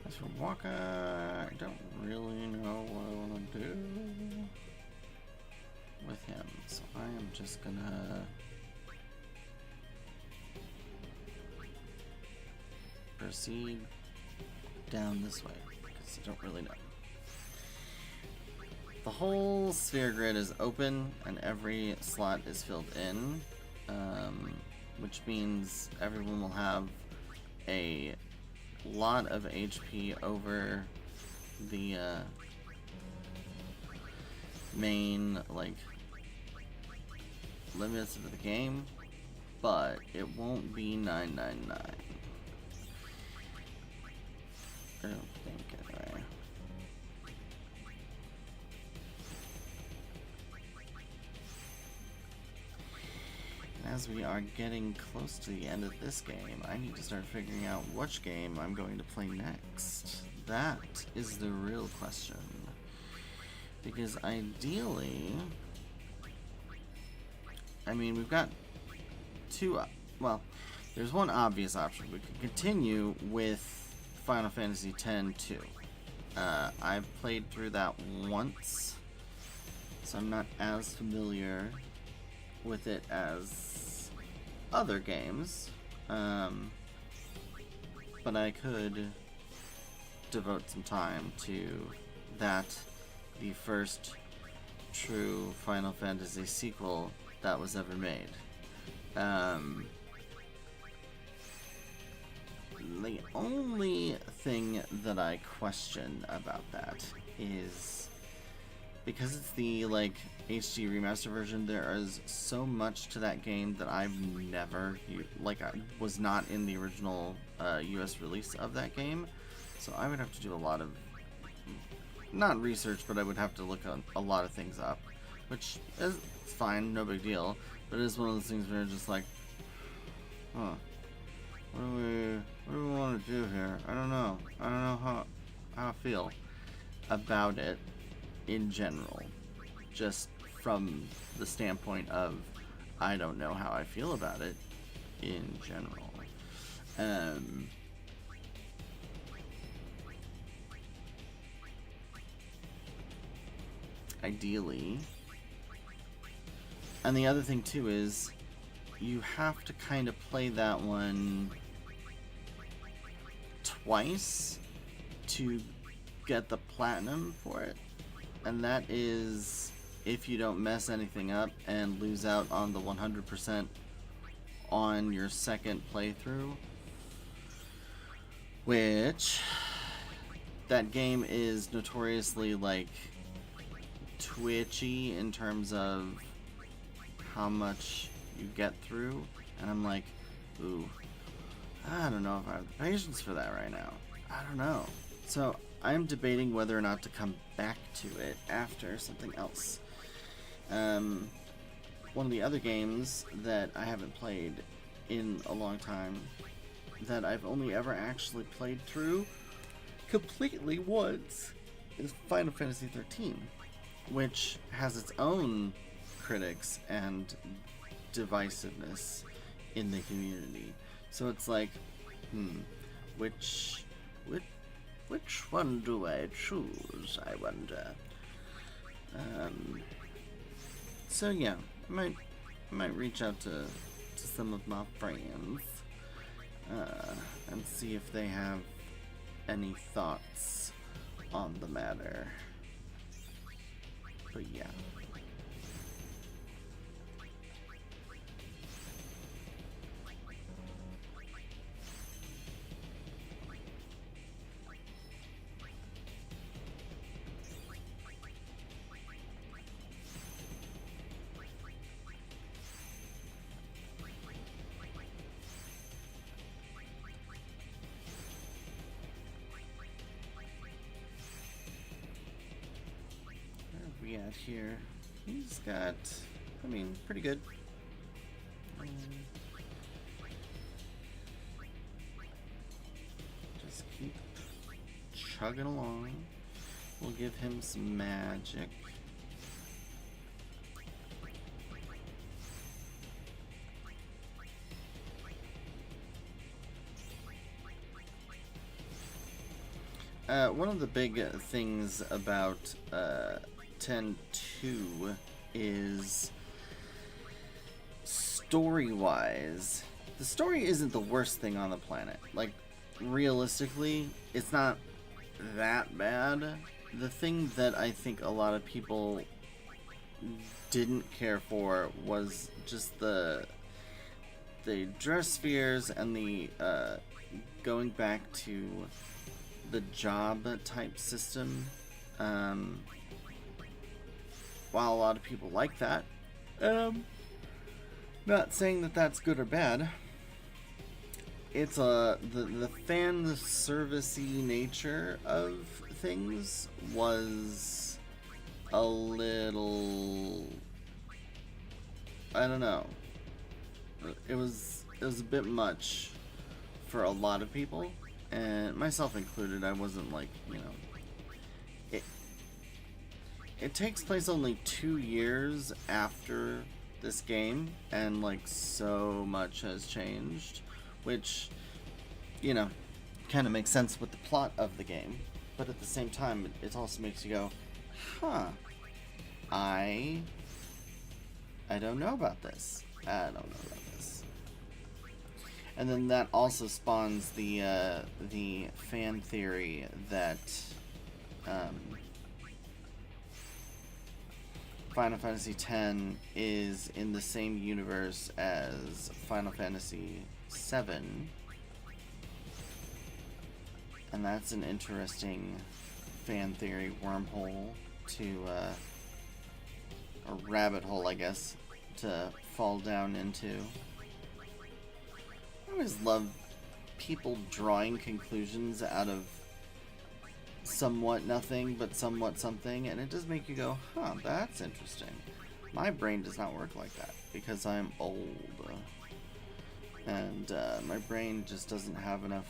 As for Waka, I don't really know what I want to do with him, so I am just gonna proceed down this way, because I don't really know. The whole sphere grid is open, and every slot is filled in, which means everyone will have a lot of HP over the main limits of the game, but it won't be 999. I don't think, anyway. As we are getting close to the end of this game, I need to start figuring out which game I'm going to play next. That is the real question. Because ideally, I mean, we've got two, well, there's one obvious option. We could continue with Final Fantasy X-2. I've played through that once, so I'm not as familiar with it as other games, but I could devote some time to that, the first true Final Fantasy sequel that was ever made. The only thing that I question about that is because it's the like HD remaster version, there is so much to that game that I've never I was not in the original US release of that game, so I would have to do a lot of not research, but I would have to look on a lot of things up, which is fine, no big deal, but it is one of those things where you're just like, huh, what do we want to do here? I don't know how I feel about it in general, just from the standpoint of I don't know how I feel about it in general. Ideally, and the other thing too is you have to kind of play that one twice to get the platinum for it, and that is if you don't mess anything up and lose out on the 100% on your second playthrough, which that game is notoriously like twitchy in terms of how much you get through, and I'm like, ooh, I don't know if I have the patience for that right now. I don't know. So I'm debating whether or not to come back to it after something else. One of the other games that I haven't played in a long time, that I've only ever actually played through completely once, is Final Fantasy 13, which has its own critics and divisiveness in the community. So it's like, which one do I choose, I wonder. So yeah, I might reach out to some of my friends and see if they have any thoughts on the matter. But yeah. We at here? He's got, I mean, pretty good. Just keep chugging along. We'll give him some magic. One of the big things about 10.2 is story-wise. The story isn't the worst thing on the planet. Like, realistically, it's not that bad. The thing that I think a lot of people didn't care for was just the dress spheres and the going back to the job type system. While a lot of people like that, not saying that that's good or bad. It's the fan servicey nature of things was a little, I don't know. It was a bit much for a lot of people, and myself included. I wasn't like, you know. It takes place only 2 years after this game, and like so much has changed, which, you know, kind of makes sense with the plot of the game, but at the same time it also makes you go, huh, I don't know about this. I don't know about this. And then that also spawns the fan theory that Final Fantasy X is in the same universe as Final Fantasy VII. And that's an interesting fan theory wormhole to, a rabbit hole, I guess, to fall down into. I always love people drawing conclusions out of somewhat nothing, but somewhat something, and it does make you go, huh, that's interesting. My brain does not work like that, because I'm old. And my brain just doesn't have enough,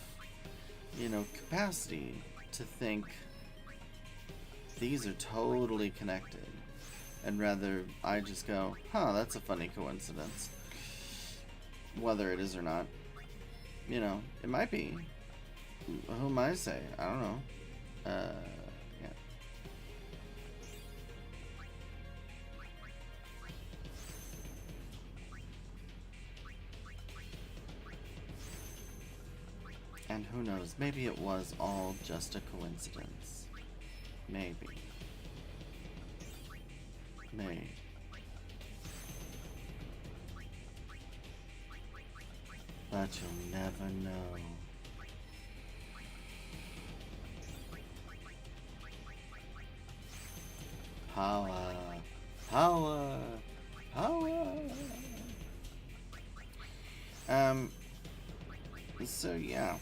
capacity to think these are totally connected. And rather, I just go, huh, that's a funny coincidence. Whether it is or not. It might be. Who am I to say? I don't know. Yeah. And who knows, maybe it was all just a coincidence. Maybe. Maybe. But you'll never know. Power. Power. Power. So yeah.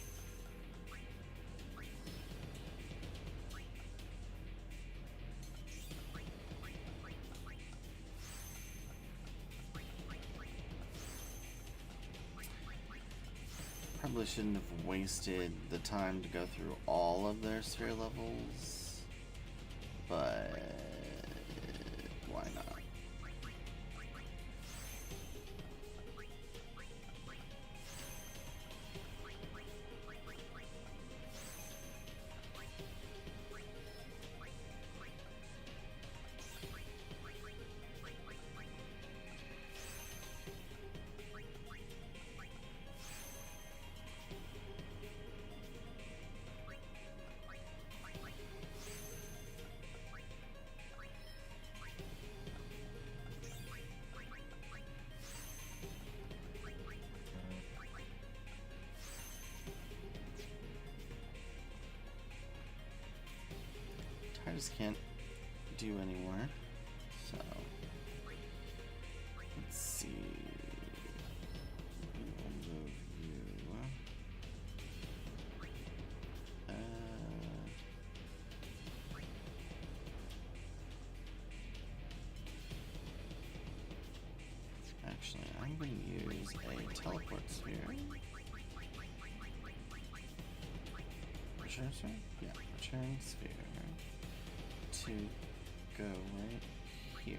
Probably shouldn't have wasted the time to go through all of their sphere levels, but why not? I just can't do anymore. So let's see. We'll move you. Actually, I'm going to use a teleport sphere. Return sphere? Yeah, return sphere. To go right here.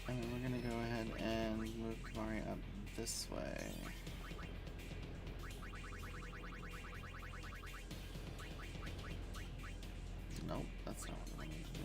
And then we're going to go ahead and move Kamari up this way. Nope, that's not what I need to do.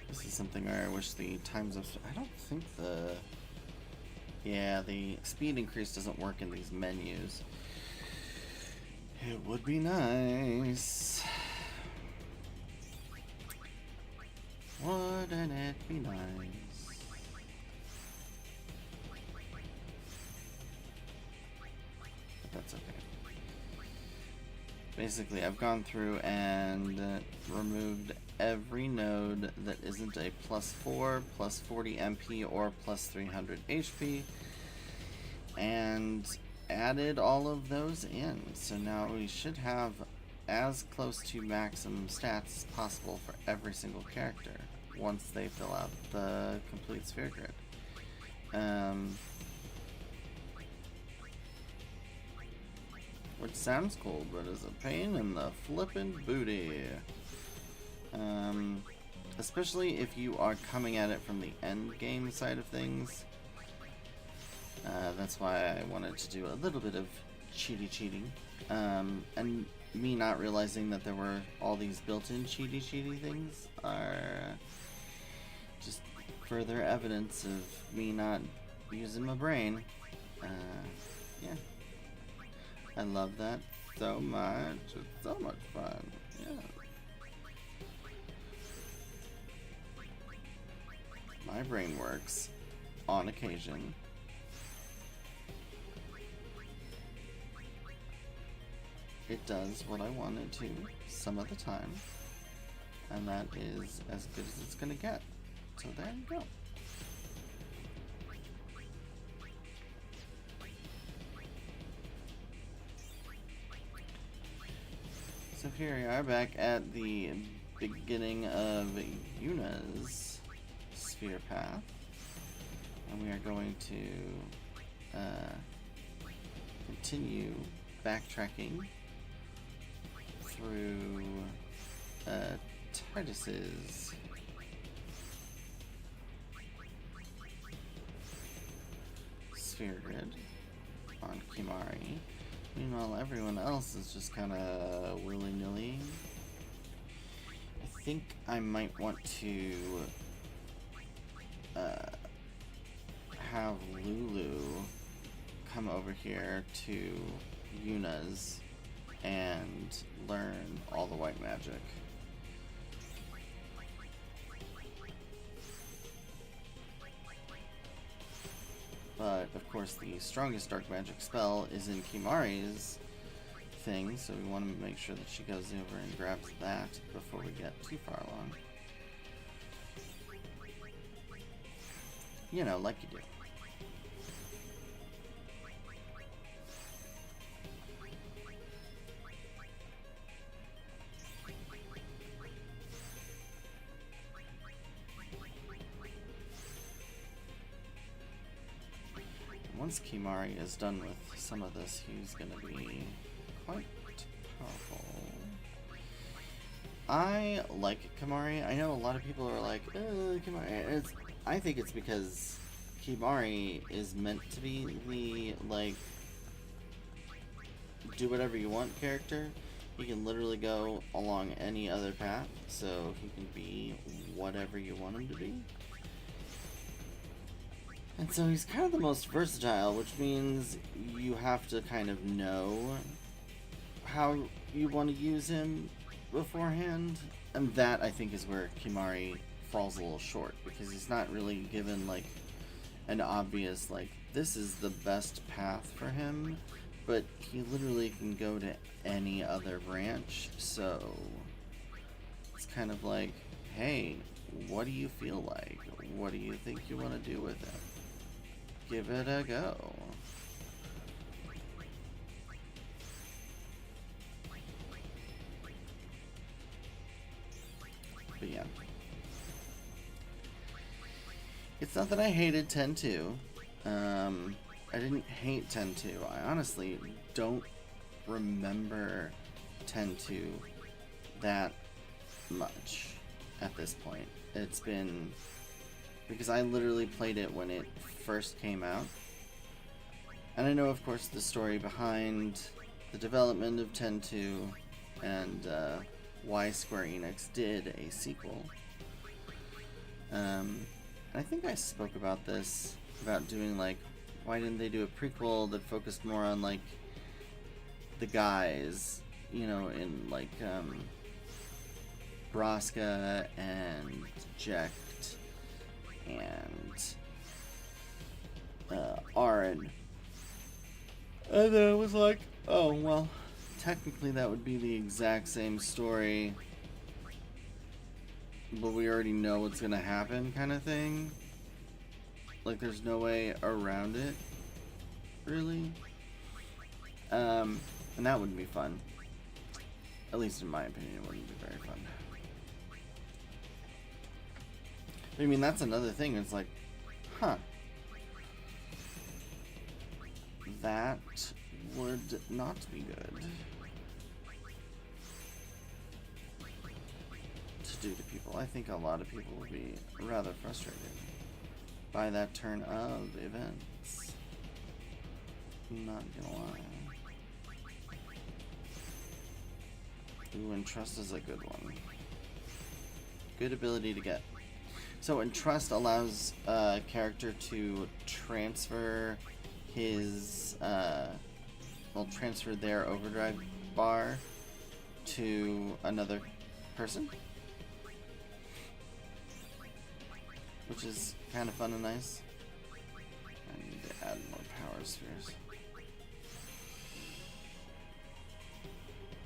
This is something where I wish the times of... I don't think the... Yeah, the speed increase doesn't work in these menus. It would be nice. Wouldn't it be nice? But that's okay. Basically, I've gone through and removed every node that isn't a +4, +40 MP, or +300 HP, and added all of those in. So now we should have as close to maximum stats as possible for every single character once they fill out the complete sphere grid. Which sounds cool, but is a pain in the flippin' booty. Especially if you are coming at it from the end game side of things. That's why I wanted to do a little bit of cheating. And me not realizing that there were all these built-in cheaty things are just further evidence of me not using my brain. Yeah. I love that so much. It's so much fun. Yeah. My brain works on occasion. It does what I want it to some of the time. And that is as good as it's gonna get. So there you go. So here we are back at the beginning of Yuna's sphere path. And we are going to continue backtracking through Titus's sphere grid on Kimari. Meanwhile, everyone else is just kind of willy-nilly. I think I might want to have Lulu come over here to Yuna's and learn all the white magic. But, of course, the strongest dark magic spell is in Kimari's thing, so we want to make sure that she goes over and grabs that before we get too far along. You know, like you do. Once Kimari is done with some of this, he's going to be quite powerful. I like Kimari. I know a lot of people are like, Kimari. I think it's because Kimari is meant to be the, like, do whatever you want character. He can literally go along any other path, so he can be whatever you want him to be. And so he's kind of the most versatile, which means you have to kind of know how you want to use him beforehand. And that, I think, is where Kimari falls a little short, because he's not really given, like, an obvious, like, this is the best path for him, but he literally can go to any other branch, so it's kind of like, hey, what do you feel like? What do you think you want to do with him? Give it a go. But yeah. It's not that I hated 10-2. I didn't hate 10-2. I honestly don't remember 10-2 that much at this point. It's been... because I literally played it when it first came out. And I know, of course, the story behind the development of 10-2 and why Square Enix did a sequel. And I think I spoke about this, about doing, like, why didn't they do a prequel that focused more on, like, the guys, you know, in like Braska and Jekt and Aaron. And then it was like, oh, well, technically that would be the exact same story, but we already know what's gonna happen, kind of thing. Like, there's no way around it, really. And that wouldn't be fun. At least in my opinion, it wouldn't be very fun. I mean, that's another thing. It's like, huh. That would not be good to do to people. I think a lot of people will be rather frustrated by that turn of events. I'm not gonna lie. Ooh, and trust is a good one. Good ability to get. So, entrust allows a character to transfer his, transfer their overdrive bar to another person, which is kind of fun and nice. I need to add more power spheres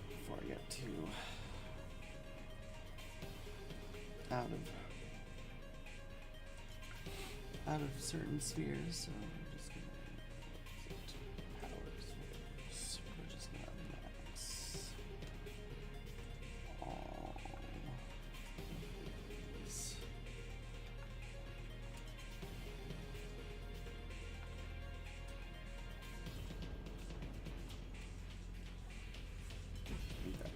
before I get too out of certain spheres, so I'm just gonna exit power spheres. We're just gonna max all of these. Okay.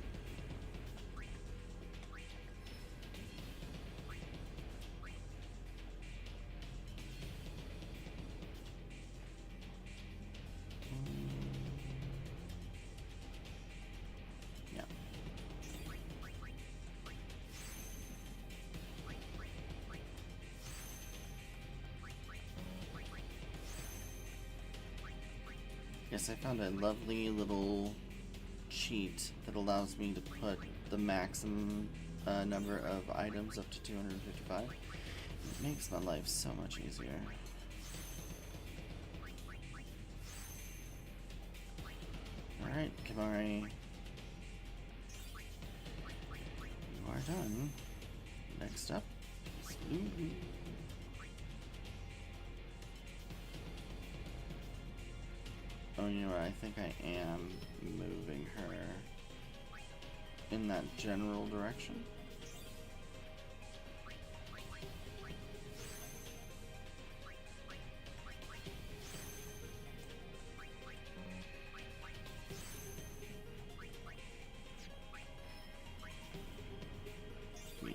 Yeah. Yes, I found a lovely little cheat that allows me to put the maximum number of items up to 255. It makes my life so much easier. Alright, Kimari. You are done. Next up is Lulu. Oh, you know what? I think I am moving her in that general direction. Yeah.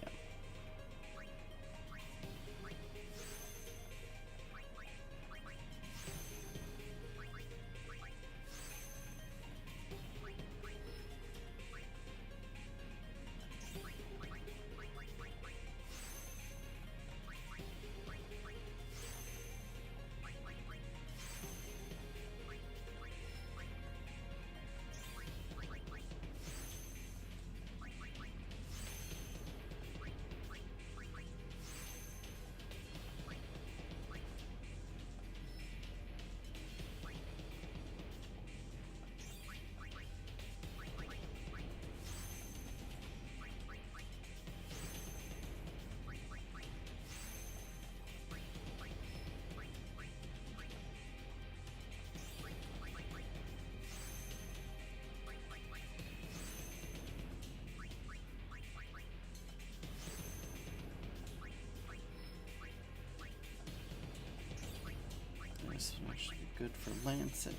This one should be good for Lancet.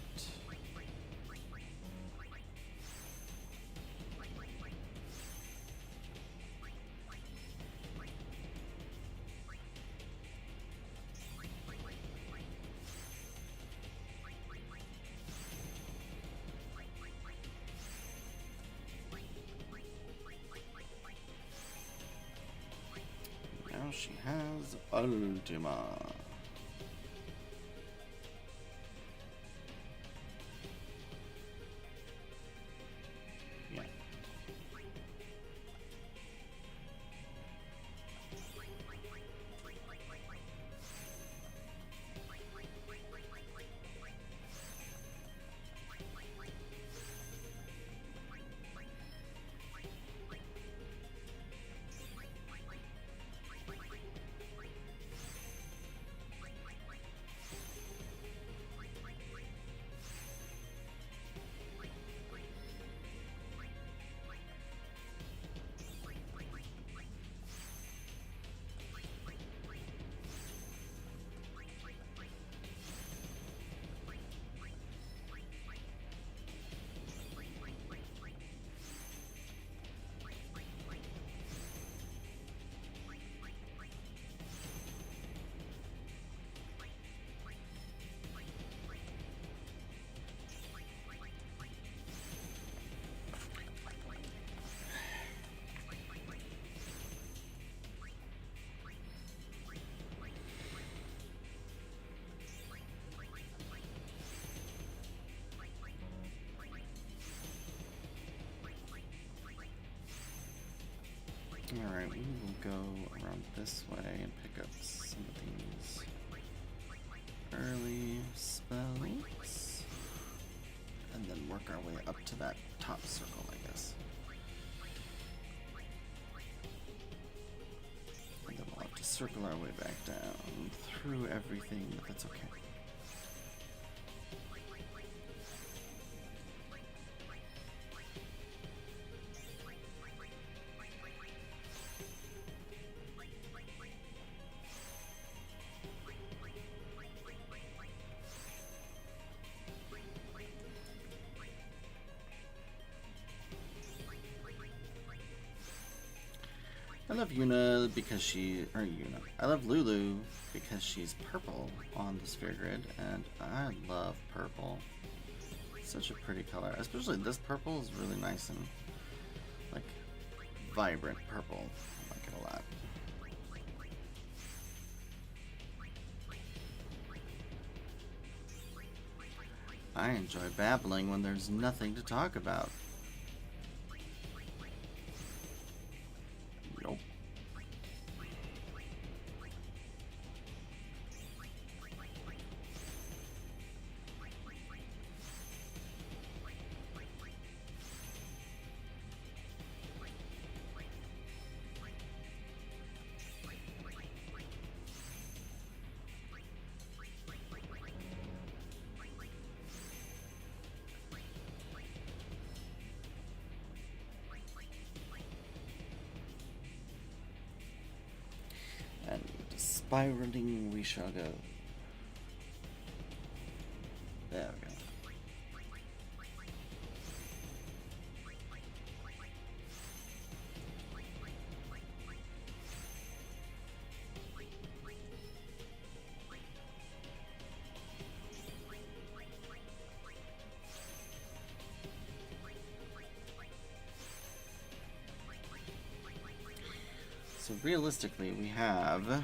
Now she has Ultima. Alright, we will go around this way and pick up some of these early spells. And then work our way up to that top circle, I guess. And then we'll have to circle our way back down through everything, but that's okay. I love Yuna because I love Lulu because she's purple on the sphere grid, and I love purple. It's such a pretty color, especially this purple is really nice and like vibrant purple. I like it a lot. I enjoy babbling when there's nothing to talk about. Nope. And spiraling we shall go. There we go. So realistically, we have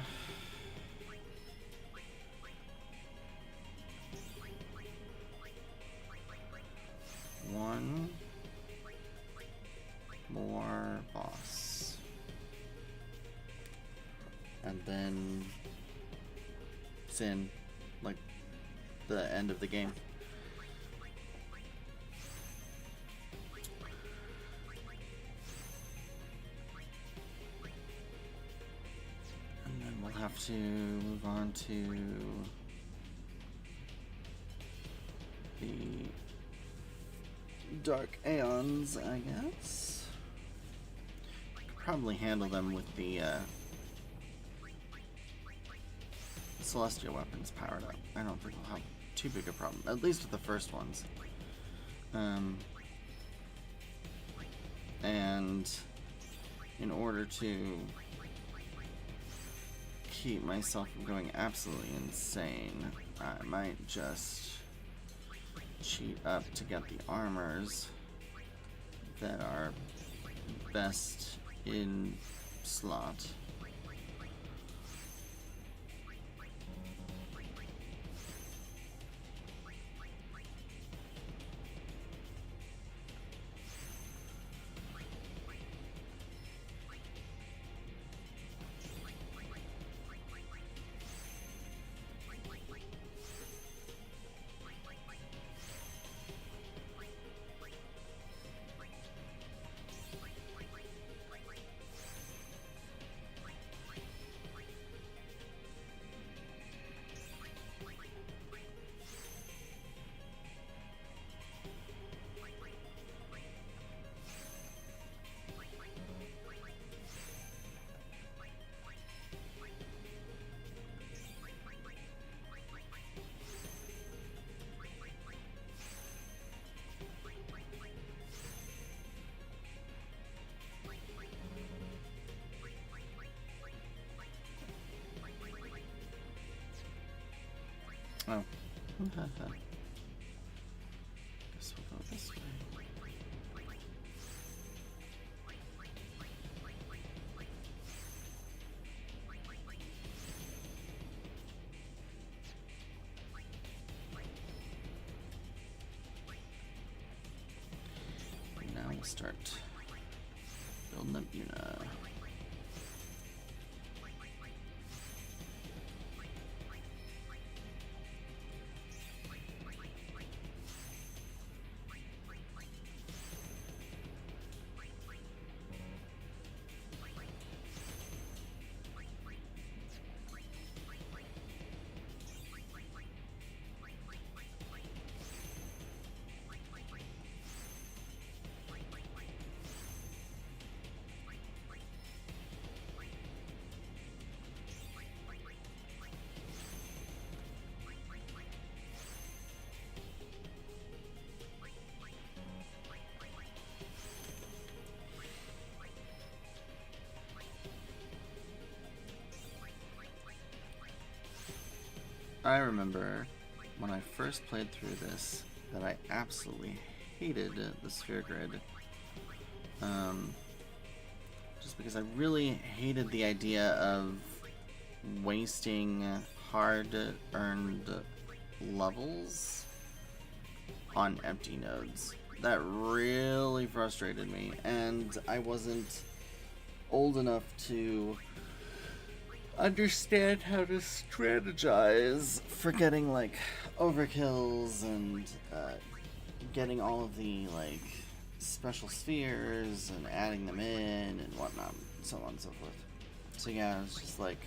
one more boss, and then it's in like the end of the game. Have to move on to the Dark Aeons, I guess. Could probably handle them with the Celestial weapons powered up. I don't think we'll have too big a problem, at least with the first ones. And in order to keep myself from going absolutely insane, I might just cheat up to get the armors that are best in slot. Oh. Guess we'll go this way. Now we'll start building up Yuna. I remember when I first played through this that I absolutely hated the sphere grid. Just because I really hated the idea of wasting hard-earned levels on empty nodes. That really frustrated me, and I wasn't old enough to understand how to strategize for getting like overkills and getting all of the like special spheres and adding them in and whatnot, so on and so forth. So yeah, it's just like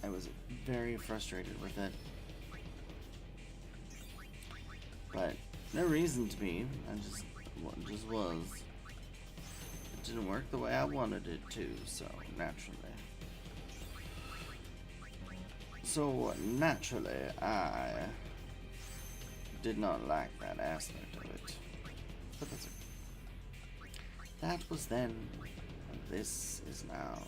I was very frustrated with it, but no reason to be. I just was. It didn't work the way I wanted it to, so naturally I did not like that aspect of it. But that's okay. That was then, and this is now.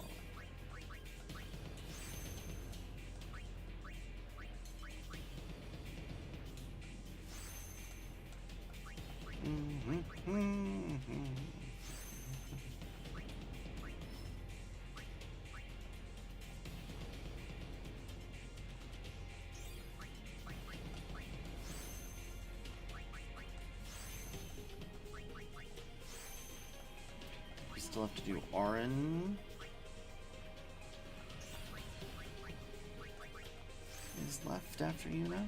We still have to do Orin. Is left after you now?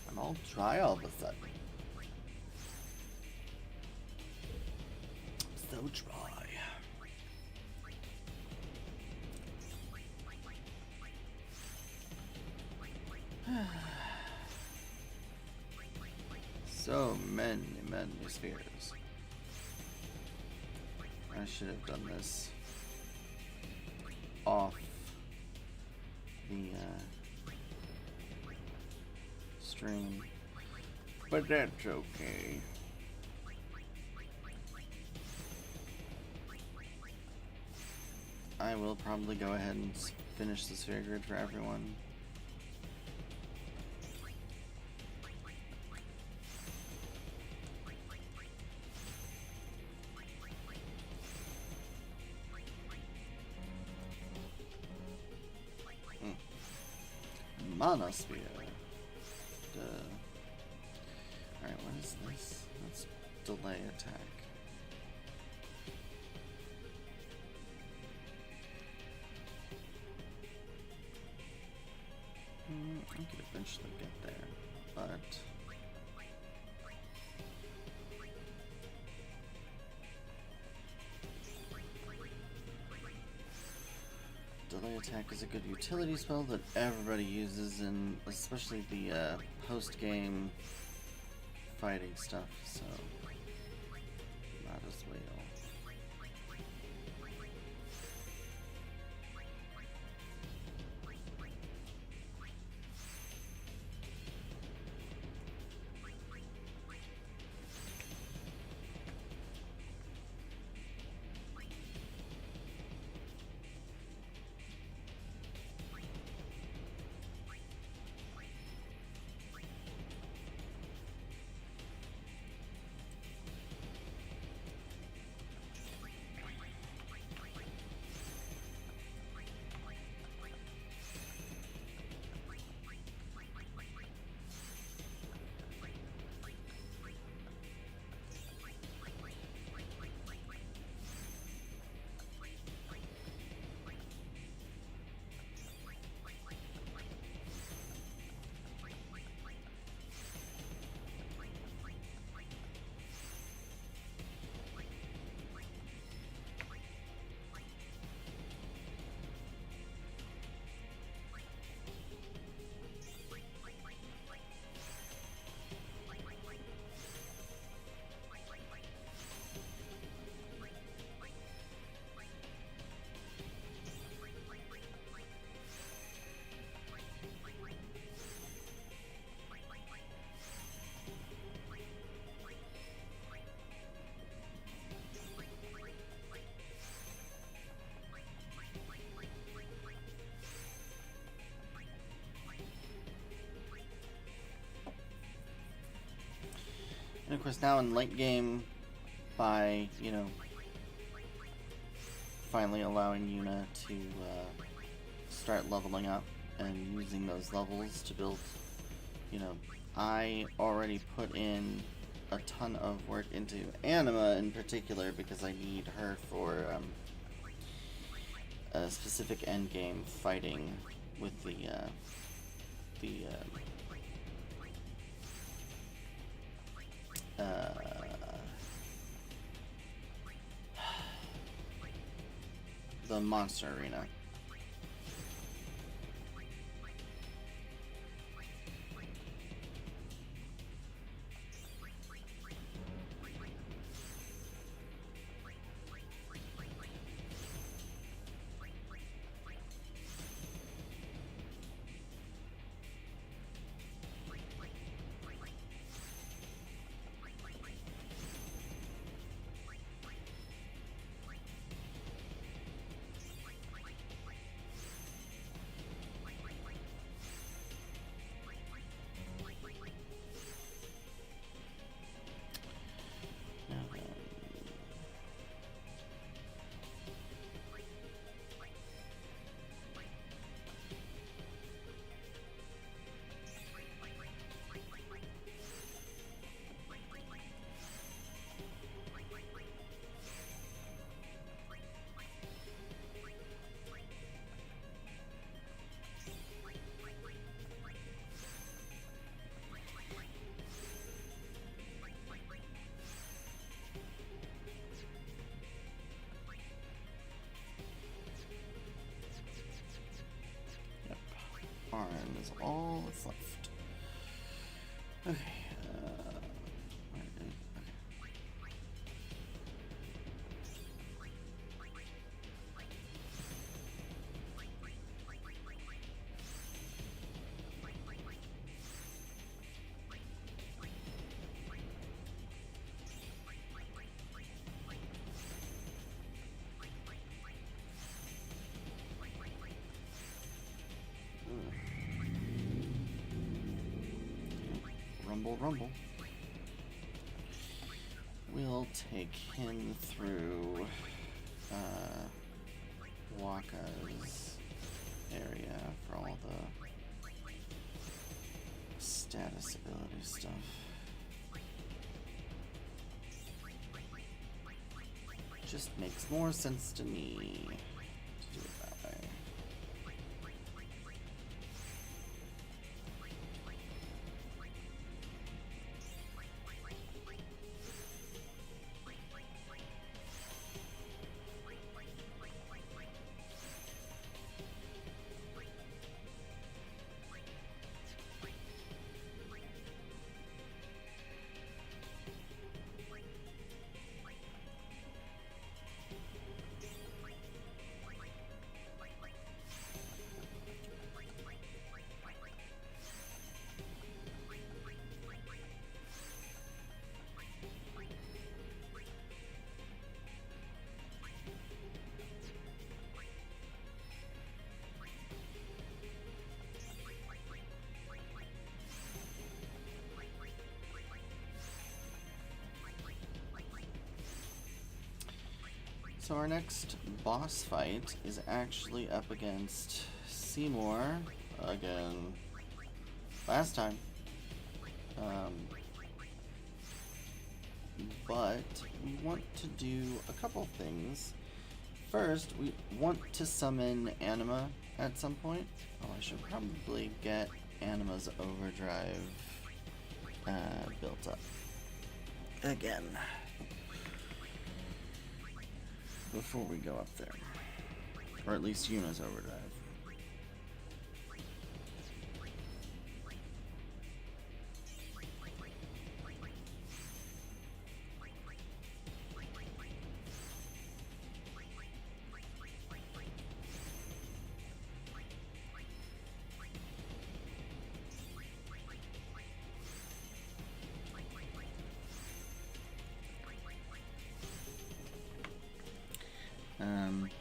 I'm all dry all of a sudden. So dry. So many spheres. I should have done this off the stream, but that's okay. I will probably go ahead and finish the sphere grid for everyone. Monosphere. Alright, what is this? Let's delay attack. I could eventually get there, but delay attack is a good utility spell that everybody uses, and especially the post-game fighting stuff, so might as well. And of course now in late game, by, you know, finally allowing Yuna to start leveling up and using those levels to build, you know, I already put in a ton of work into Anima in particular because I need her for a specific end game fighting with the monster arena. Arn is all that's left. Okay. Where did it? Rumble, rumble. We'll take him through Waka's area for all the status ability stuff. Just makes more sense to me to do it that way. So our next boss fight is actually up against Seymour again. Last time. But we want to do a couple things. First, we want to summon Anima at some point. Oh, I should probably get Anima's overdrive built up again before we go up there. Or at least Yuna's overdrive.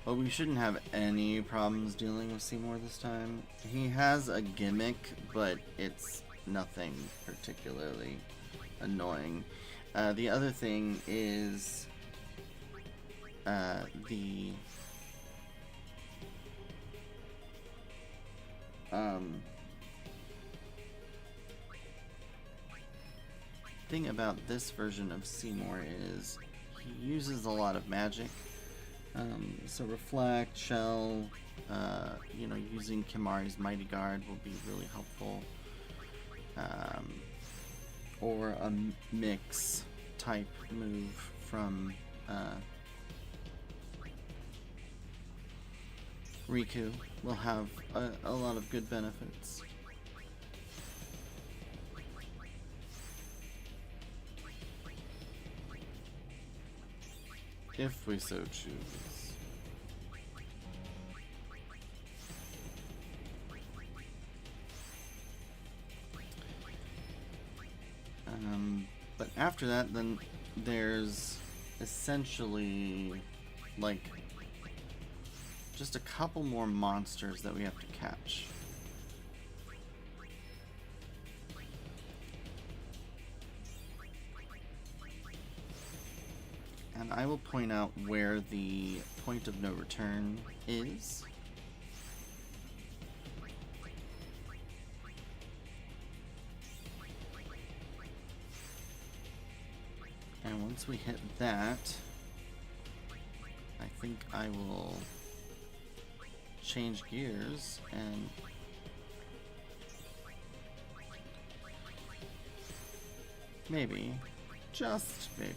But we shouldn't have any problems dealing with Seymour this time. He has a gimmick, but it's nothing particularly annoying. The other thing is the thing about this version of Seymour is he uses a lot of magic. So Reflect, Shell, you know, using Kimari's Mighty Guard will be really helpful. Or a mix type move from Riku will have a lot of good benefits. If we so choose. But after that, then there's essentially like just a couple more monsters that we have to catch. And I will point out where the point of no return is. And once we hit that, I think I will change gears and maybe, just maybe,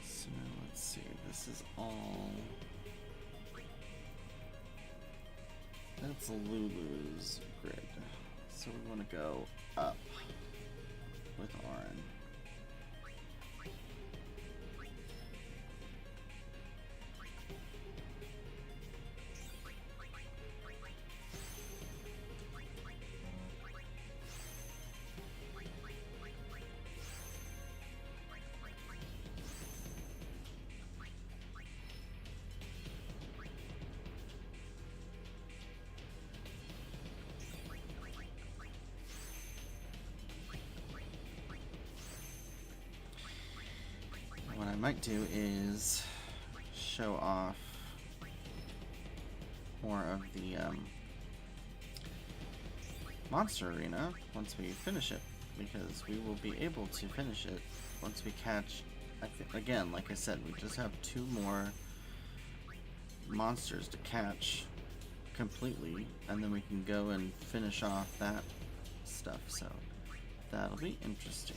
so let's see, this is all, that's Lulu's grid. So we want to go up with Auron. What I might do is show off more of the monster arena once we finish it, because we will be able to finish it once we catch, I think, again, like I said, we just have 2 more monsters to catch completely, and then we can go and finish off that stuff, so that'll be interesting.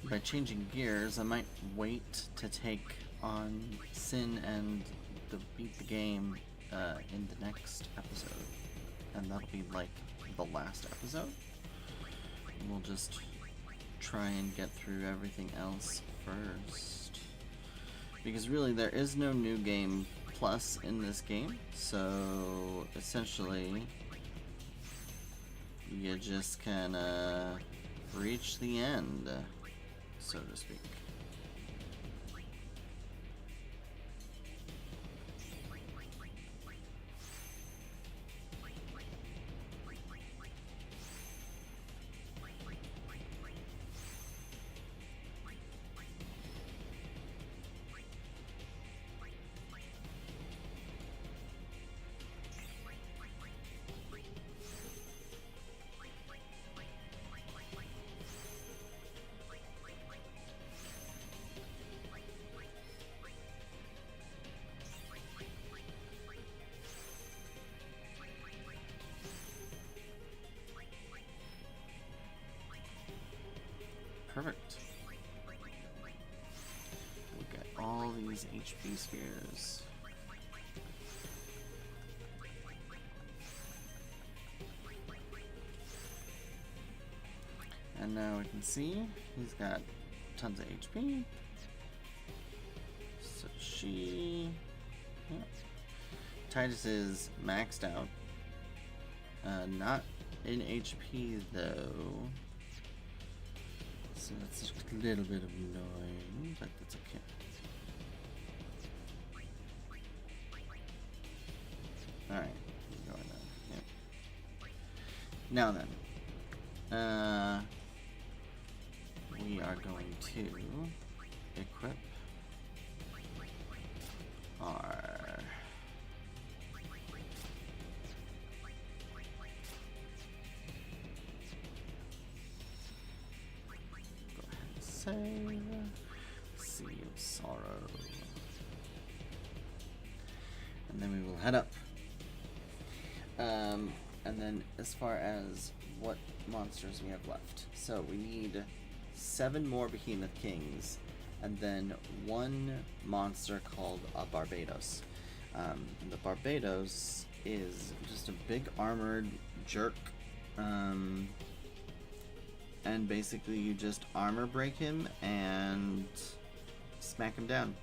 By changing gears, I might wait to take on Sin and beat the game in the next episode. And that'll be like the last episode. We'll just try and get through everything else first. Because really, there is no new game plus in this game. So, essentially, you just kinda reach the end, so to speak. Perfect. We'll get all these HP spheres. And now we can see he's got tons of HP. So she... Yeah. Titus is maxed out. Not in HP though. So that's just a little bit annoying, but that's okay. Alright, going on. Yep. Now then. We are going to equip our go ahead and save Sea of Sorrow, and then we will head up. And then as far as what monsters we have left, so we need 7 more Behemoth Kings, and then 1 monster called a Barbados. The Barbados is just a big armored jerk, and basically you just armor break him and smack him down.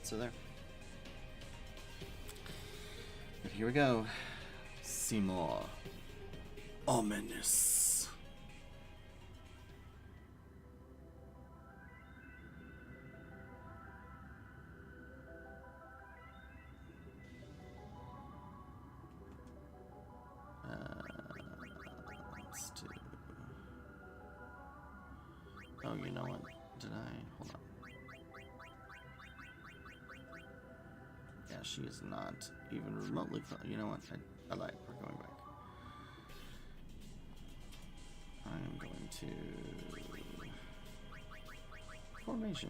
So there. But here we go. Seymour. Ominous. Let's do... Oh, you know what? Did I? Hold on. Yeah, she is not even remotely close. You know what? I lied. We're going back. I am going to... Formation.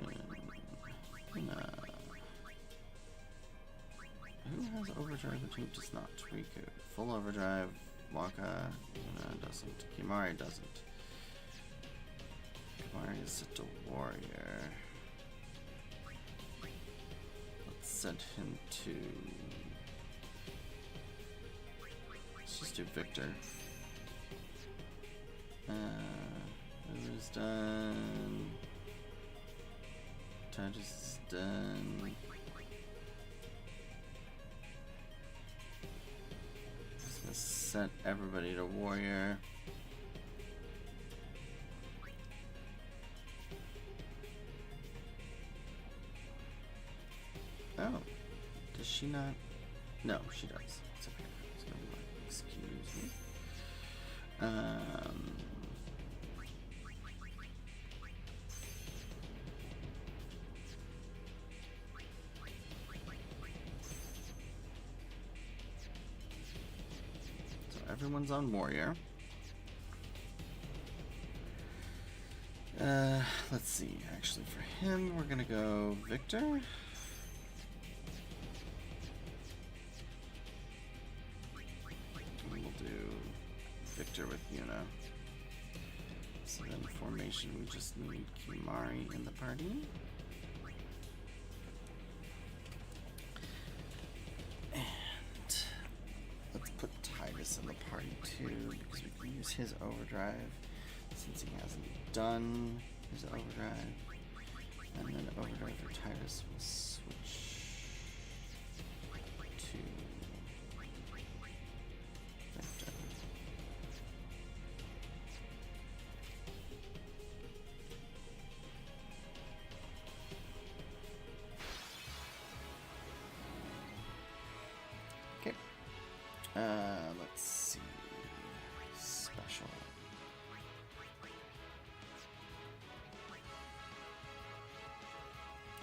Who has overdrive but who does not? Riku. Full overdrive. Waka. Doesn't. Kimari doesn't. Kimari is such a warrior. Let's send him to... Let's just do Victor. Who's done? Titus is done. Just gonna set everybody to warrior. Oh, does she not? No, she does. It's okay. So, excuse me. So everyone's on warrior. Let's see. Actually, for him, we're gonna go Victor. We'll do Victor with Yuna. So then formation, we just need Kimari in the party. And let's put Titus in the party too, because we can use his overdrive since he hasn't done his overdrive. And then overdrive for Titus will switch to Victor. Okay. Let's see. Special.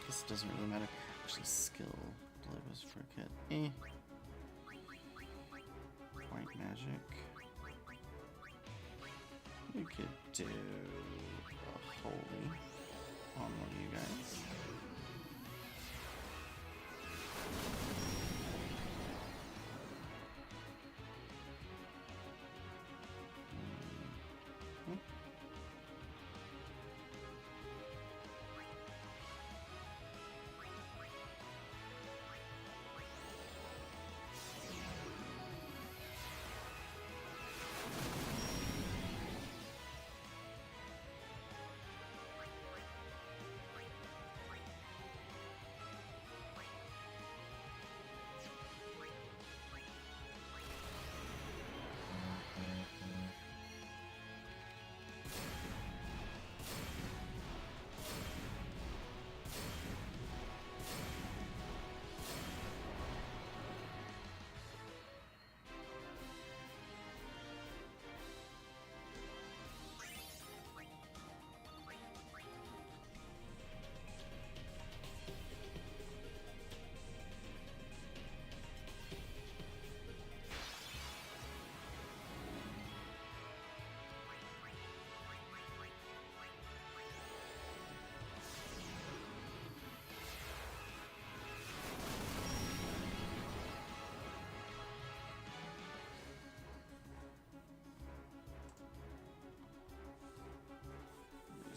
This doesn't really matter. Actually, skill. Delivers for a kit. White magic. We could do a holy on one of you guys.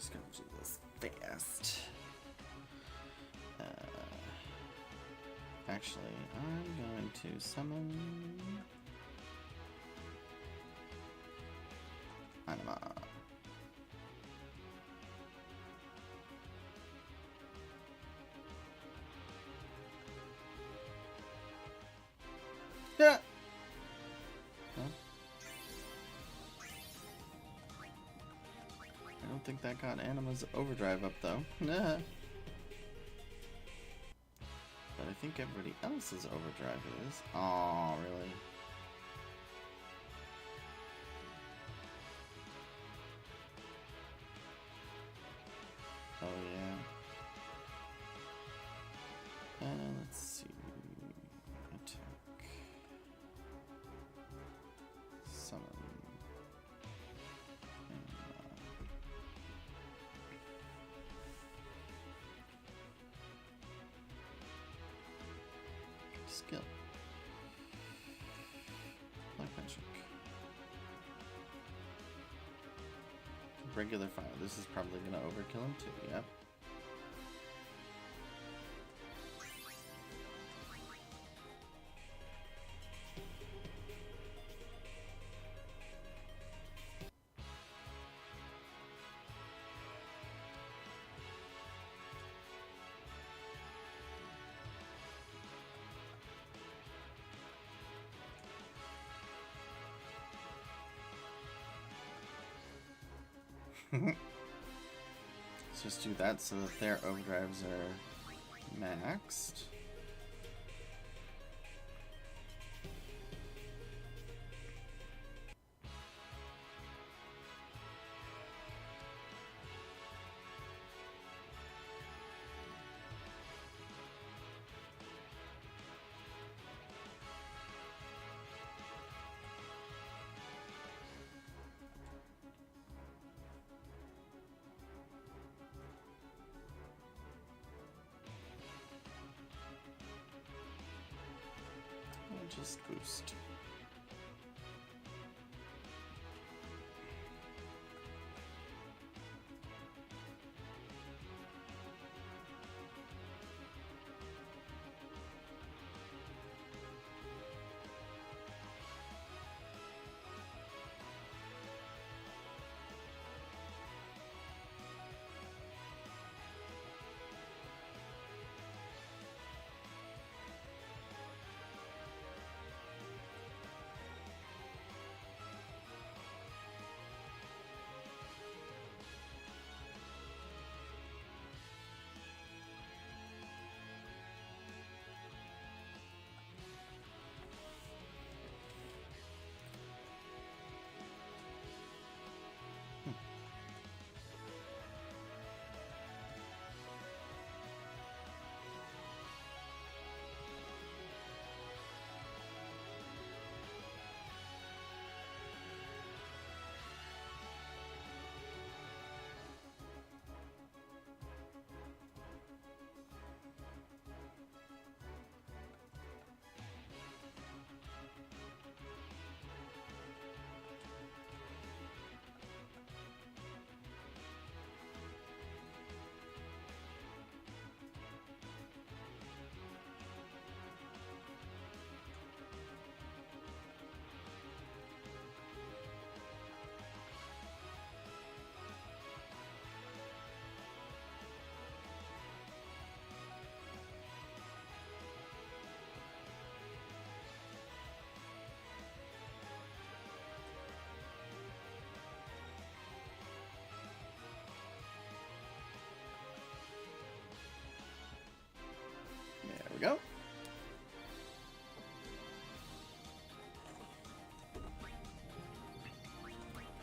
just gonna do this fast. Actually, I'm going to summon Anima. Yeah. Huh? I don't think that got Anima's overdrive up though. Nah. But I think everybody else's overdrive is. Oh, really? Oh, yeah. Let's see. Attack. Summon. And, skill. Black magic. Regular fire. This is probably gonna overkill him too. Yep. Let's just do that so that their overdrives are maxed. Just boost. There we go.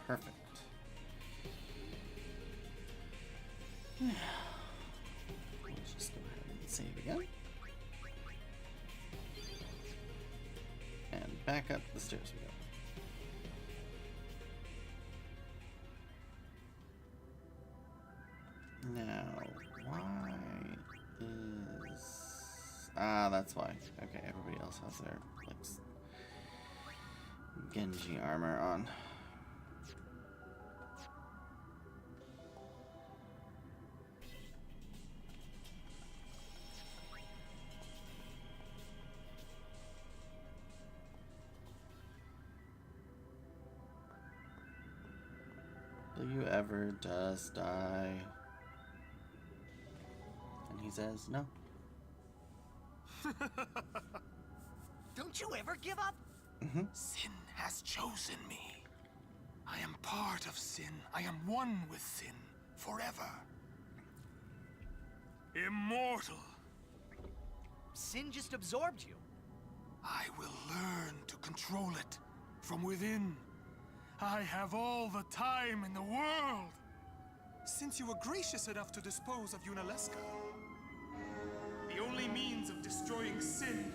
Perfect. Let's just go ahead and save again. And back up the stairs we go. Now, why is... Ah, that's why. Okay, everybody else has their, like, Genji armor on. Will you ever just die? And he says, no. Don't you ever give up? Sin has chosen me. I am part of sin. I am one with sin forever. Immortal. Sin just absorbed you. I will learn to control it from within. I have all the time in the world. Since you were gracious enough to dispose of Unalesca, the only means of destroying sin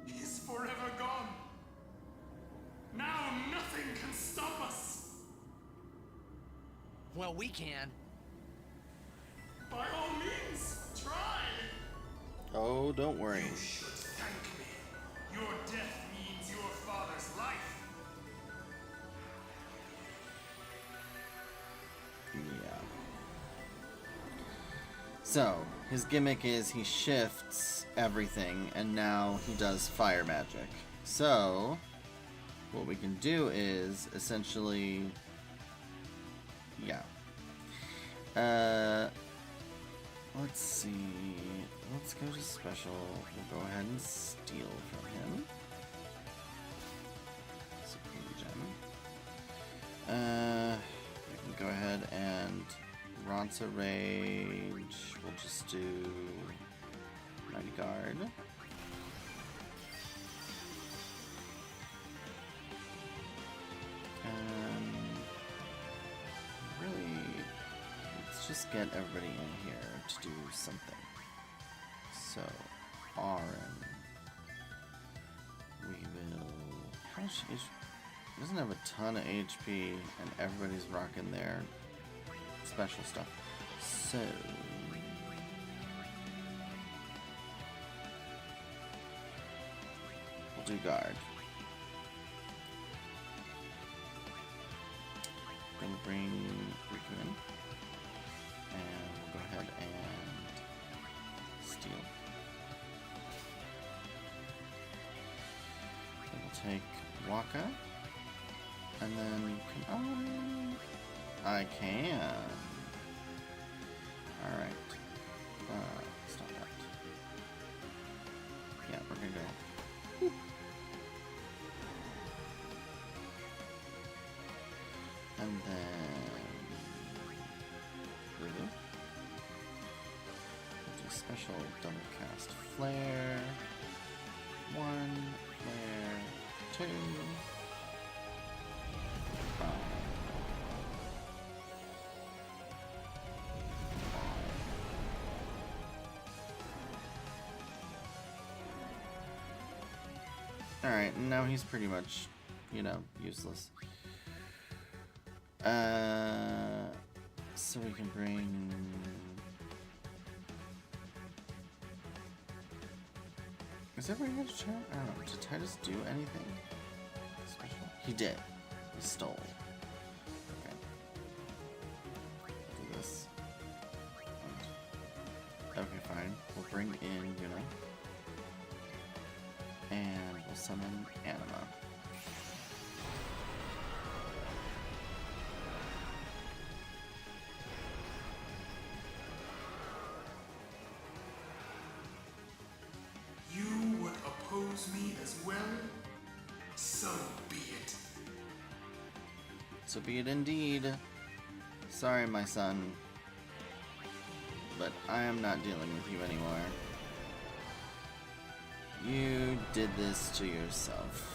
is forever gone. Now nothing can stop us. Well, we can. By all means, try. Oh, don't worry. You should thank me. Your death means your father's life. Yeah. So, his gimmick is he shifts everything, and now he does fire magic. So, what we can do is essentially... Yeah. Let's see. Let's go to special. We'll go ahead and steal from him. Supreme Gem. We can go ahead and Ronsa Rage. We'll just do Mighty Guard. And really, let's just get everybody in here to do something. So, Aaron. We will... How much HP? He doesn't have a ton of HP, and everybody's rocking their special stuff. So... we'll do Guard. Then we'll bring Riku in. And we'll go ahead and steal. Then we'll take Waka. And then, I can. Alright. Stop that. Yeah, we're gonna go. And then... We'll do special double cast flare. 1, flare, 2. Alright, now he's pretty much, you know, useless. So we can bring... Is everybody going to try? I don't know. Did Titus do anything special? He did. He stole. Okay. Do this. Okay, fine. We'll bring in, you know. And we'll summon Anima. You would oppose me as well? So be it. So be it indeed. Sorry, my son. But I am not dealing with you anymore. You did this to yourself.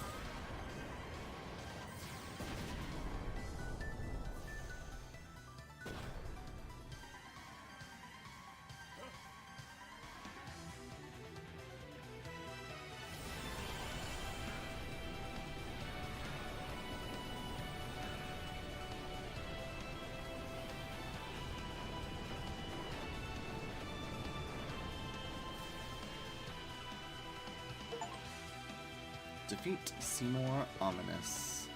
Defeat Seymour Ominous.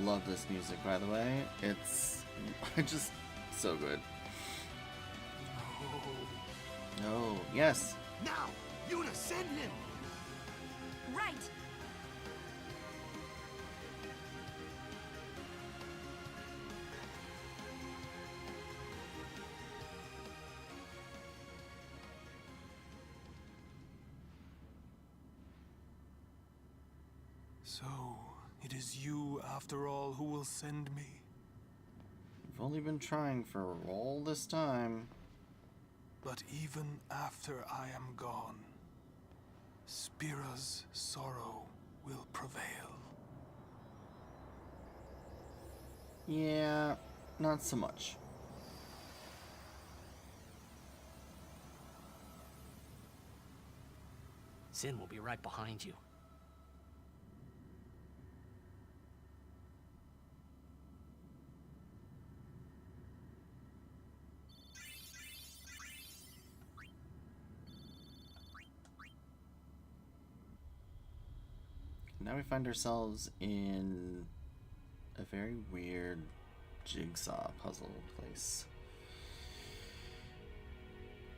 Love this music, by the way. It's just so good. No. Yes. Now, Yuna, send him! Right. So, it is you, after all, who will send me. We've only been trying for all this time. But even after I am gone, Spira's sorrow will prevail. Yeah, not so much. Sin will be right behind you. Now we find ourselves in a very weird jigsaw puzzle place.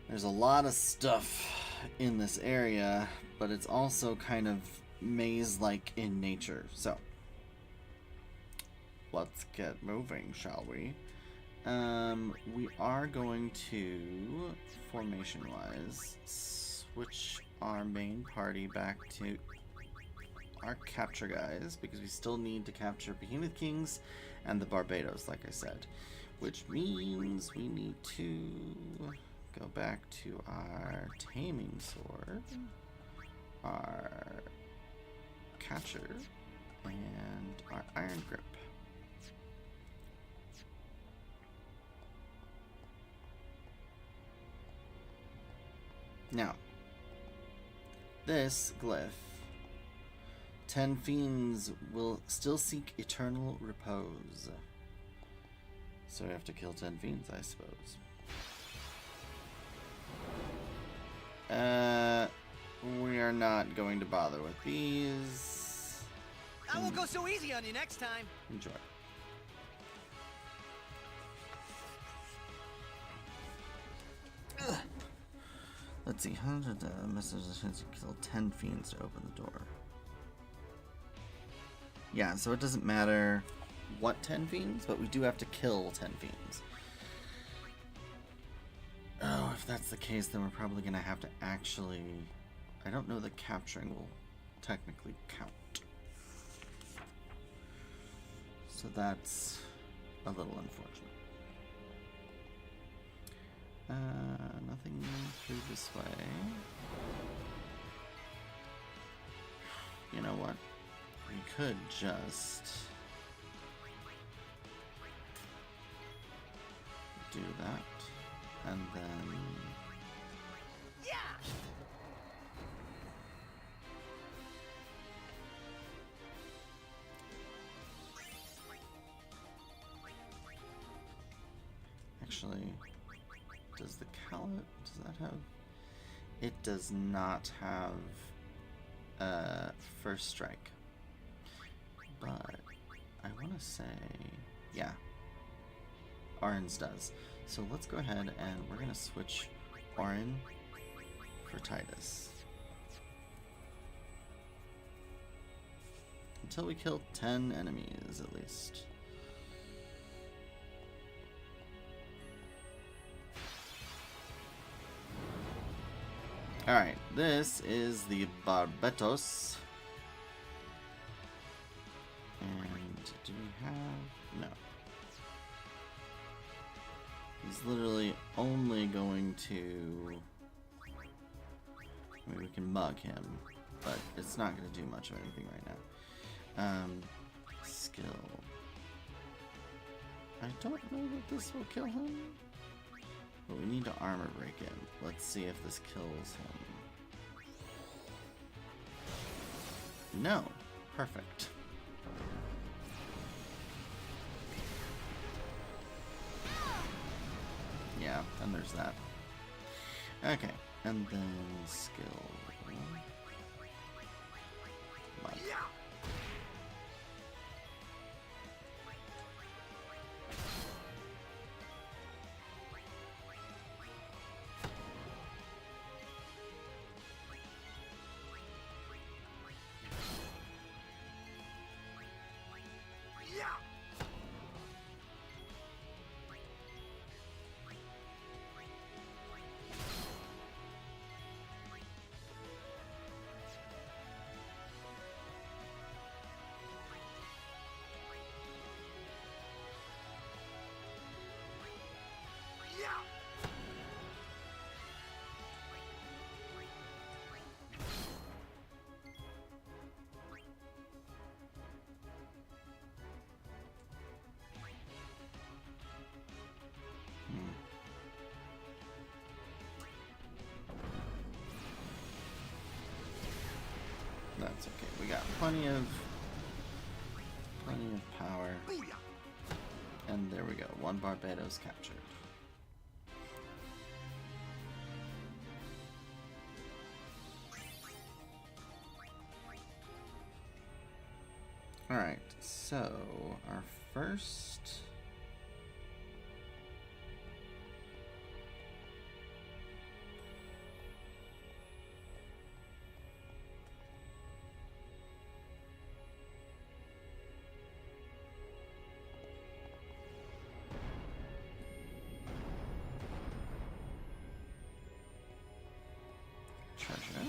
There's a lot of stuff in this area, but it's also kind of maze-like in nature. So, let's get moving, shall we? We are going to, formation-wise, switch our main party back to our capture guys, because we still need to capture Behemoth Kings and the Barbados, like I said. Which means we need to go back to our Taming Sword, our Catcher, and our Iron Grip. Now, this glyph, 10 fiends will still seek eternal repose. So we have to kill 10 fiends, I suppose. We are not going to bother with these. I won't go so easy on you next time. Enjoy. Let's see. How did the message kill 10 fiends to open the door? Yeah, so it doesn't matter what 10 fiends, but we do have to kill 10 fiends. Oh, if that's the case, then we're probably going to have to actually... I don't know that capturing will technically count. So that's a little unfortunate. Nothing through this way. You know what? We could just do that, and then Yeah. actually, does the Callet, does that have? It does not have first strike. But I want to say, yeah, Orin's does. So let's go ahead and we're going to switch Orin for Titus. Until we kill 10 enemies, at least. Alright, this is the Barbatos. And do we have... no. He's literally only going to... I mean, we can mug him, but it's not going to do much of anything right now. Skill. I don't know that this will kill him. But we need to armor break him. Let's see if this kills him. No. Perfect. Yeah, and there's that. Okay, and then skill. Mike. It's okay. We got plenty of power. And there we go. 1 Barbados captured. Alright, so our first... treasure.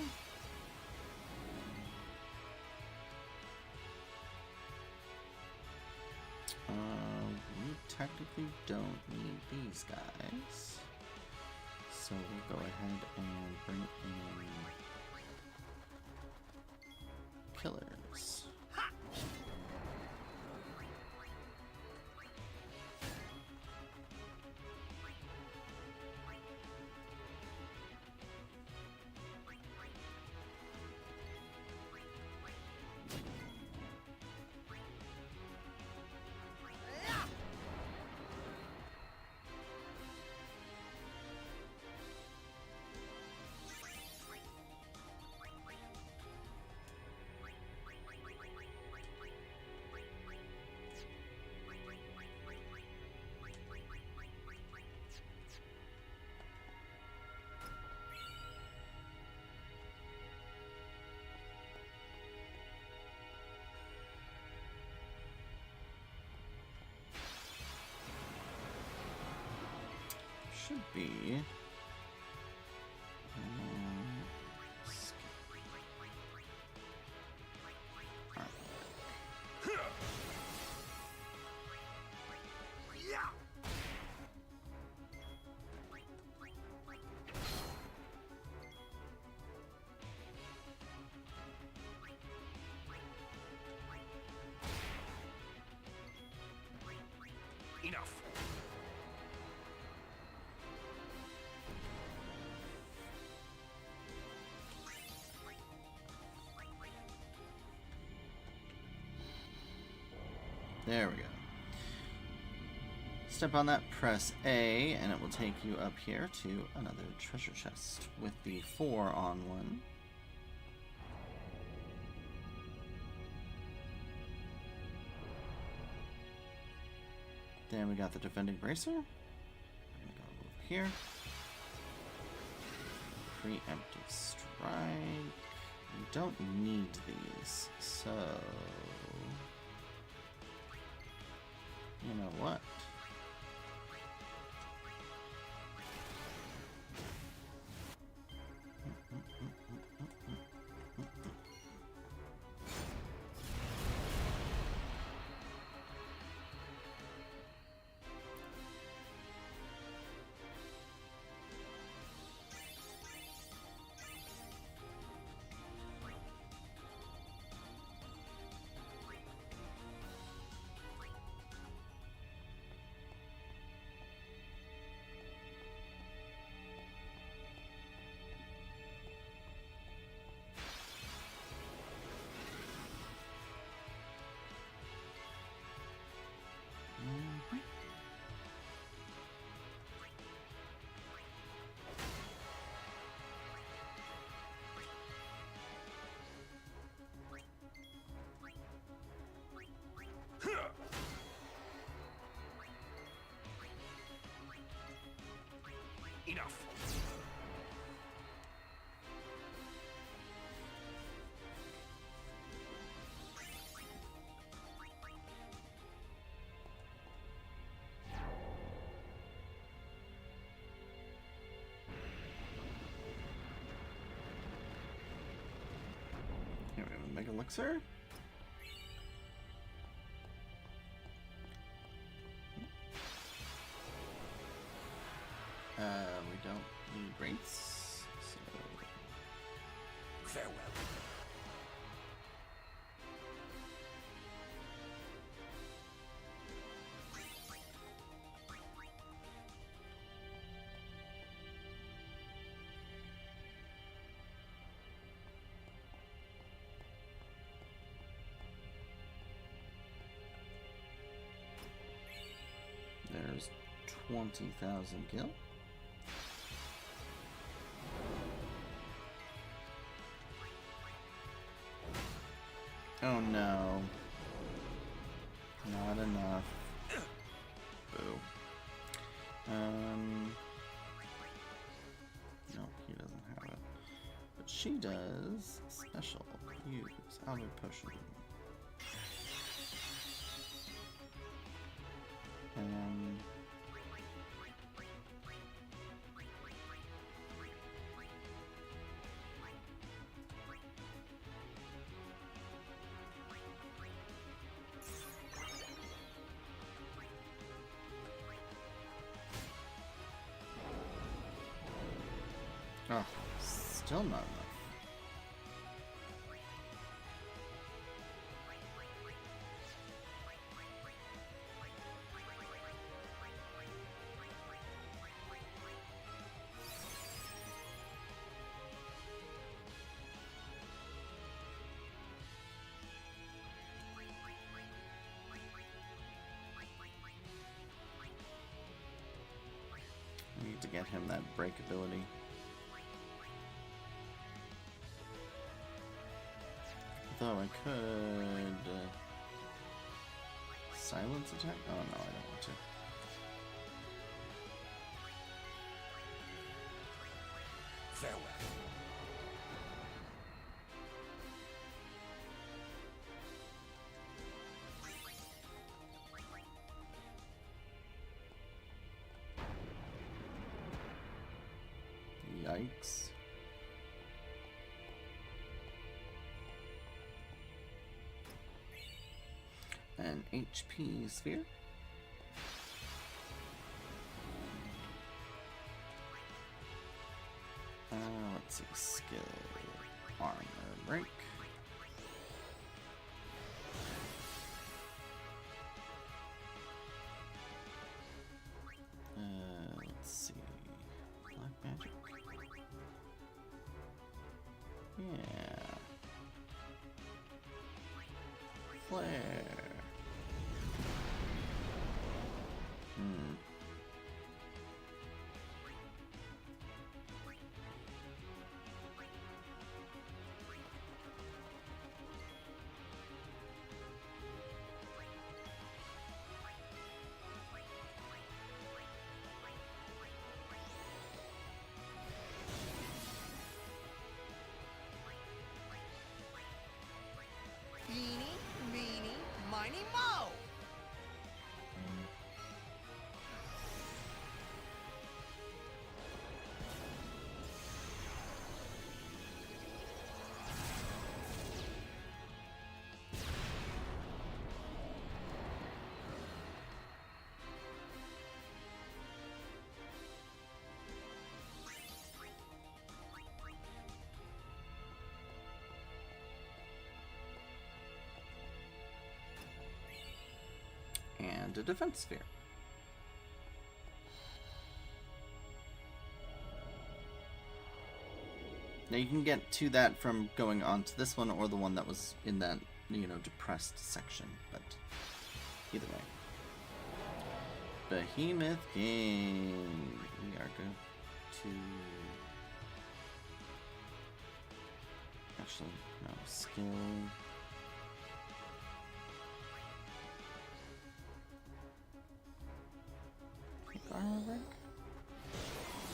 We technically don't need these guys. So we'll go ahead and bring in killers. Should be. Enough. There we go. Step on that, press A, and it will take you up here to another treasure chest with the 4 on one. Then we got the defending bracer. I'm gonna go over here. Preemptive strike. We don't need these, so you know what? Enough. Here we have a Mega Elixir. We don't need rates, so Farewell. There's 20,000 gil. Oh no. Not enough. Boo. No, he doesn't have it. But she does. Special. Use. Outer potion. Oh, still not enough. I need to get him that break ability. Though I could silence attack? Oh no, I don't want to. Farewell. Yikes. An HP sphere. Let's see. Skill. Armor break. Let's see. Black magic. Yeah. Flare. Eeny, meeny, miny, mo! And a defense sphere. Now you can get to that from going on to this one or the one that was in that, you know, depressed section, but either way. Behemoth game. We are going to... Actually, no, skill...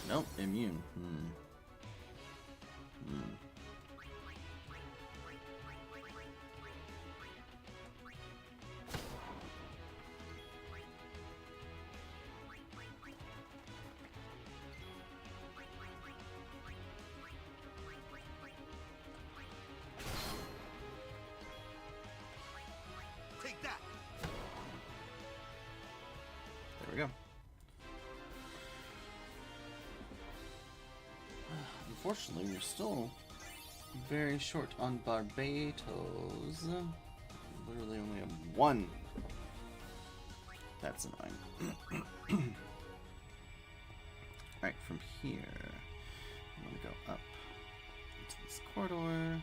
Nope, immune. Take that. There we go. Unfortunately, we're still very short on Barbatos. Literally only have one. That's annoying. Alright, from here, I'm going to go up into this corridor.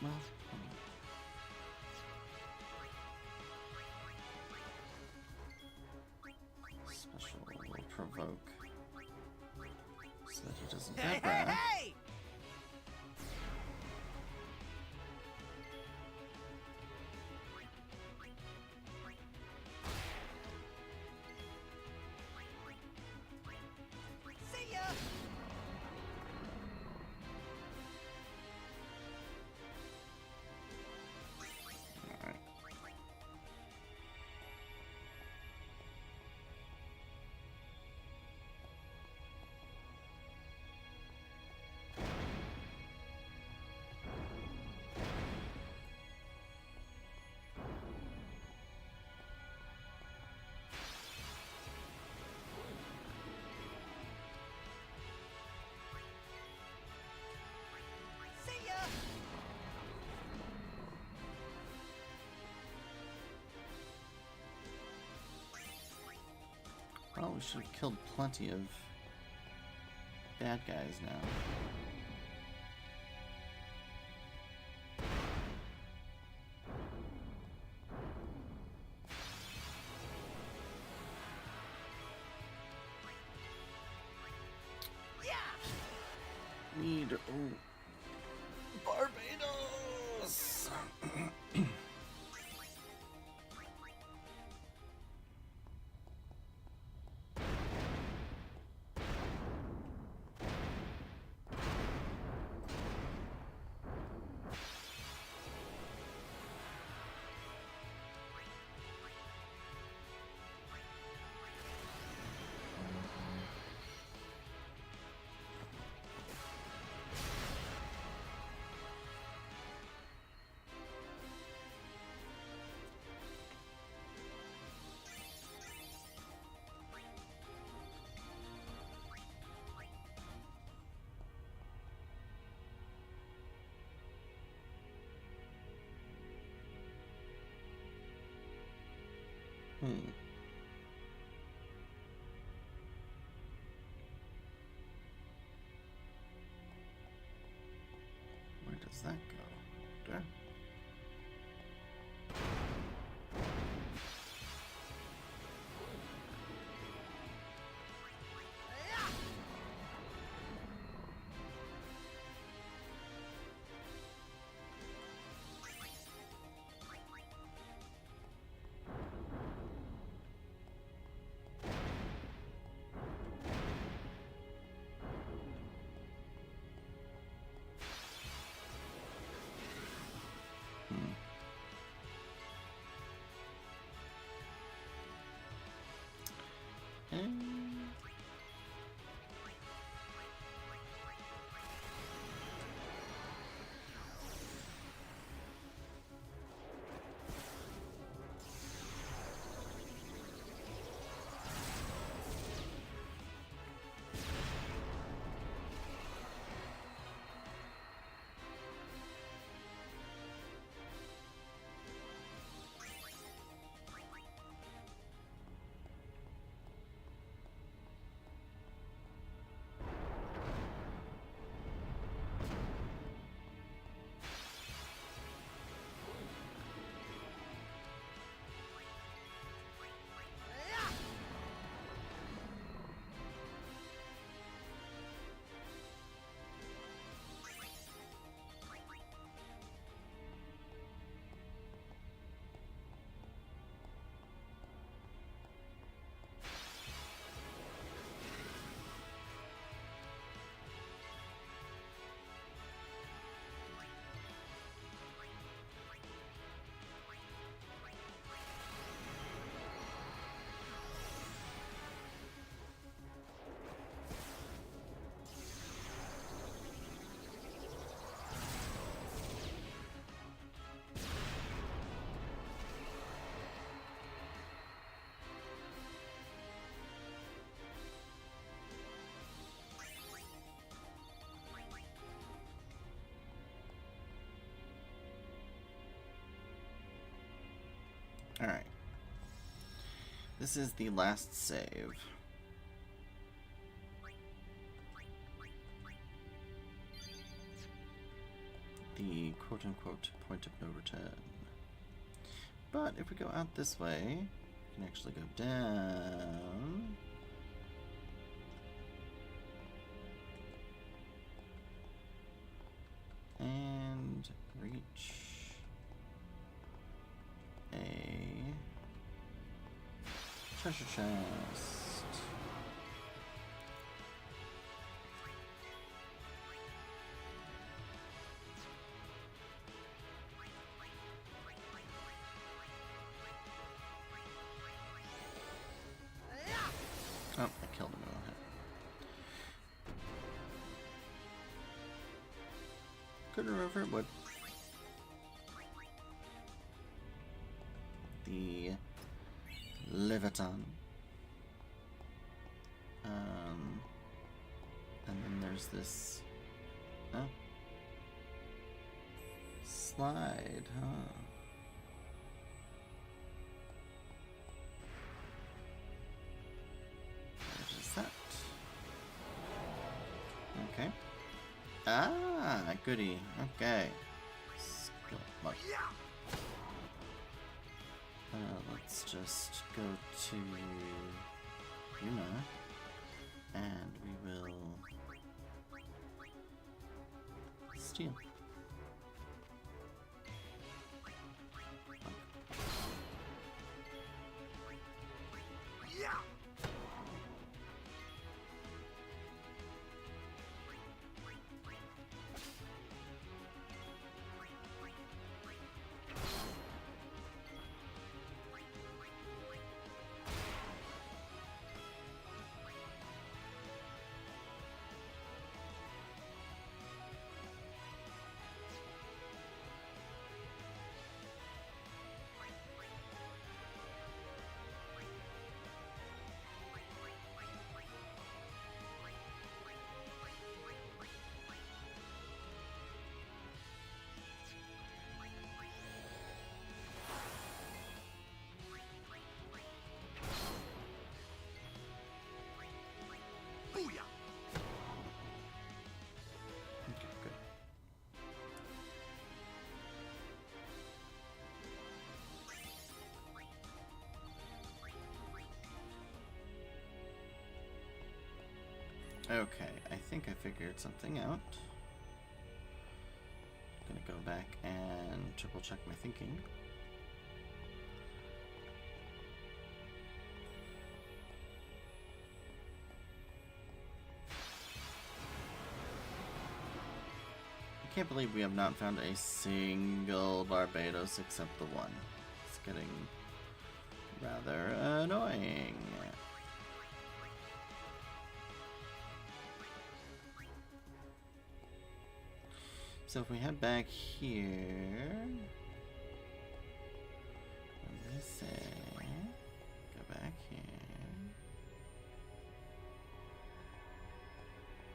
Well, special will provoke so that he doesn't Hey, get hey, wrath. hey! See ya! Alright. See ya! Well, we should have killed plenty of bad guys now. Yeah! Need Barbados. Where does that go? There. Yeah! Yeah! Alright. This is the last save. the quote-unquote point of no return. But if we go out this way, we can actually go down. And reach a treasure chest. Oh, I killed him in one hit. Couldn't remember it would. The Leviathan. And then there's this slide, huh? What is that? Okay. Ah, goody. Okay. Skill mark. Let's just go to Yuna, and we will steal. Okay, good. Okay, I think I figured something out. Gonna go back and triple check my thinking. I can't believe we have not found a single Barbados except the one. It's getting rather annoying. So if we head back here, what does it say? Go back here.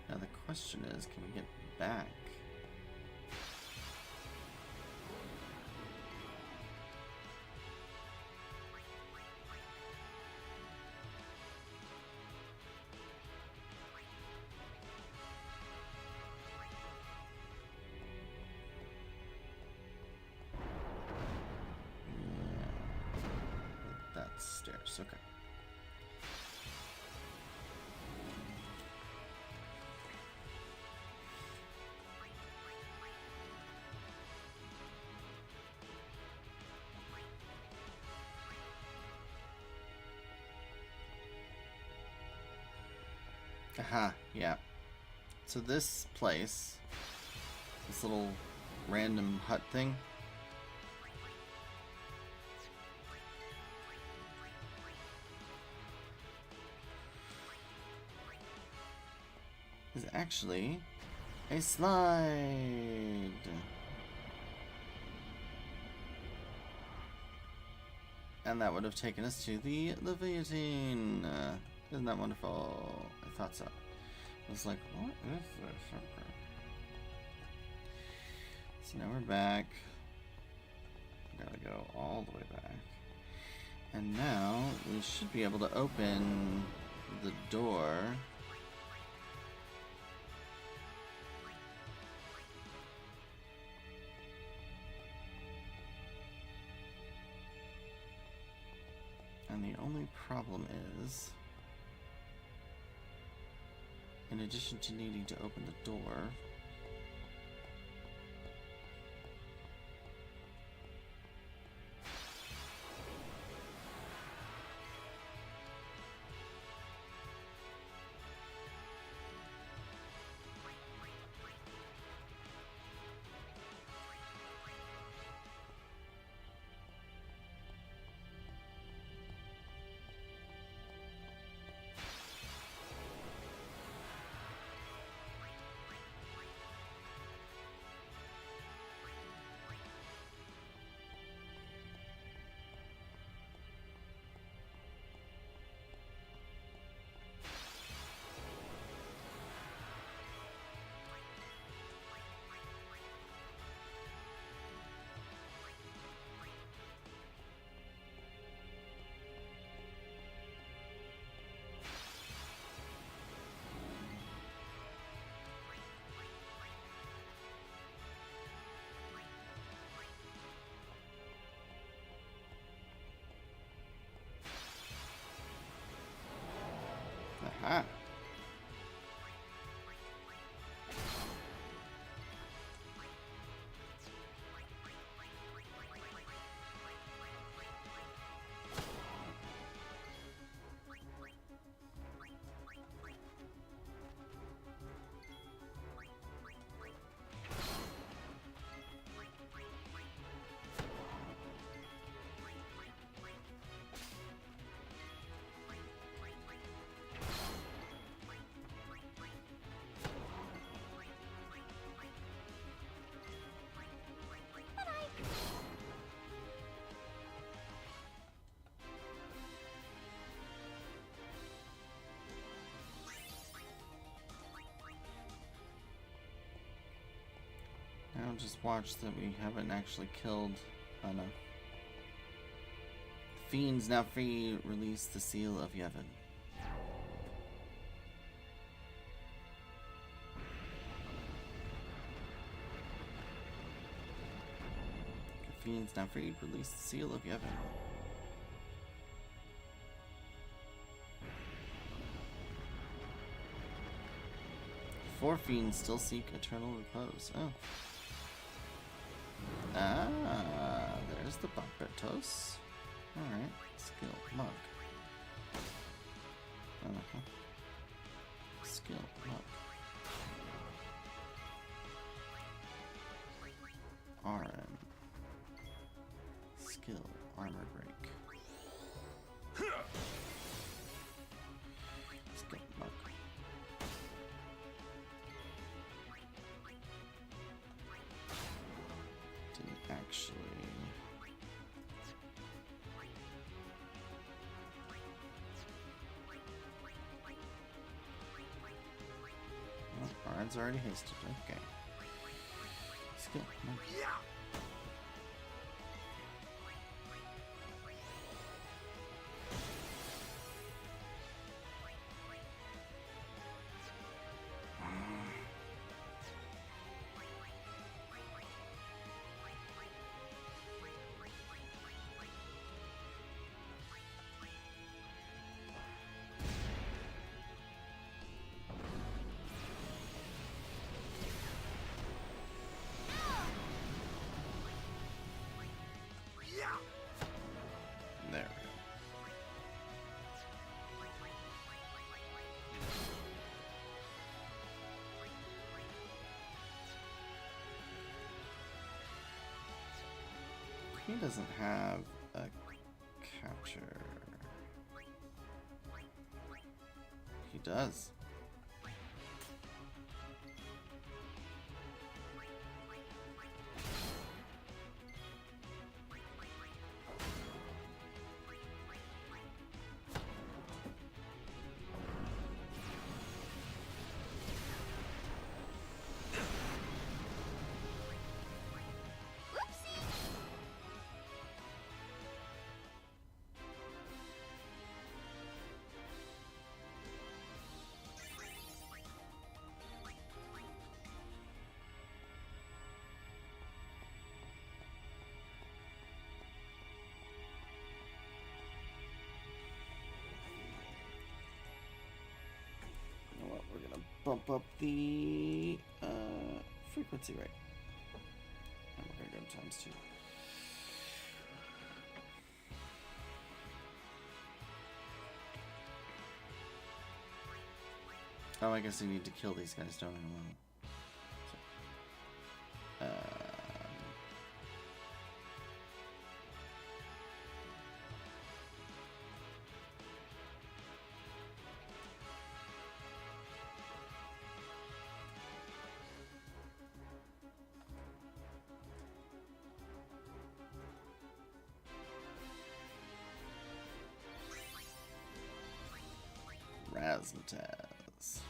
Now the question is, can we get back? Stairs, okay. Aha, yeah. So this place, this little random hut thing, is actually a slide. And that would have taken us to the Leviathan. Isn't that wonderful? I thought so. I was like, what is this? Okay. So now we're back. Gotta go all the way back. And now we should be able to open the door. And the only problem is, in addition to needing to open the door, aha. Now just watch that we haven't actually killed enough. Fiends now free, release the seal of Yevon. Fiends now free, release the seal of Yevon. Four fiends still seek eternal repose. Oh. Ah, there's the Barbatos. Alright, skill mug. Skill mug. RM. Skill armor break. Skill mug. Didn't actually. Bard's already hasted. Okay. Skill. There we go. He doesn't have a capture. He does. bump up the frequency rate. And we're going to go times 2. Oh, I guess I need to kill these guys, don't I? Razzmatazz.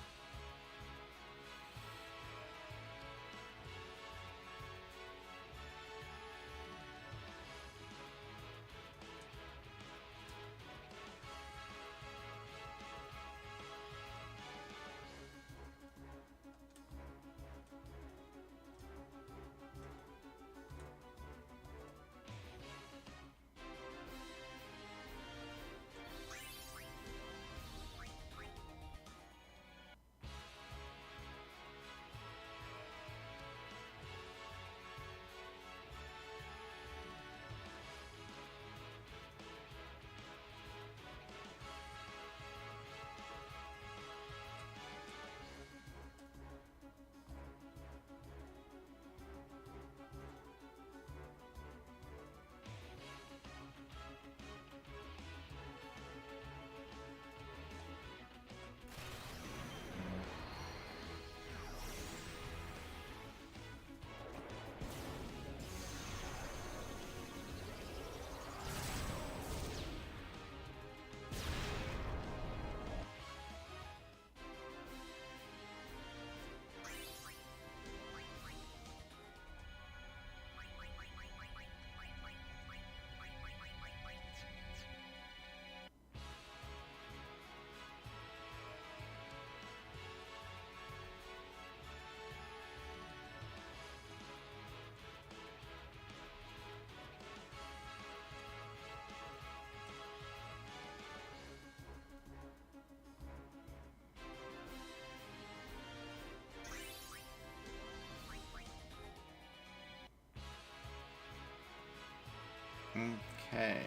Okay.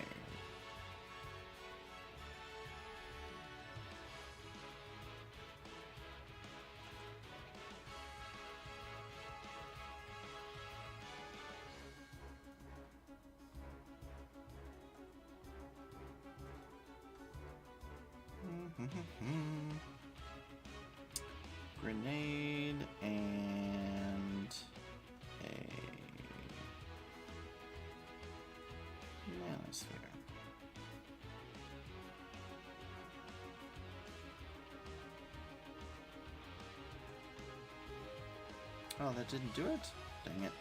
Grenade and a manosphere. Oh, that didn't do it? Dang it.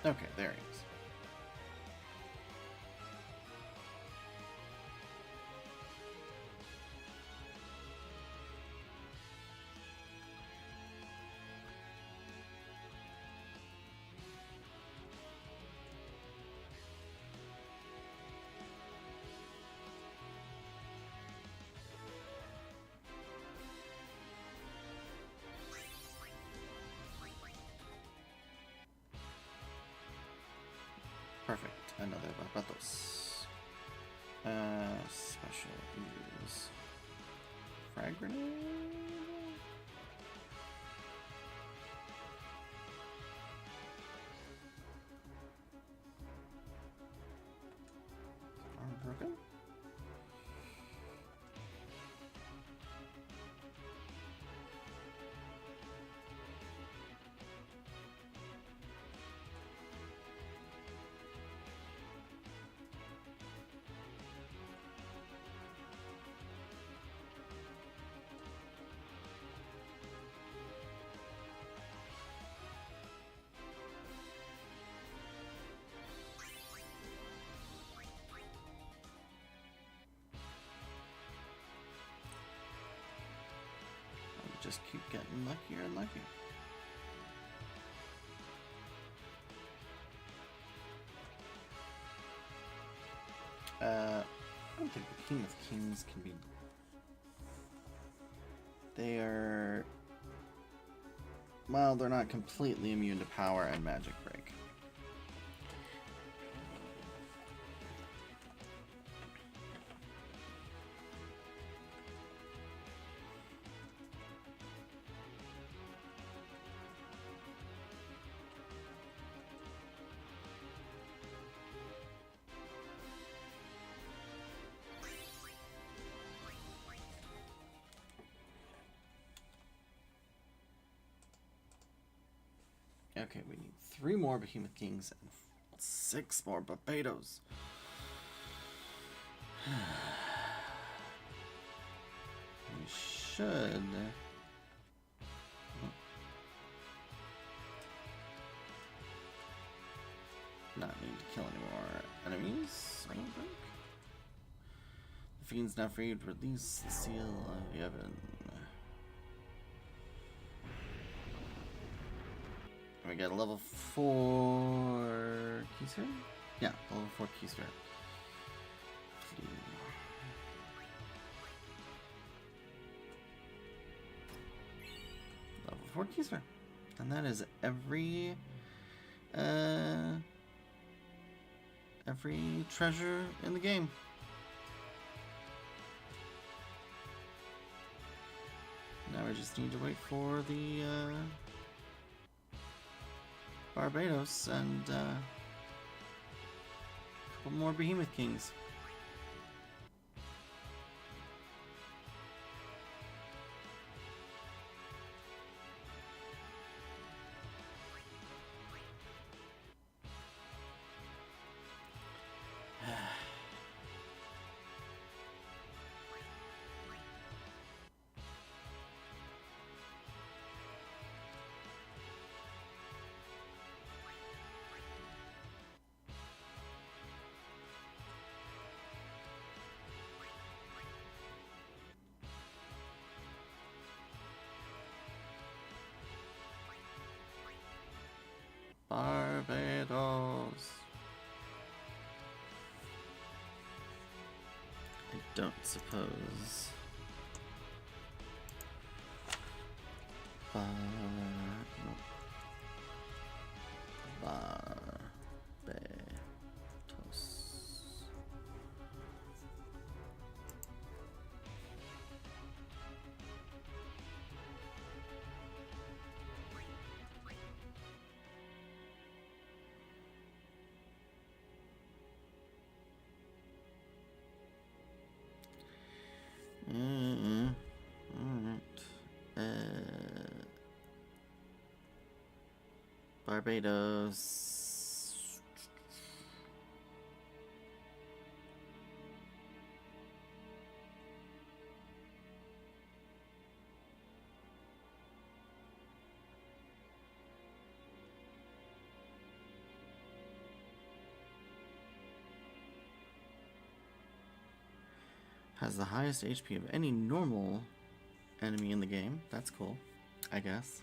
Okay, there he is. Perfect. Another Barbatos. Special use. Frag grenade? Arm broken? Just keep getting luckier and luckier. I don't think Behemoth Kings can be... They are... Well, they're not completely immune to power and magic break. Okay, we need 3 more Behemoth Kings and 6 more Barbados. We should... not need to kill any more enemies, I don't think. The fiends now free to release the seal of Yevon. We got a level 4 Keysphere? Yeah, level 4 Keysphere. Level 4 Keysphere. And that is every treasure in the game. Now we just need to wait for the Barbados and a couple more Behemoth Kings. Barbados. I don't suppose. No. Barbados. Alright. Barbados. Has the highest HP of any normal enemy in the game. That's cool, I guess.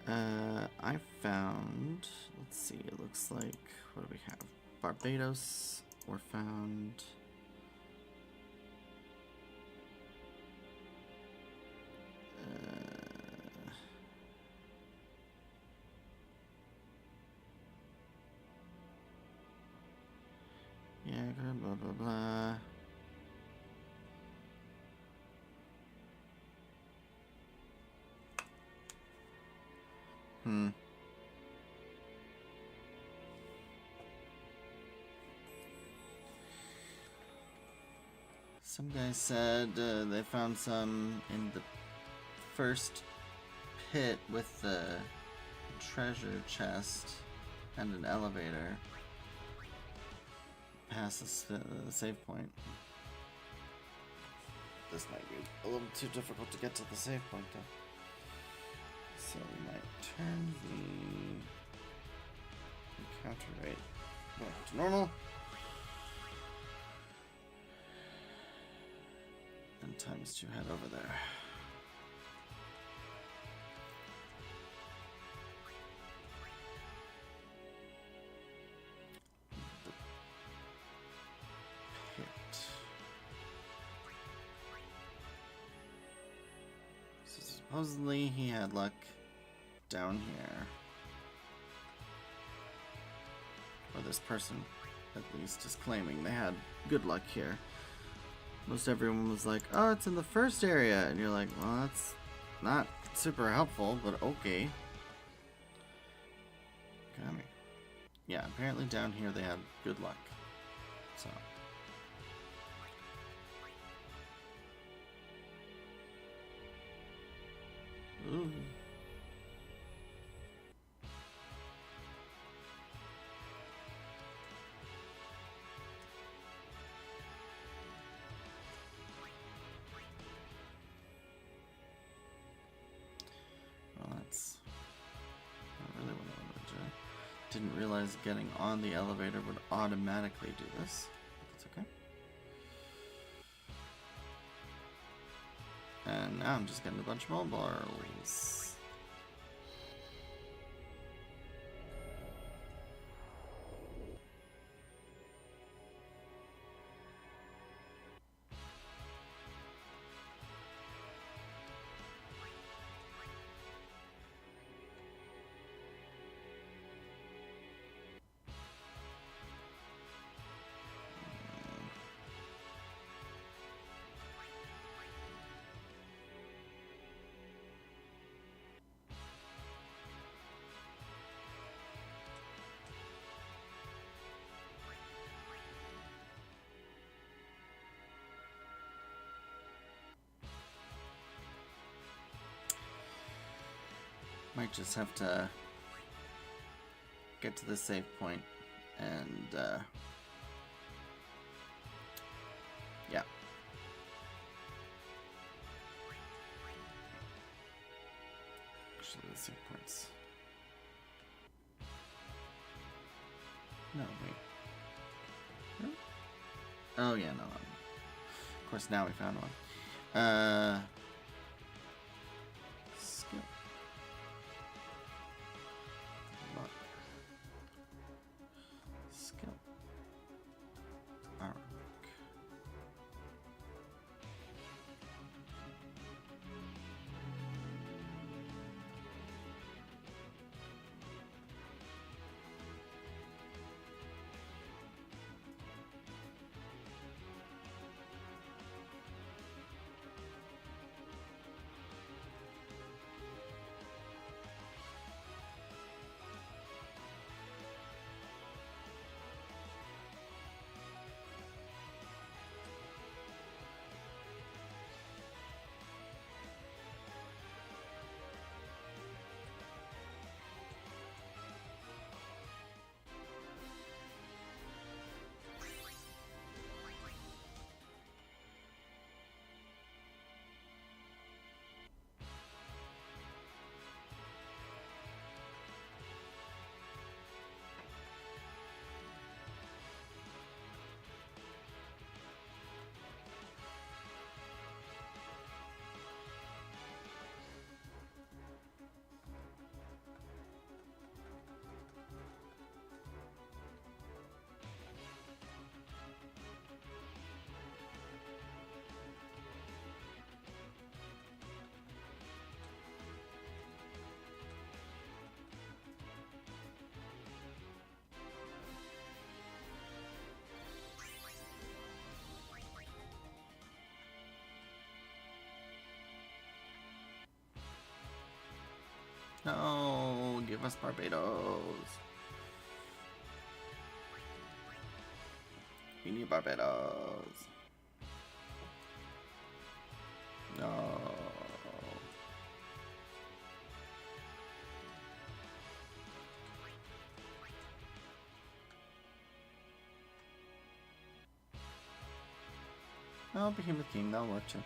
I found, let's see, it looks like, what do we have? Barbados, or found... yeah, blah, blah, blah. Some guy said they found some in the first pit with the treasure chest and an elevator past the save point. This might be a little too difficult to get to the save point though. So we might turn the encounter rate back to normal. And times 2 head over there. Supposedly he had luck down here. Or this person, at least, is claiming they had good luck here. Most everyone was like, oh, it's in the first area. And you're like, well, that's not super helpful, but okay. Come here. Yeah, apparently down here they had good luck. So. Ooh. Well, that's not really what I wanted to do. Didn't realize getting on the elevator would automatically do this. That's okay. And now I'm just getting a bunch of mobiles. Might just have to get to the save point and yeah. Actually, the save points. No, wait. No? Oh yeah, no. Of course, now we found one. Skill. Luck. Skill. Arc. No, give us Barbados. We need Barbados. No. Oh, Behemoth King, that'll work too.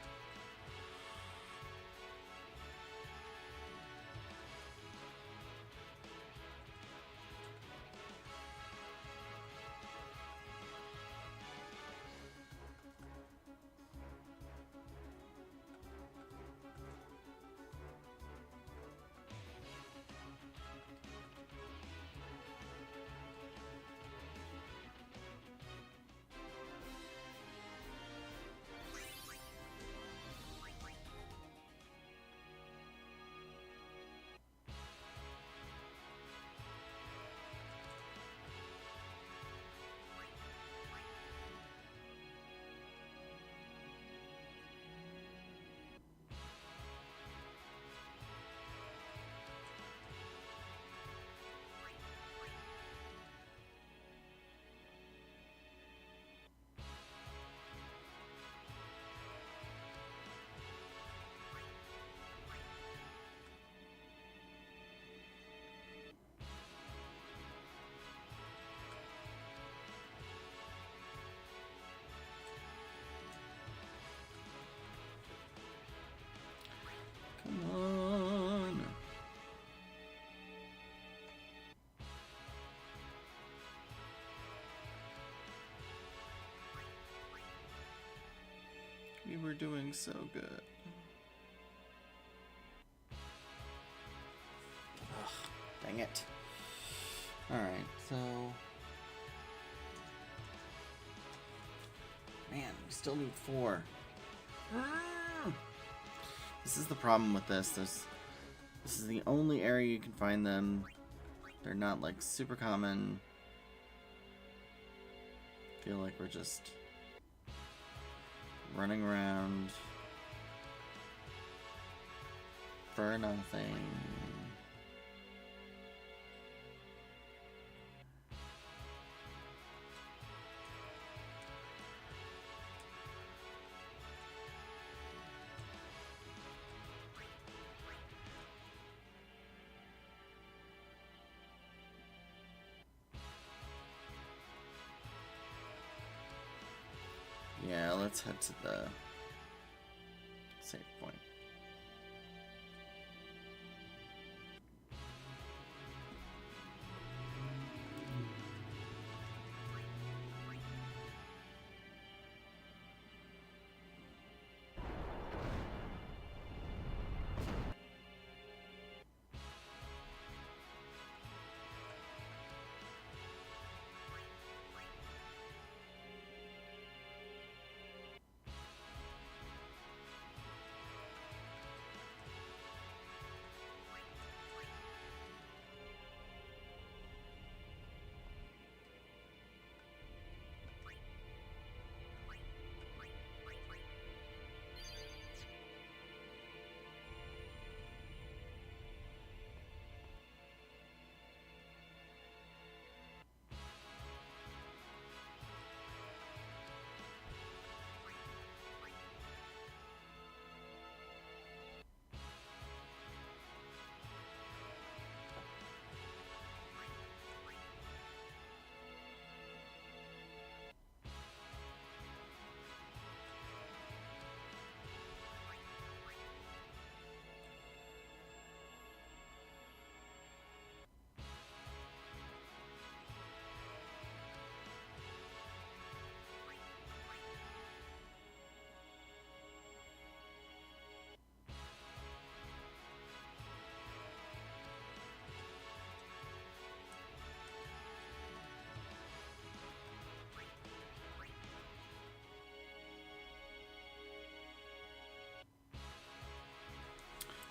were doing so good. Ugh, dang it. Alright, so... Man, we still need 4. This is the problem with this. This is the only area you can find them. They're not, like, super common. Feel like we're just running around for nothing. Yeah, let's head to the save point.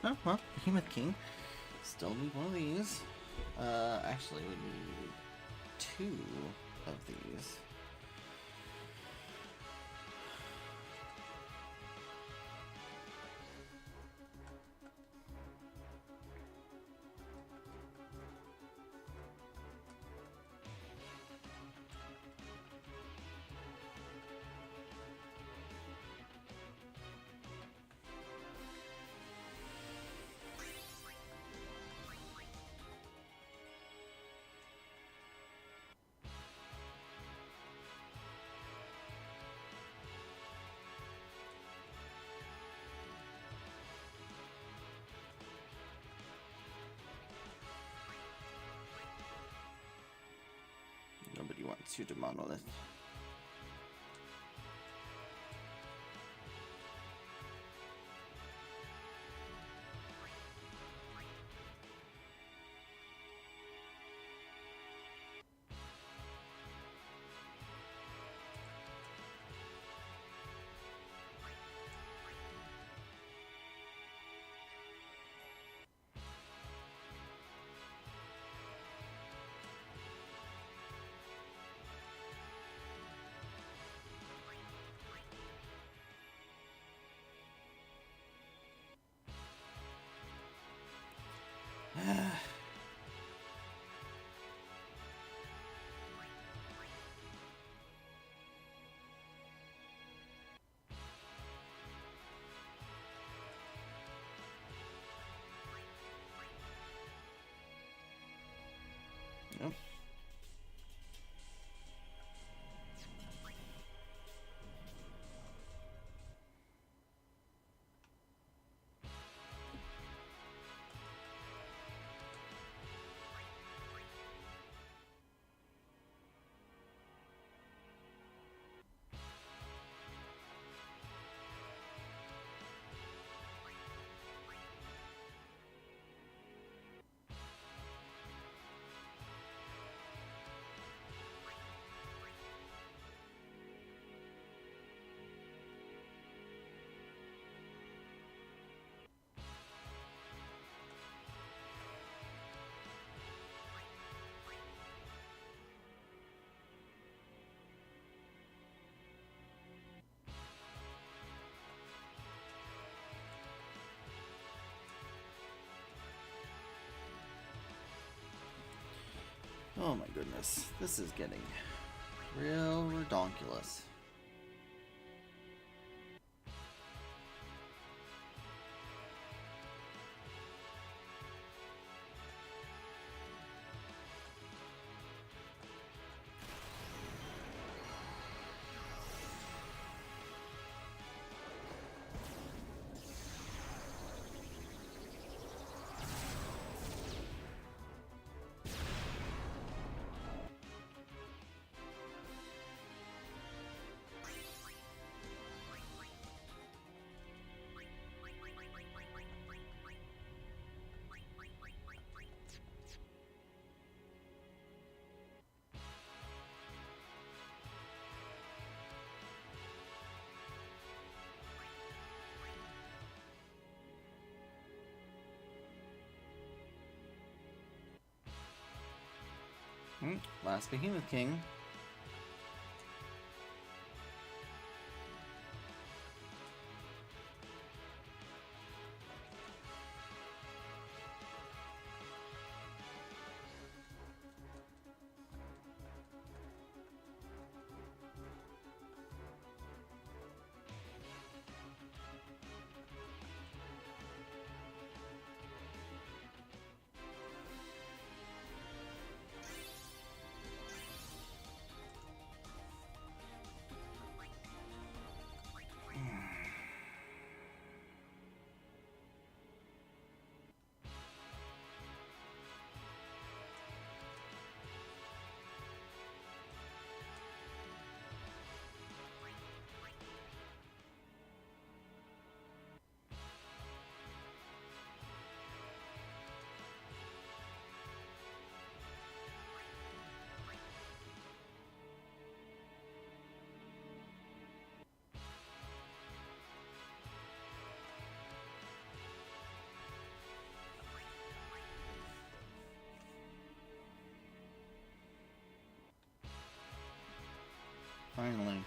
Oh, well, Behemoth King. Still need one of these. Actually, we need 2 of these. Nobody wants you to monolith. Yep. Oh my goodness, this is getting real redonkulous. Last Behemoth King. Finally.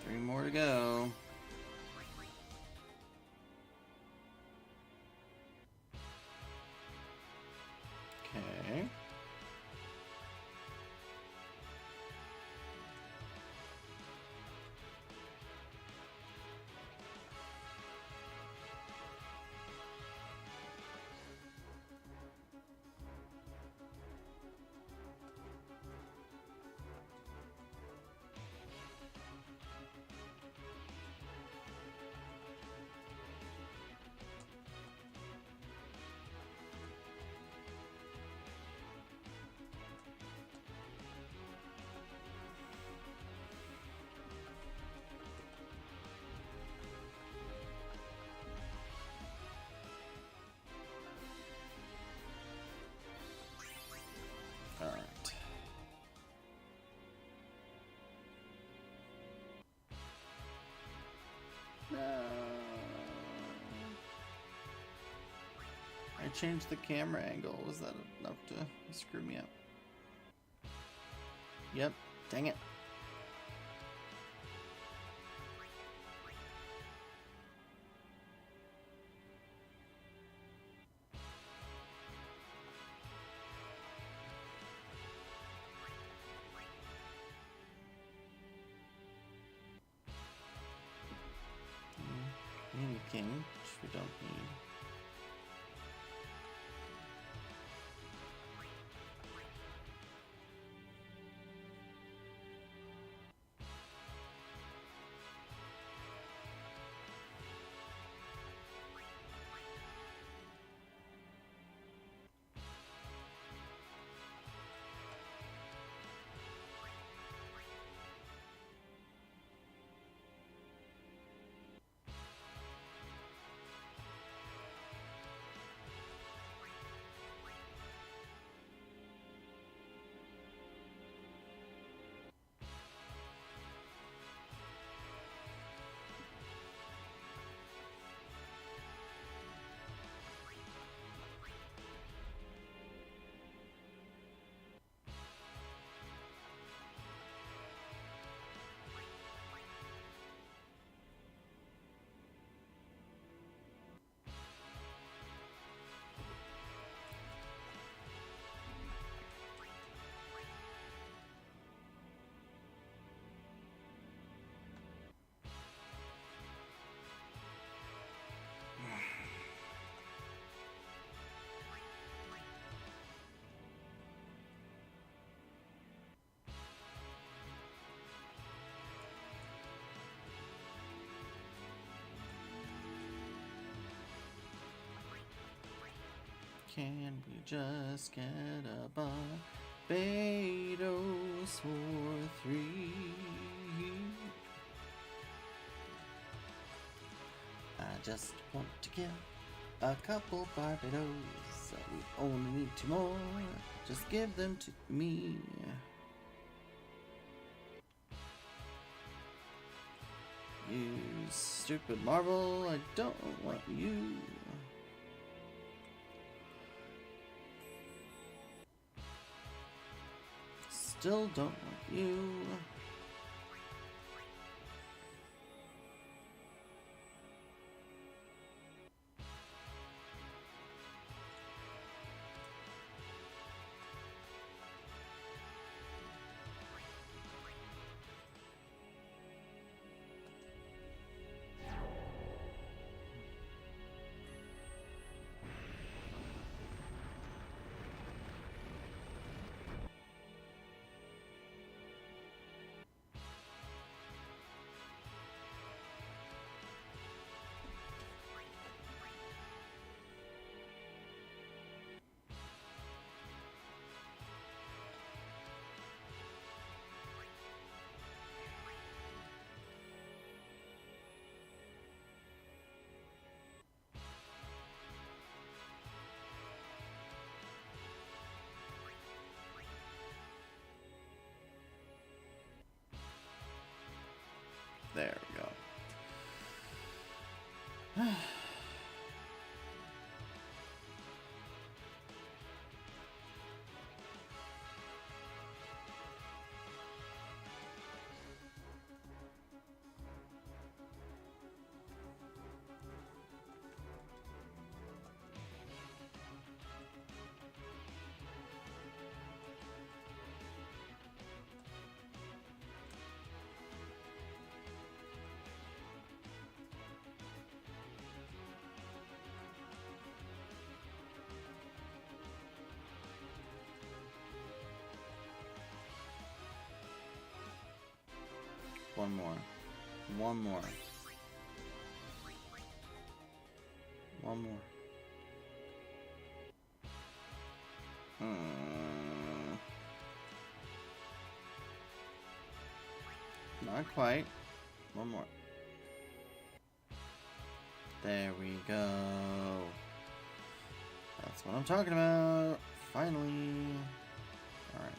Three more to go. Okay. All right. No. I changed the camera angle. Was that enough to screw me up? Yep. Dang it. King, which we don't need. Can we just get a Barbados for 3? I just want to get a couple Barbados. We only need 2 more. Just give them to me. You stupid marble, I don't want you. Still don't want you. There we go. One more. One more. One more. Not quite. One more. There we go. That's what I'm talking about. Finally. Alright.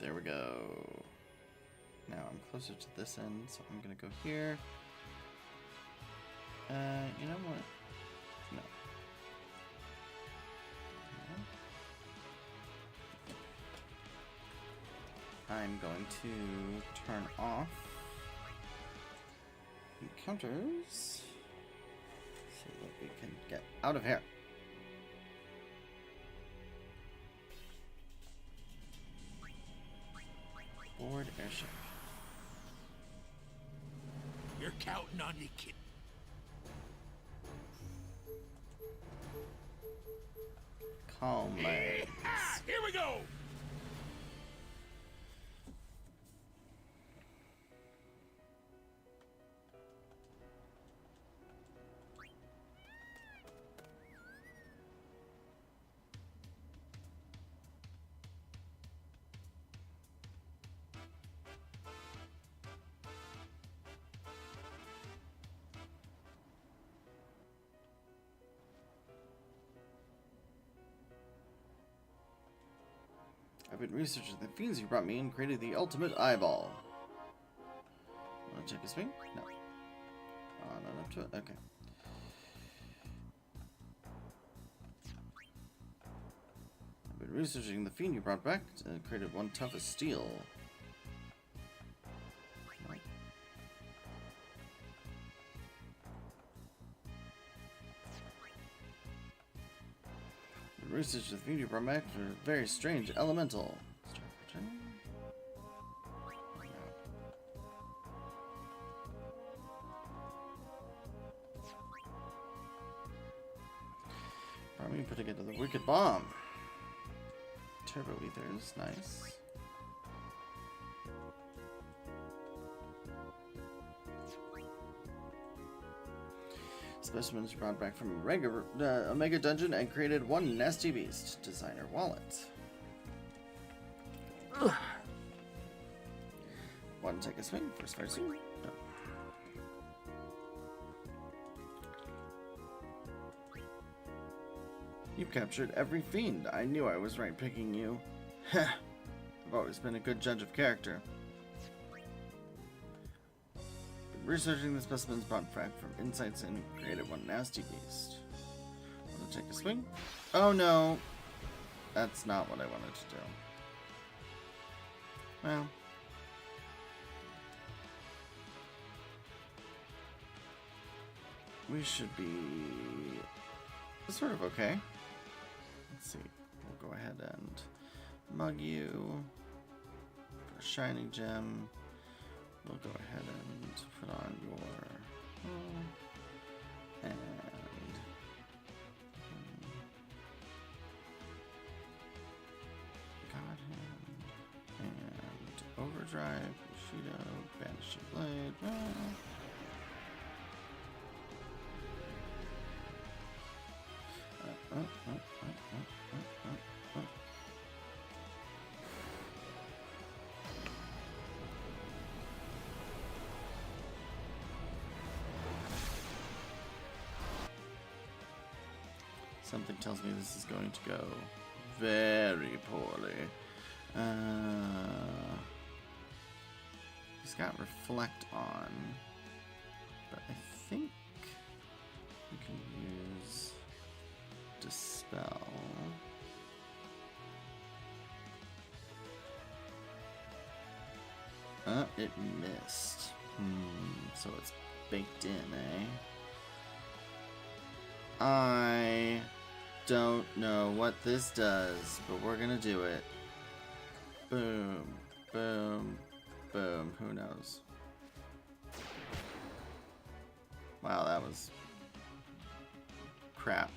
There we go. Now I'm closer to this end, so I'm gonna go here. You know what? No. I'm going to turn off encounters so that we can get out of here. Board airship. You're counting on you, kid. Calm legs. Here we go! I've been researching the fiends you brought me and created the ultimate eyeball. Wanna check his swing? No. Not up to it? Okay. Researching the fiend you brought back, created one tough as steel. Research the fiend you brought back for a very strange elemental. Probably put together the wicked bomb. Turbo ethers, nice. Specimens brought back from Omega Dungeon and created one nasty beast. Designer wallet. Ugh. Want to take a swing? First fire soon? No. You've captured every fiend. I knew I was right picking you. Heh. I've always been a good judge of character. Researching the specimens brought back from insights and created one nasty beast. Want to take a swing? Oh no! That's not what I wanted to do. Well. We should be sort of okay. Let's see. We'll go ahead and mug you for a shining gem. We'll go ahead and put on your and got him and overdrive, Bushido, banishing blade. Something tells me this is going to go very poorly. He's got Reflect on, but I think we can use Dispel. It missed. So it's baked in, eh? I don't know what this does, but we're gonna do it. Boom, boom, boom. Who knows? Wow, that was crap.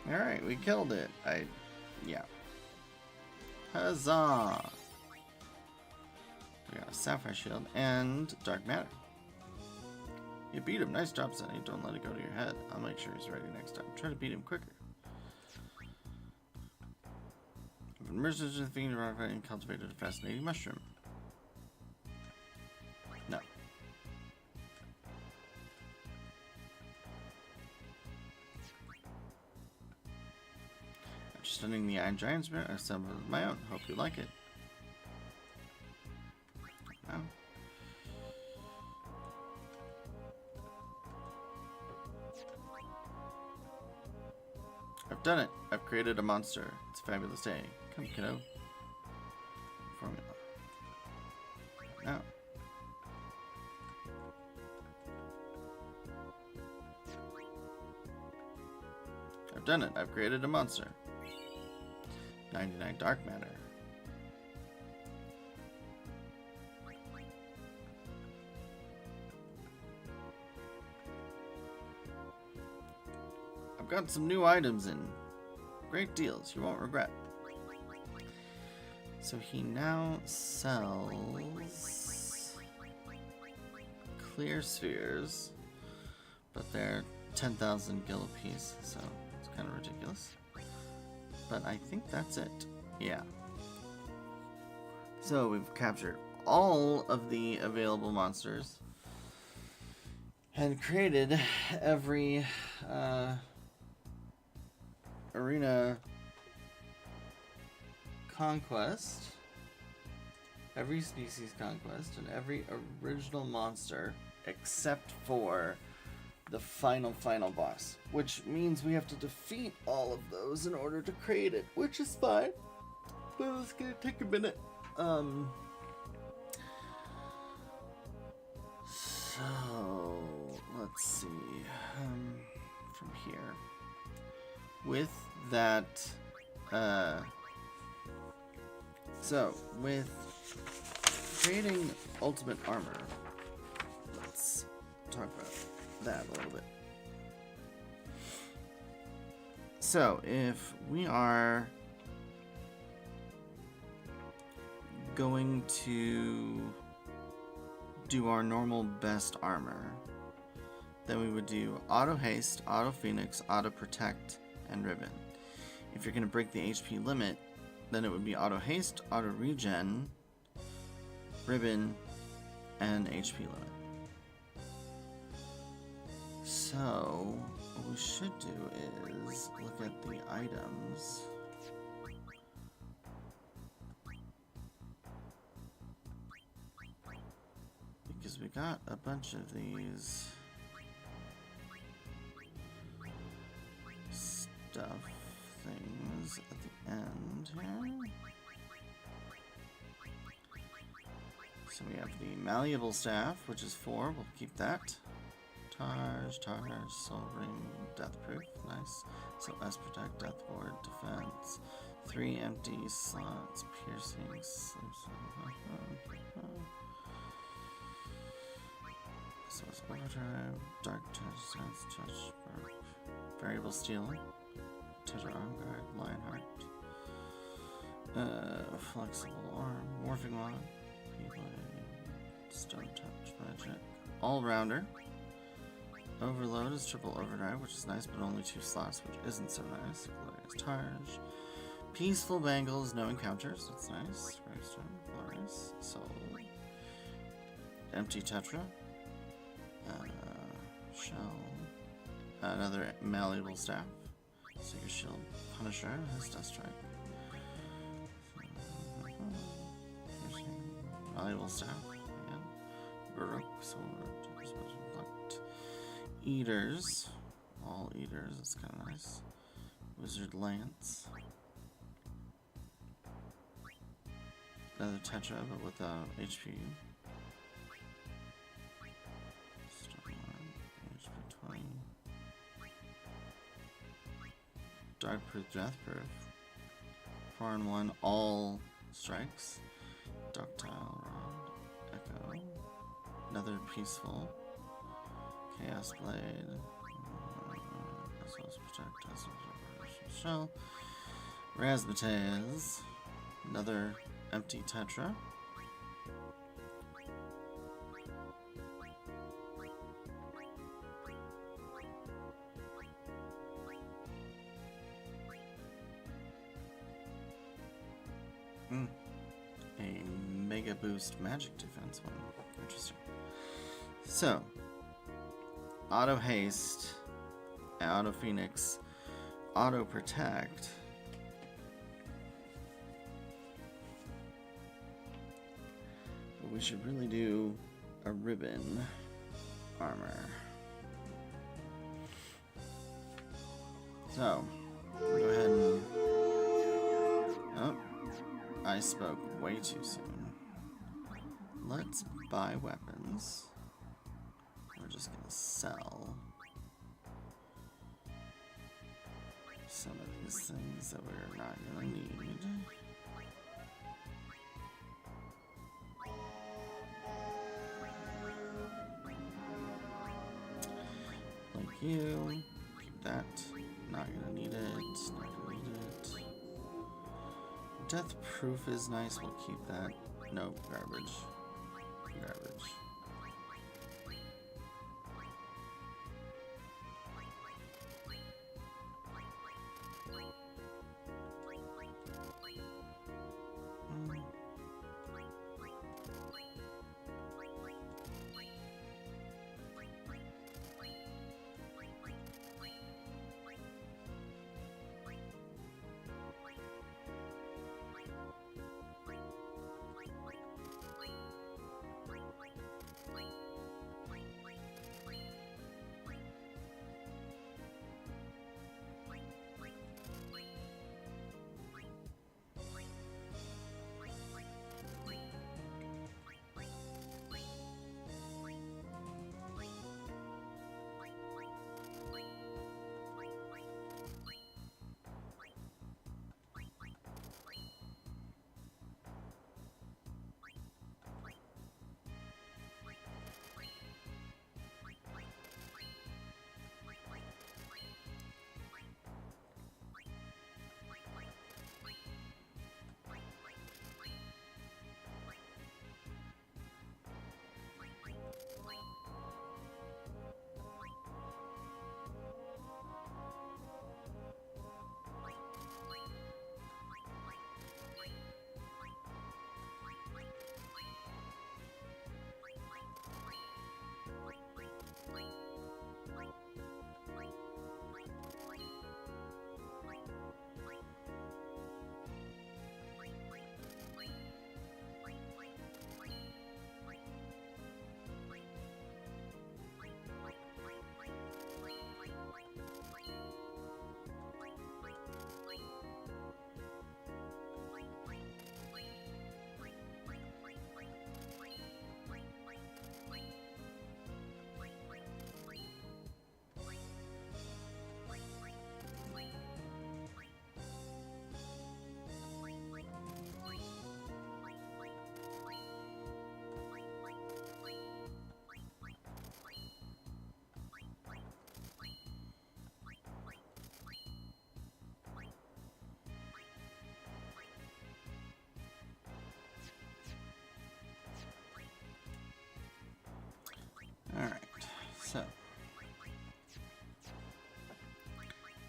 Alright, we killed it. Yeah. Huzzah! We got a Sapphire Shield and Dark Matter. You beat him. Nice job, Sonny. Don't let it go to your head. I'll make sure he's ready next time. Try to beat him quicker. I've immersed into the fiend and cultivated a fascinating mushroom. No. Stunning the Iron Giant Spirit, I assembled of my own. Hope you like it. Wow. I've done it. I've created a monster. It's a fabulous day. Come, kiddo. Formula. Now. I've done it. I've created a monster. 99 Dark Matter. I've got some new items in. Great deals, you won't regret. So he now sells clear spheres, but they're 10,000 gil apiece, so it's kind of ridiculous. but I think that's it. Yeah. So we've captured all of the available monsters and created every arena conquest, every species conquest, and every original monster except for the final boss, which means we have to defeat all of those in order to create it, which is fine, but it's gonna take a minute. So let's see, from here, with that, so with creating ultimate armor, let's talk about that a little bit. So if we are going to do our normal best armor, then we would do auto haste, auto phoenix, auto protect, and ribbon. If you're going to break the HP limit, then it would be auto haste, auto regen, ribbon, and HP limit. So what we should do is look at the items. Because we got a bunch of these stuff things at the end here. So we have the malleable staff, which is 4. We'll keep that. Targe, soul ring, death proof. Nice. So S protect, death ward, defense. 3 empty slots, piercing, so it's overdrive, dark touch, sense, touch, variable steel, tetra arm guard, lionheart, flexible arm, morphing wand, stone touch, magic, all rounder. Overload is triple overdrive, which is nice, but only 2 slots, which isn't so nice. Glorious Targe. Peaceful Bangles, no encounters, that's nice. Gravestone, Glorious, Soul. Empty Tetra. Shell. Another malleable staff. Seeker Shield. Punisher has Death Strike. Malleable staff. Again. Baroque Sword. Eaters. All eaters, that's kind of nice. Wizard Lance. Another Tetra, but without HP. HP 20. Dark Proof, Death Proof. 4 and 1, all strikes. Ductile Rod. Echo. Another Peaceful. Chaos Blade. SOS Protect. SOS Shell. Razzmatazz. Another empty Tetra. A Mega Boost Magic Defense one. Interesting. So, Auto Haste, Auto Phoenix, Auto Protect. But we should really do a ribbon armor. So, go ahead and... Oh, I spoke way too soon. Let's buy weapons. We're just gonna sell some of these things that we're not gonna need. Like you, keep that. Not gonna need it. Not gonna need it. Death proof is nice. We'll keep that. Nope, garbage. Garbage.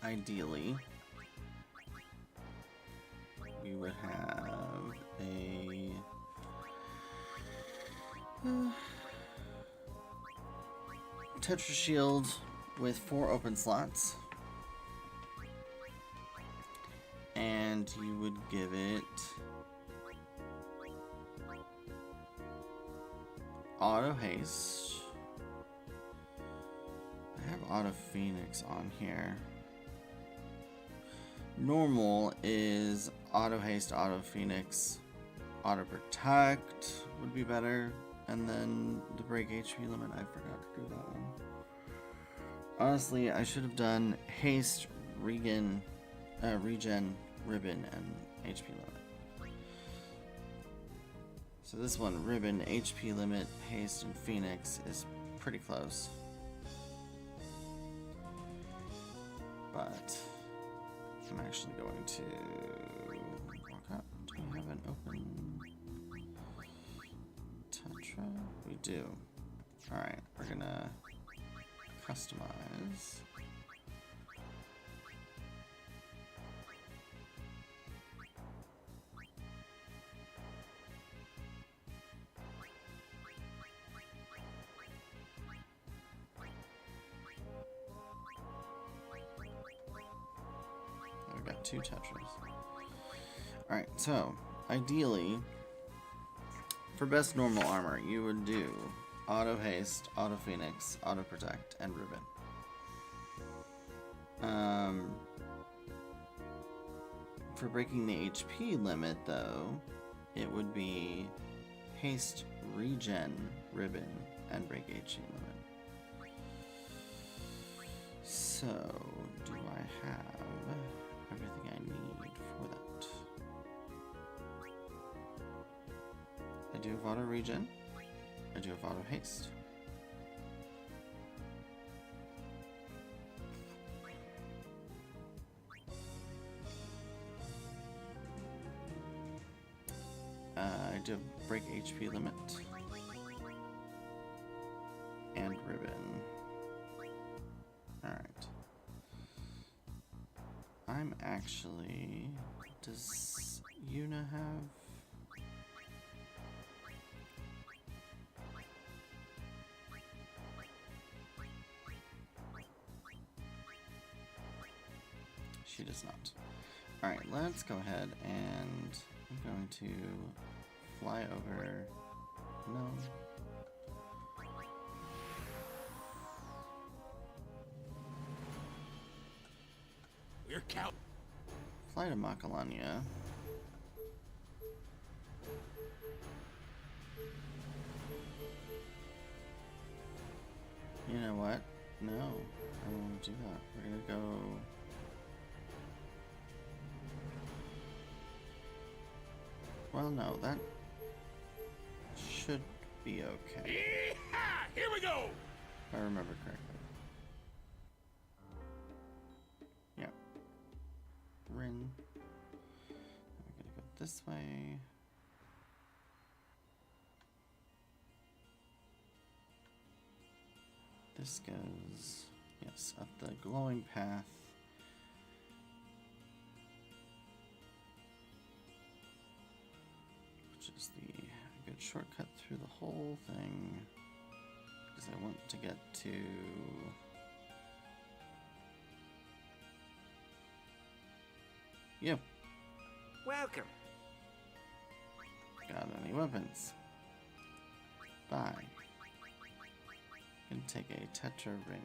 ideally, we would have a Tetra Shield with 4 open slots, and you would give it Auto Haste. I have Auto Phoenix on here. Normal is Auto Haste, Auto Phoenix, Auto Protect would be better, and then the break HP limit, I forgot to do that one. Honestly, I should have done Haste, Regen, Ribbon, and HP limit. So this one, Ribbon, HP limit, Haste, and Phoenix is pretty close. But I'm actually going to walk up. Do we have an open Tetra? We do. Alright, we're gonna customize. We've got 2 Tetras. Alright, so ideally, for best normal armor, you would do Auto Haste, Auto Phoenix, Auto Protect, and Ribbon. For breaking the HP limit, though, it would be Haste, Regen, Ribbon, and break HP limit. So, do I have everything I need for that? I do have Auto Regen. I do have Auto Haste. I do have break HP limit. And Ribbon. Alright. I'm actually... Does Yuna have... She does not. Alright, let's go ahead and I'm going to fly over. No. We're count. Fly to Makalanya. You know what? No, I don't want to do that. We're gonna go. Well, no, that should be okay. Yee-haw! Here we go. If I remember correctly. Yeah. Rin. We're gonna go this way. This goes, yes, up the glowing path. Which is the good shortcut through the whole thing. Because I want to get to... Yep. Welcome. Got any weapons? Bye. Can take a Tetra ring.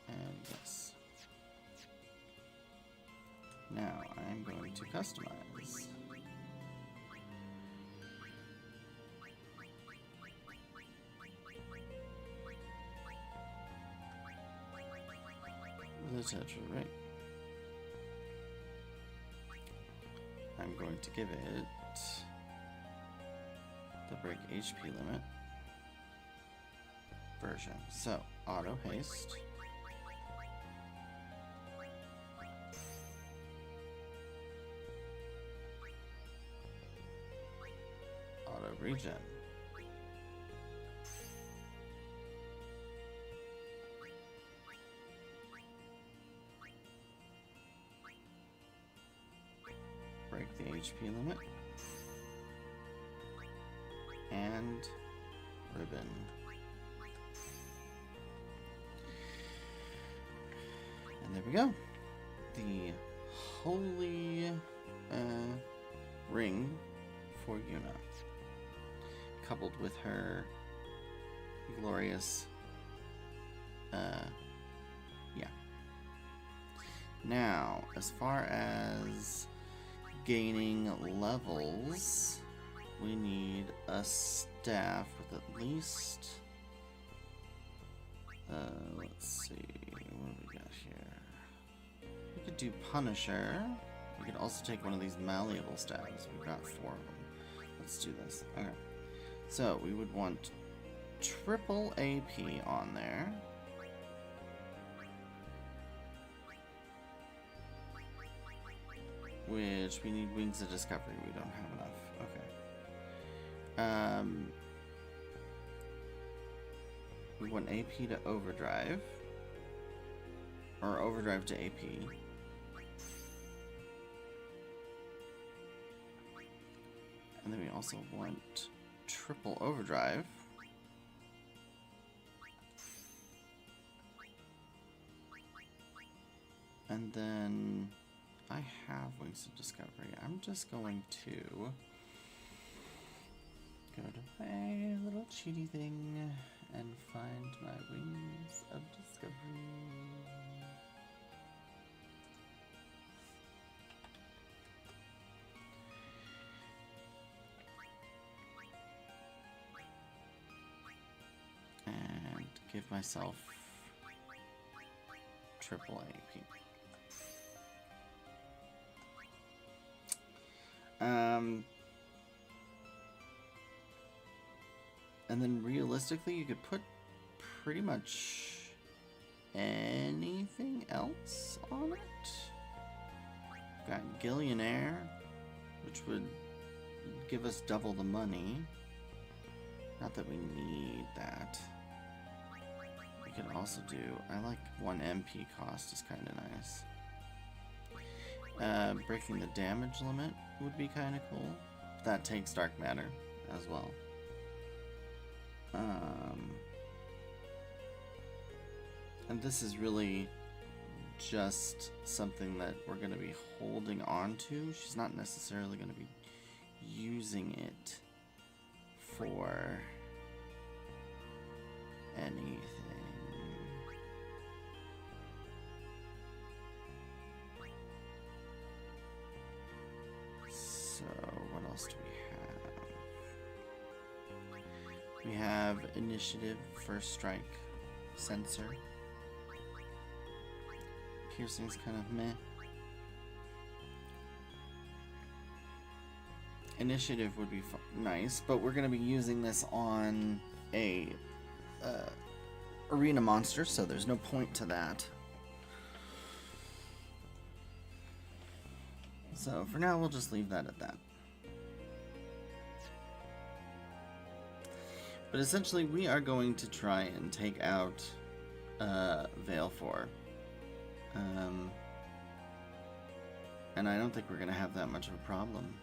And yes. Now I'm going to customize. The Tetra ring. I'm going to give it the break HP limit version. So, Auto Haste. Auto Regen. the HP limit. And ribbon. And there we go. The holy ring for Yuna, coupled with her glorious yeah. Now, as far as gaining levels, we need a staff with at least let's see, what do we got here? We could do Punisher. We could also take one of these malleable staffs. We've got 4 of them. Let's do this. Okay. So we would want triple AP on there. Which we need Wings of Discovery. We don't have enough. Okay. We want AP to Overdrive. Or Overdrive to AP. And then we also want triple Overdrive. And then I have Wings of Discovery. I'm just going to go to my little cheaty thing and find my Wings of Discovery. And give myself triple AP. And then realistically, you could put pretty much anything else on it. Got Gillionaire, which would give us double the money. Not that we need that. We could also do, I like 1 MP cost is kind of nice. Breaking the damage limit would be kind of cool. That takes dark matter as well. And this is really just something that we're going to be holding on to. She's not necessarily going to be using it for anything. So, what else do we have? We have Initiative, First Strike, Sensor. Piercing's kind of meh. Initiative would be nice, but we're going to be using this on a arena monster, so there's no point to that. So for now, we'll just leave that at that. But essentially, we are going to try and take out Veil 4. And I don't think we're going to have that much of a problem,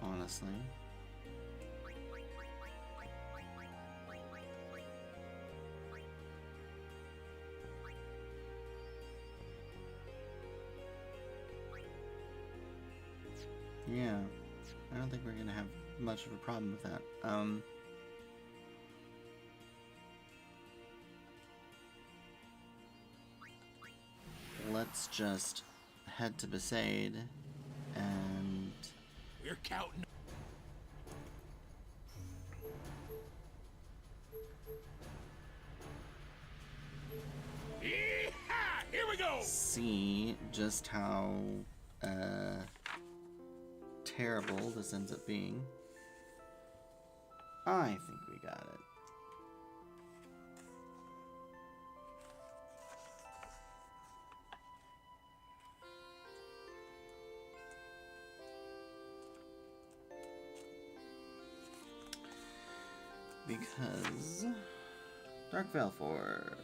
honestly. Yeah, I don't think we're going to have much of a problem with that. Let's just head to Besaid and... We're counting. Yee-haw! Here we go! see just how terrible this ends up being. I think we got it. Because Dark Veil 4.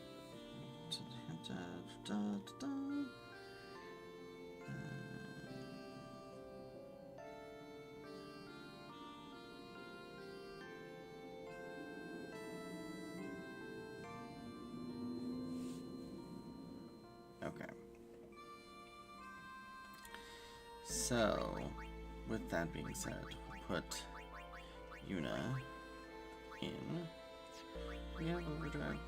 Okay. So, with that being said, we'll put Yuna in. We have overdrives.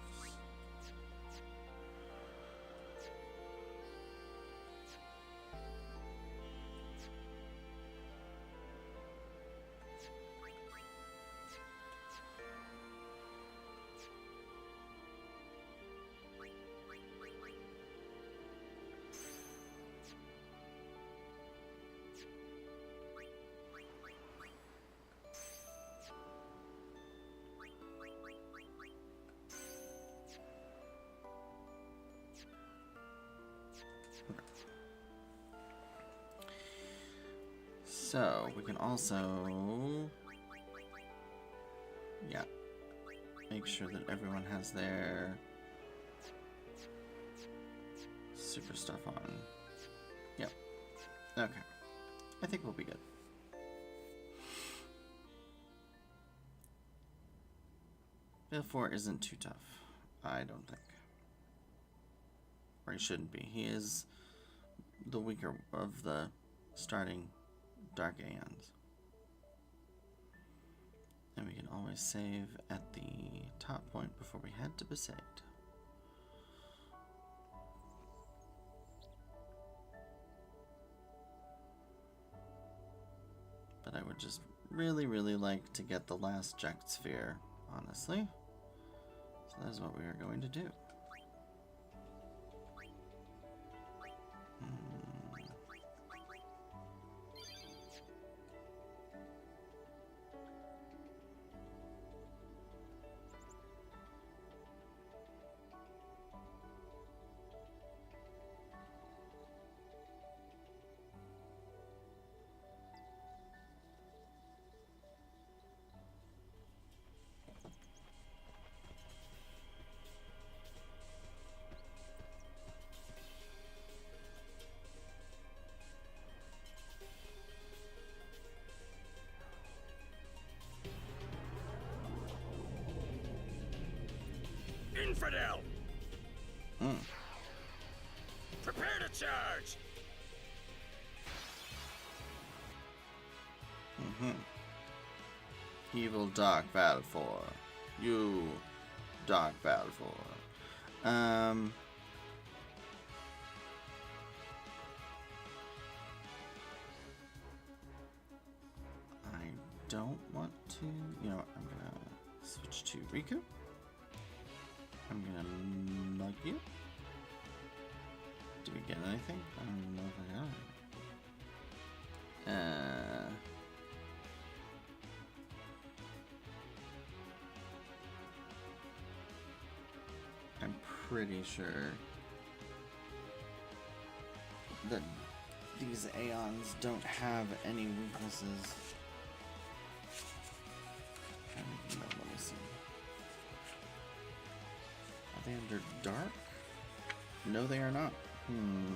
So, we can also, yeah, make sure that everyone has their super stuff on. Yep. Okay. I think we'll be good. Ep12 isn't too tough, I don't think. Or he shouldn't be. He is the weaker of the starting Dark Aeons. And we can always save at the top point before we head to Besaid. But I would just really, really like to get the last Jacked Sphere, honestly. So that's what we are going to do. Infidel! Prepare to charge! Evil Dark Balfour. You, Dark Balfour. I don't want to. You know what? I'm gonna switch to Riku. I'm gonna mug you. Did we get anything? I don't know if I got it. I'm pretty sure that these Aeons don't have any weaknesses. I don't know, let me see. Are they under dark? No, they are not. And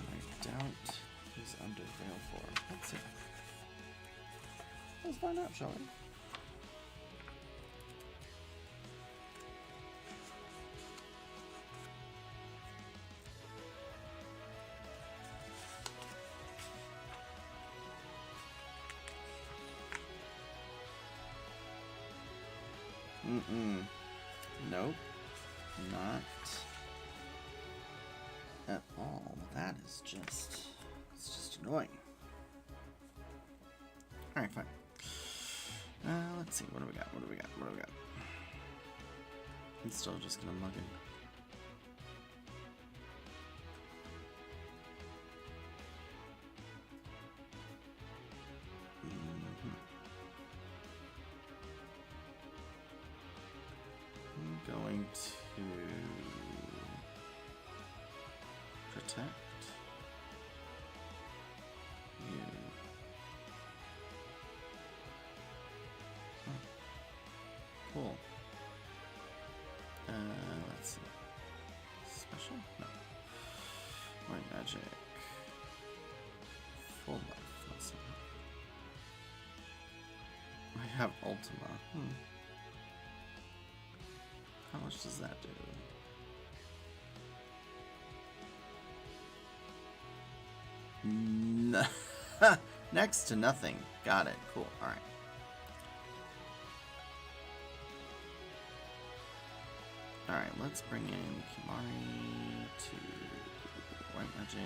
I doubt he's under Veil 4. Let's see. Let's find out, shall we? Nope. Not at all. That is just... it's just annoying. Alright, fine. Let's see. What do we got? What do we got? What do we got? I'm still just gonna mug him. I'm going to protect you. Oh. Cool. Let's see. Special? No. White magic. Full life. Let's see. I have Ultima. How much does that do? Next to nothing. Got it. Cool. Alright. Alright, let's bring in Kimari to White Magic,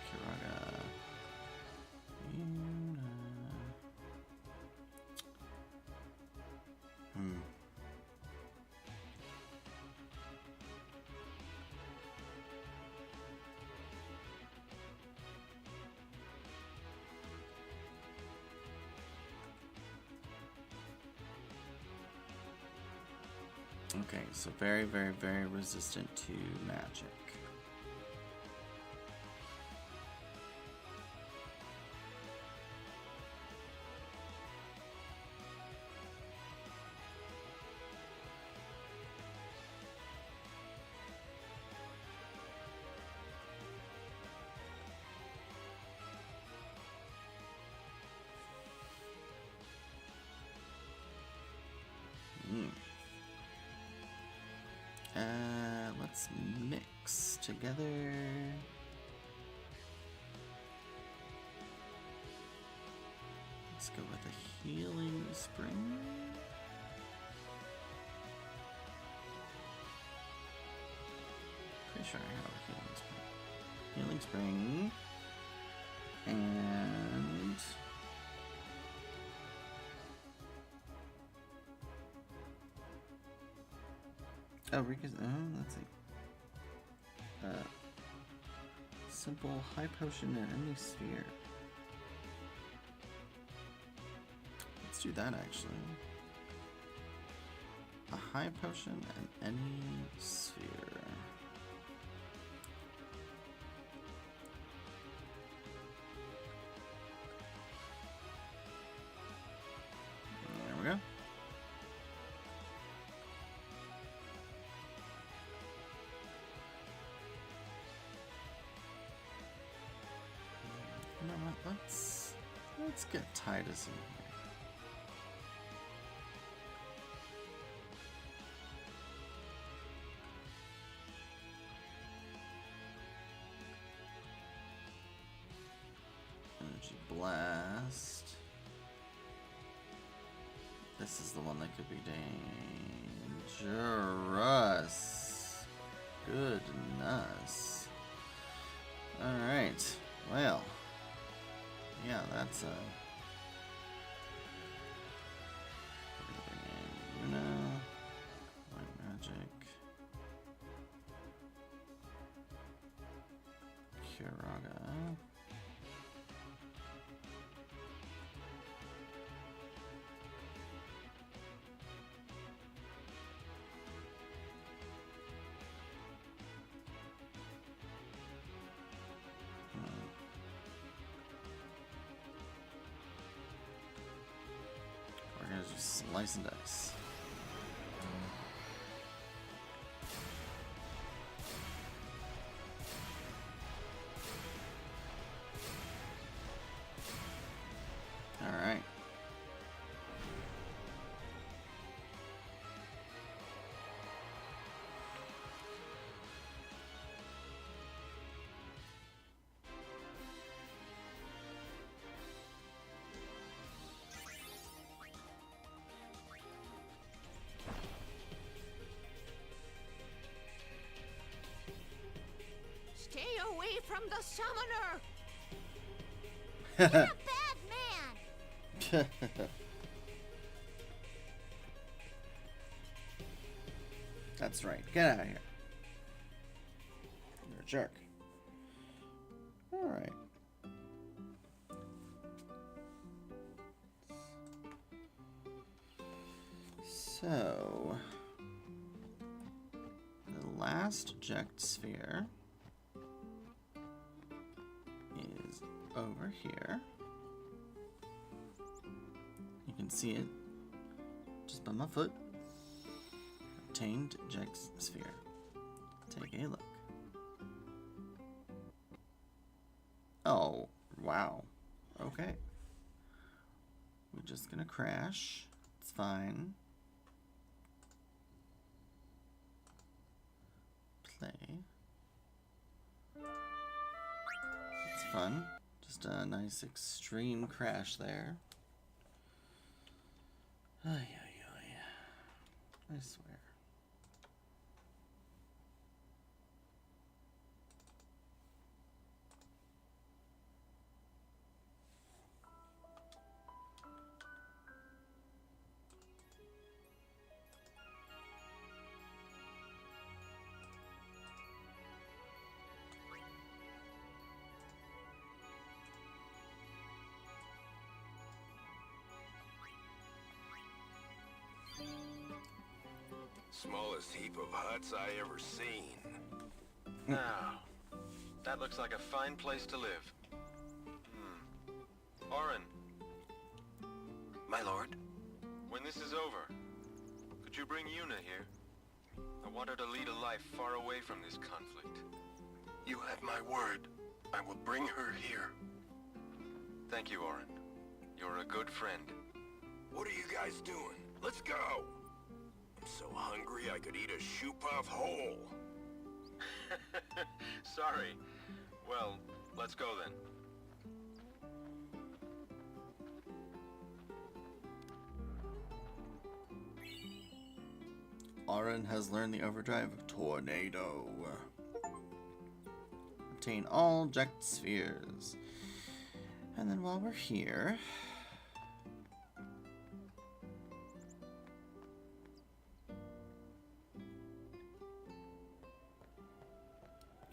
Kiraga, Yuna. Okay, so very, very, very resistant to magic. Let's mix together. Let's go with a healing spring. Pretty sure I have a healing spring. Healing spring. And oh, Rika's. Oh, let's see. Simple high potion in any sphere. Let's do that actually. A high potion in any sphere. There we go. You know what? Let's get Titus in here. Energy Blast. This is the one that could be dangerous. Goodness. Alright. Well. Yeah, that's we're gonna bring in Yuna, White Magic, Kiraga. We're gonna just slice and dice. All right. Stay away from the summoner! You're a bad man! That's right. Get out of here. You're a jerk. All right. So, the last eject sphere is over here. You can see it just by my foot. Obtained eject sphere. Take a look. Oh, wow. Okay. We're just gonna crash. It's fine. Play. It's fun. Just a nice extreme crash there. Ay, ay, ay. I swear. Smallest heap of huts I ever seen. Now, that looks like a fine place to live. Orin, My lord? when this is over, could you bring Yuna here? I want her to lead a life far away from this conflict. You have my word. I will bring her here. Thank you, Orin. You're a good friend. What are you guys doing? Let's go! I'm so hungry I could eat a shoe puff whole. Sorry. Well, let's go then. Auron has learned the overdrive Tornado. Obtain all eject spheres. And then while we're here,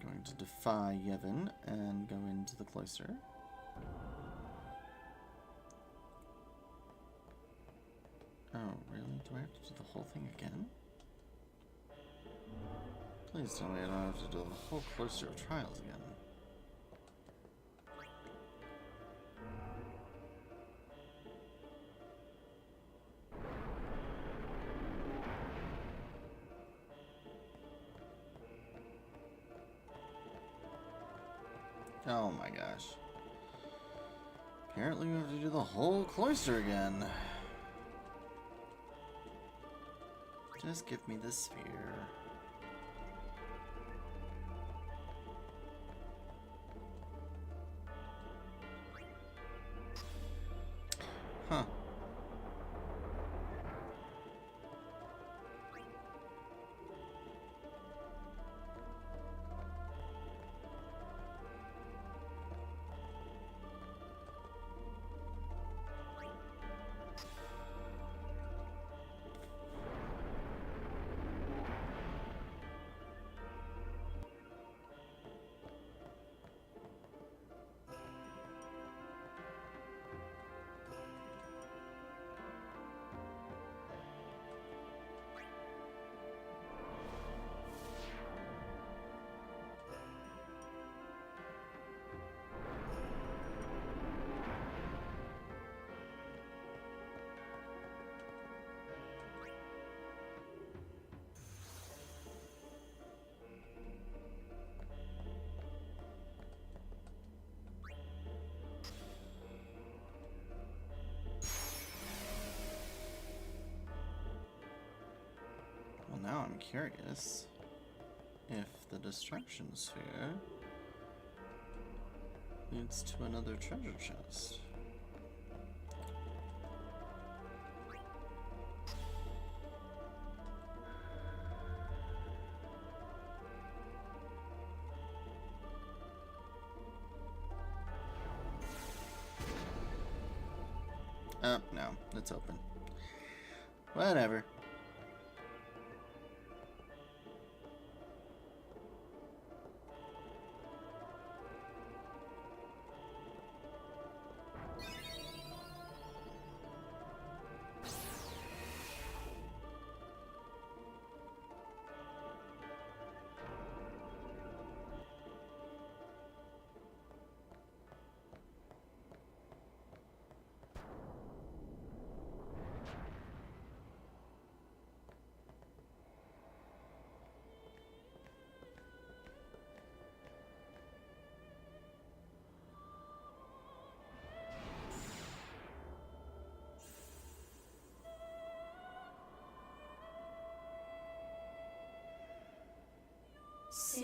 going to defy Yevon and go into the cloister. Oh, really? Do I have to do the whole thing again? Please tell me I don't have to do the whole cloister of trials again. Oh my gosh. Apparently we have to do the whole cloister again. Just give me the sphere. Huh. Well, now I'm curious if the destruction sphere leads to another treasure chest. No, it's open. Whatever.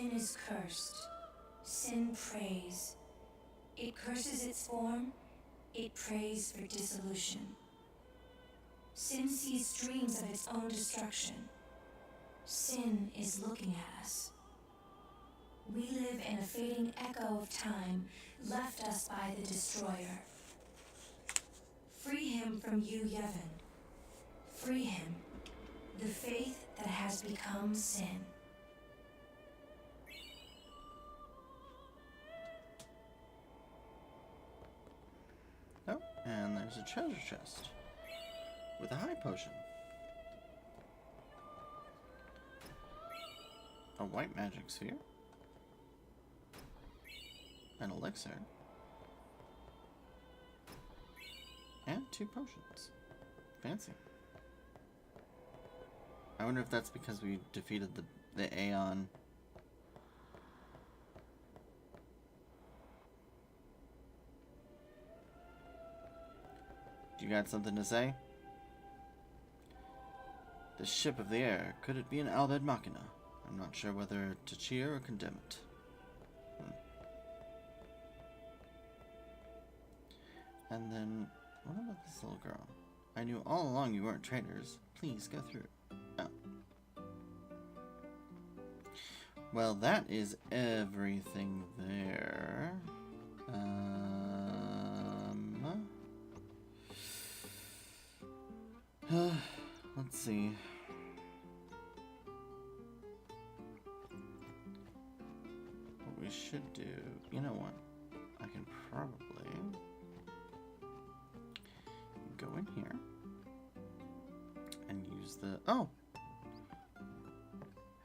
Sin is cursed. Sin prays. It curses its form. It prays for dissolution. Sin sees dreams of its own destruction. Sin is looking at us. We live in a fading echo of time left us by the Destroyer. Free him from you, Yevon. Free him. The faith that has become sin. Oh, and there's a treasure chest with a high potion. A white magic sphere. An elixir. And 2 potions. Fancy. I wonder if that's because we defeated the Aeon. You got something to say? The ship of the air. Could it be an Albed Machina? I'm not sure whether to cheer or condemn it. And then, what about this little girl? I knew all along you weren't traitors. Please go through. Oh. Well, that is everything there. Let's see. What we should do, you know what? I can probably go in here and use the, oh!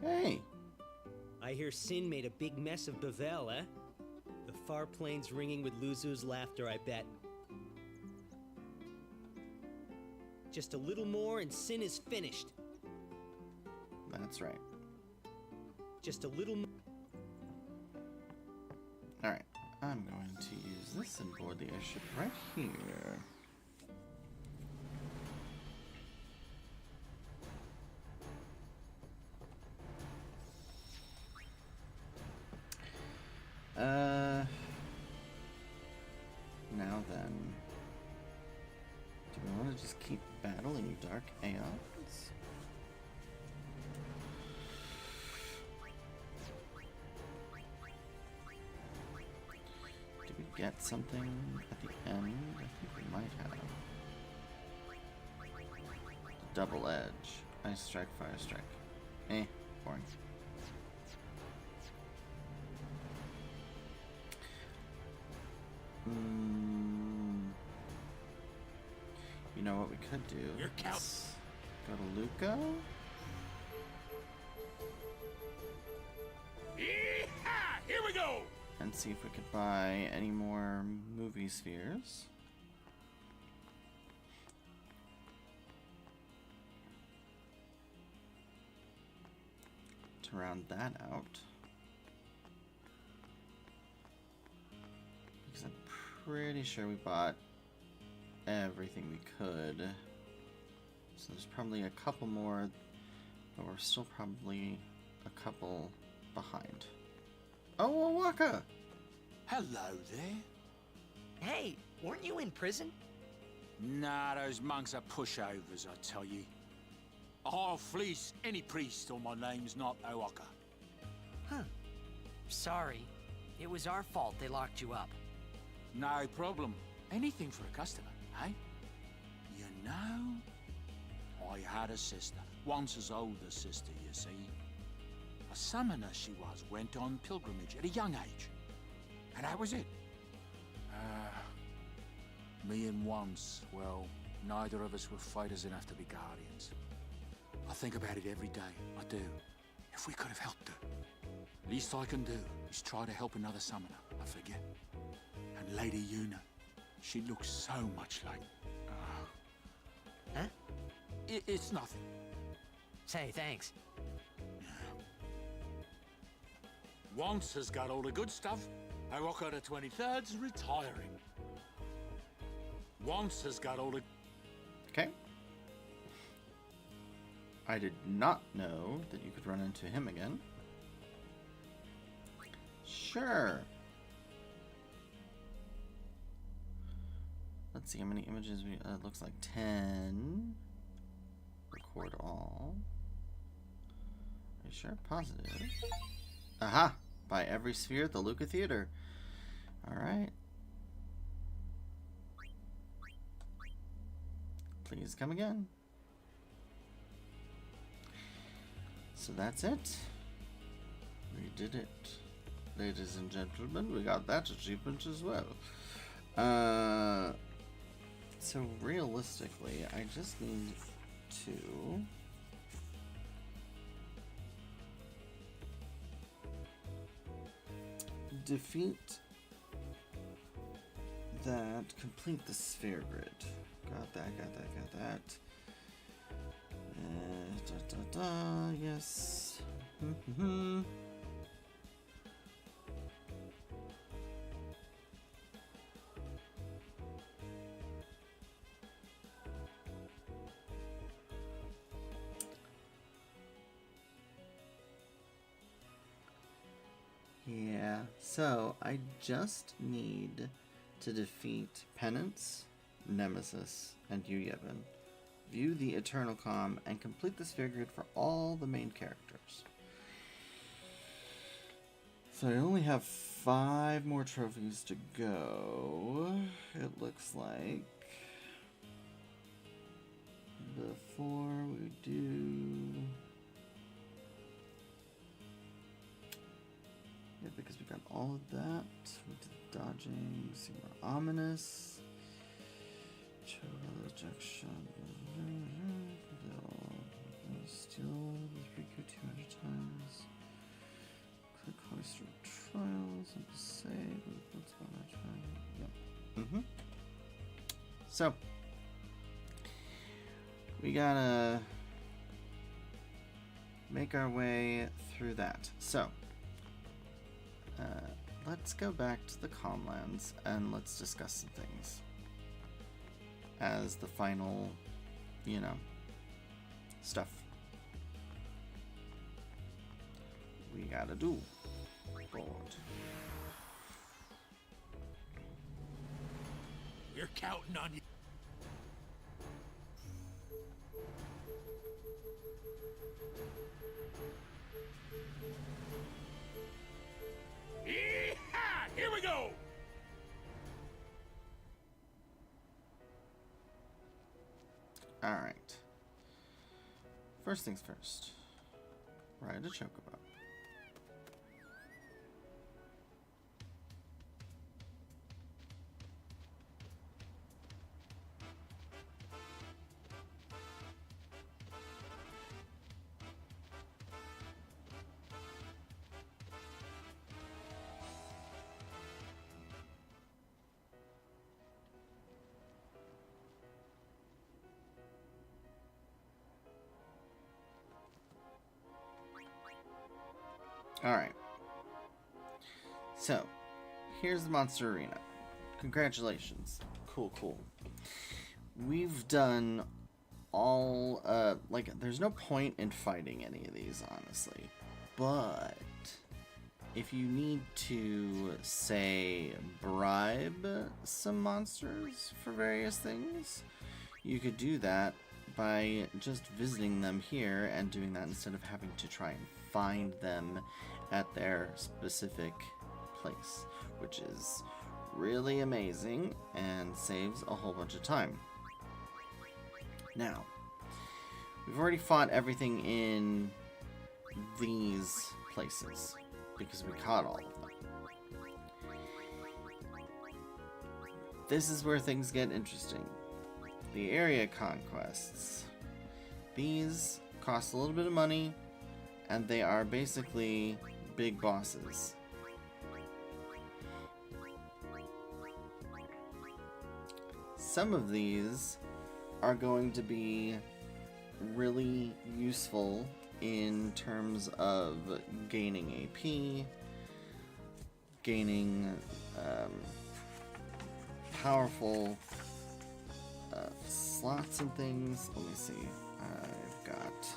Hey! I hear Sin made a big mess of Bavel, eh? The far plains ringing with Luzu's laughter, I bet. Just a little more and Sin is finished. That's right. Just a little more. Alright, I'm going to use this and board the airship right here. Now then, do we want to just keep battling Dark Aeons? Did we get something at the end? I think we might have. Double edge. Ice strike, fire strike. Boring. You know what we could do? Let's go to Luca. Yeehaw! Here we go! And see if we could buy any more movie spheres. To round that out. Because I'm pretty sure we bought everything we could. So there's probably a couple more, but we're still probably a couple behind. Oh, Waka! Hello there. Hey, weren't you in prison? Nah, those monks are pushovers, I tell you. I'll fleece any priest or my name's not Owaka. Huh. Sorry. It was our fault they locked you up. No problem. Anything for a customer, eh? You know, I had a sister, once as old as sister, you see. A summoner she was, went on pilgrimage at a young age. And that was it. Me and once, well, neither of us were fighters enough to be guardians. I think about it every day, I do. If we could have helped her. Least I can do is try to help another summoner, I figure. And Lady Yuna, she looks so much like... Huh? It's nothing. Say, thanks. Once has got all the good stuff. Owaka the 23rd's retiring. Once has got all the... Okay. I did not know that you could run into him again. Sure. Let's see how many images we. It looks like 10. Record all. Are you sure? Positive. Aha! By every sphere at the Luca Theater. Alright. Please come again. So that's it. We did it. Ladies and gentlemen, we got that achievement as well. So realistically, I just need to defeat that, complete the sphere grid. Got that. Yes. Yeah, so I just need to defeat Penance, Nemesis, and Yevon. View the Eternal Calm and complete the sphere grid for all the main characters. So I only have 5 more trophies to go, it looks like. Before we do... Yeah, because we got all of that. We did dodging, see more ominous. Ejection. Steal the 3Q 200 times. Click Hoist Trials and save. Yep. So we gotta make our way through that. So let's go back to the Calmlands and let's discuss some things as the final, you know, stuff we gotta do. Board. We're counting on you. Yee-haw! Here we go! Alright. First things first. Ride a chocobo. Alright. So, here's the Monster Arena. Congratulations. Cool. We've done all, there's no point in fighting any of these, honestly. But, if you need to, say, bribe some monsters for various things, you could do that by just visiting them here and doing that instead of having to try and find them at their specific place, which is really amazing and saves a whole bunch of time. Now, we've already fought everything in these places because we caught all of them. This is where things get interesting. The area conquests. These cost a little bit of money, and they are basically big bosses. Some of these are going to be really useful in terms of gaining AP, gaining powerful slots and things. Let me see. I've got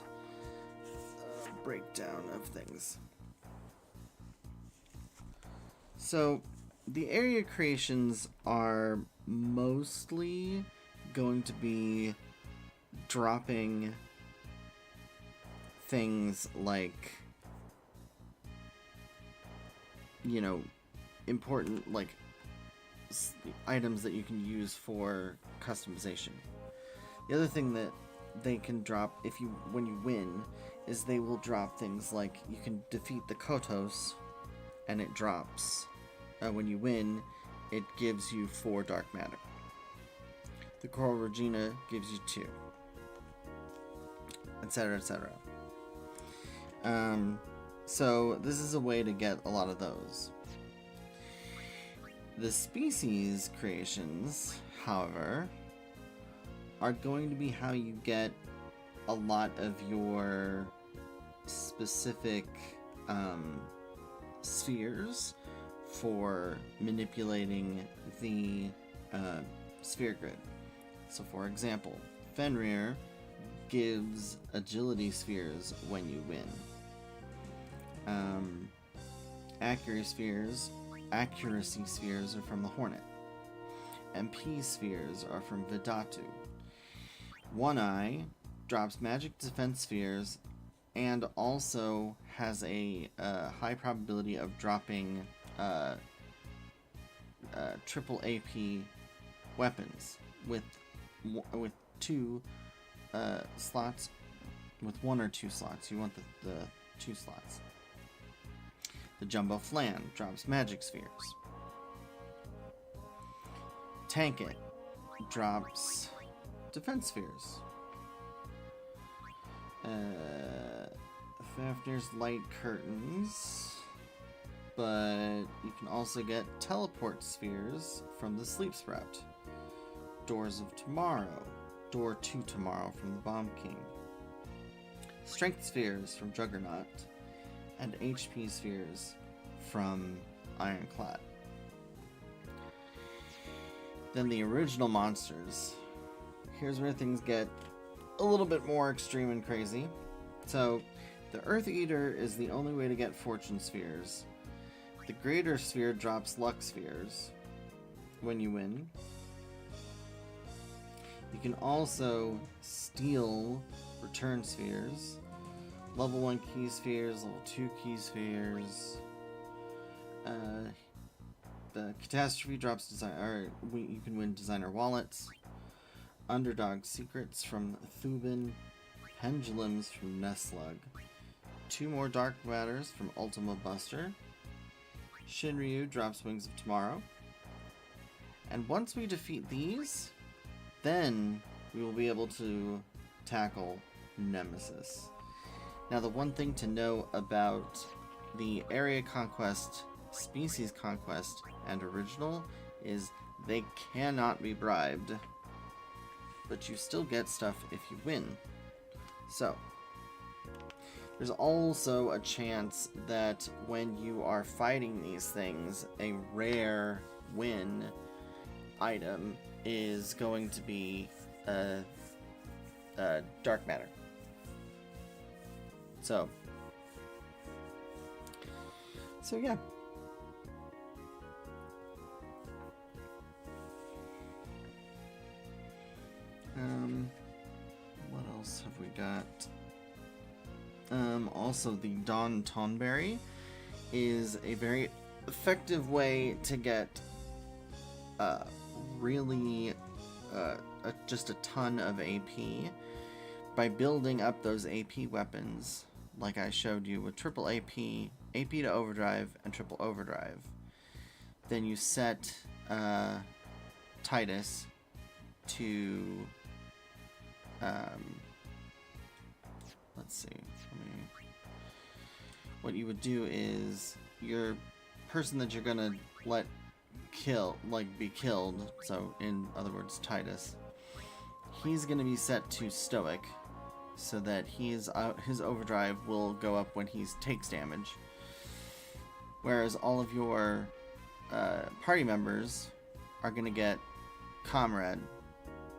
a breakdown of things. So, the area creations are mostly going to be dropping things like, you know, important, like, items that you can use for customization. The other thing that they can drop when you win is they will drop things like you can defeat the Kotos and it drops. When you win, it gives you 4 dark matter. The Coral Regina gives you 2, etc., etc. So this is a way to get a lot of those. The species creations, however, are going to be how you get a lot of your specific spheres for manipulating the sphere grid. So for example, Fenrir gives agility spheres when you win. Accuracy spheres are from the Hornet. MP spheres are from Vidatu. One Eye drops magic defense spheres and also has a high probability of dropping triple AP weapons with 2 slots, with 1 or 2 slots. You want the 2 slots. The Jumbo Flan drops magic spheres. Tank It drops defense spheres. Fafnir's light curtains, but you can also get teleport spheres from the Sleep Sprout. Doors of Tomorrow, Door to Tomorrow from the Bomb King. Strength spheres from Juggernaut, and HP spheres from Ironclad. Then the original monsters. Here's where things get a little bit more extreme and crazy. So, the Earth Eater is the only way to get fortune spheres. The Greater Sphere drops luck spheres when you win. You can also steal return spheres. Level 1 key spheres, level 2 key spheres. The Catastrophe drops you can win designer wallets. Underdog secrets from Thubin. Pendulums from Nesslug. 2 more dark matters from Ultima Buster. Shinryu drops Wings of Tomorrow. And once we defeat these, then we will be able to tackle Nemesis. Now, the one thing to know about the Area Conquest, Species Conquest, and Original is they cannot be bribed, but you still get stuff if you win. So, there's also a chance that when you are fighting these things, a rare win item is going to be dark matter. So yeah. What else have we got? Also, the Dawn Tonberry is a very effective way to get really just a ton of AP by building up those AP weapons, like I showed you with triple AP, AP to overdrive, and triple overdrive. Then you set Titus to let's see. What you would do is your person that you're gonna let be killed, so in other words Titus, he's gonna be set to Stoic, so that his overdrive will go up when he takes damage, whereas all of your party members are gonna get Comrade,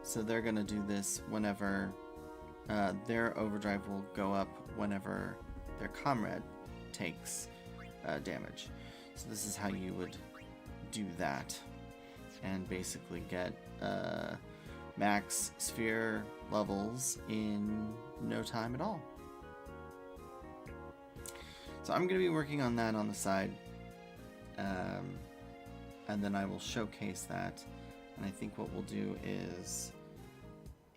so they're gonna do this whenever their overdrive will go up whenever their Comrade takes damage. So this is how you would do that, and basically get max sphere levels in no time at all. So I'm going to be working on that on the side, and then I will showcase that. And I think what we'll do is,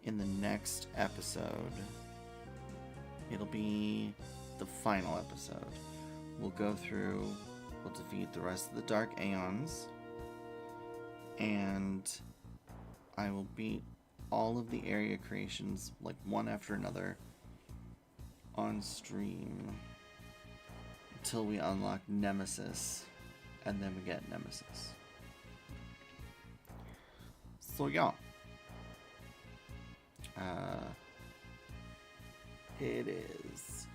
in the next episode, it'll be the final episode. We'll go through, we'll defeat the rest of the Dark Aeons, and I will beat all of the area creations, like one after another, on stream until we unlock Nemesis, and then we get Nemesis. So yeah, it is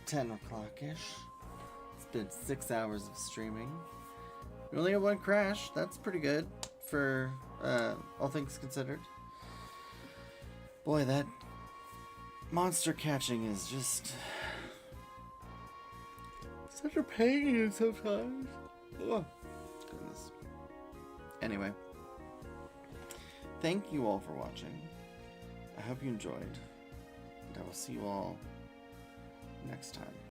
10 o'clock-ish. It's been 6 hours of streaming. We only have one crash. That's pretty good for all things considered. Boy, that monster catching is just such a pain sometimes. Oh, goodness. Anyway, thank you all for watching. I hope you enjoyed, and I will see you all next time.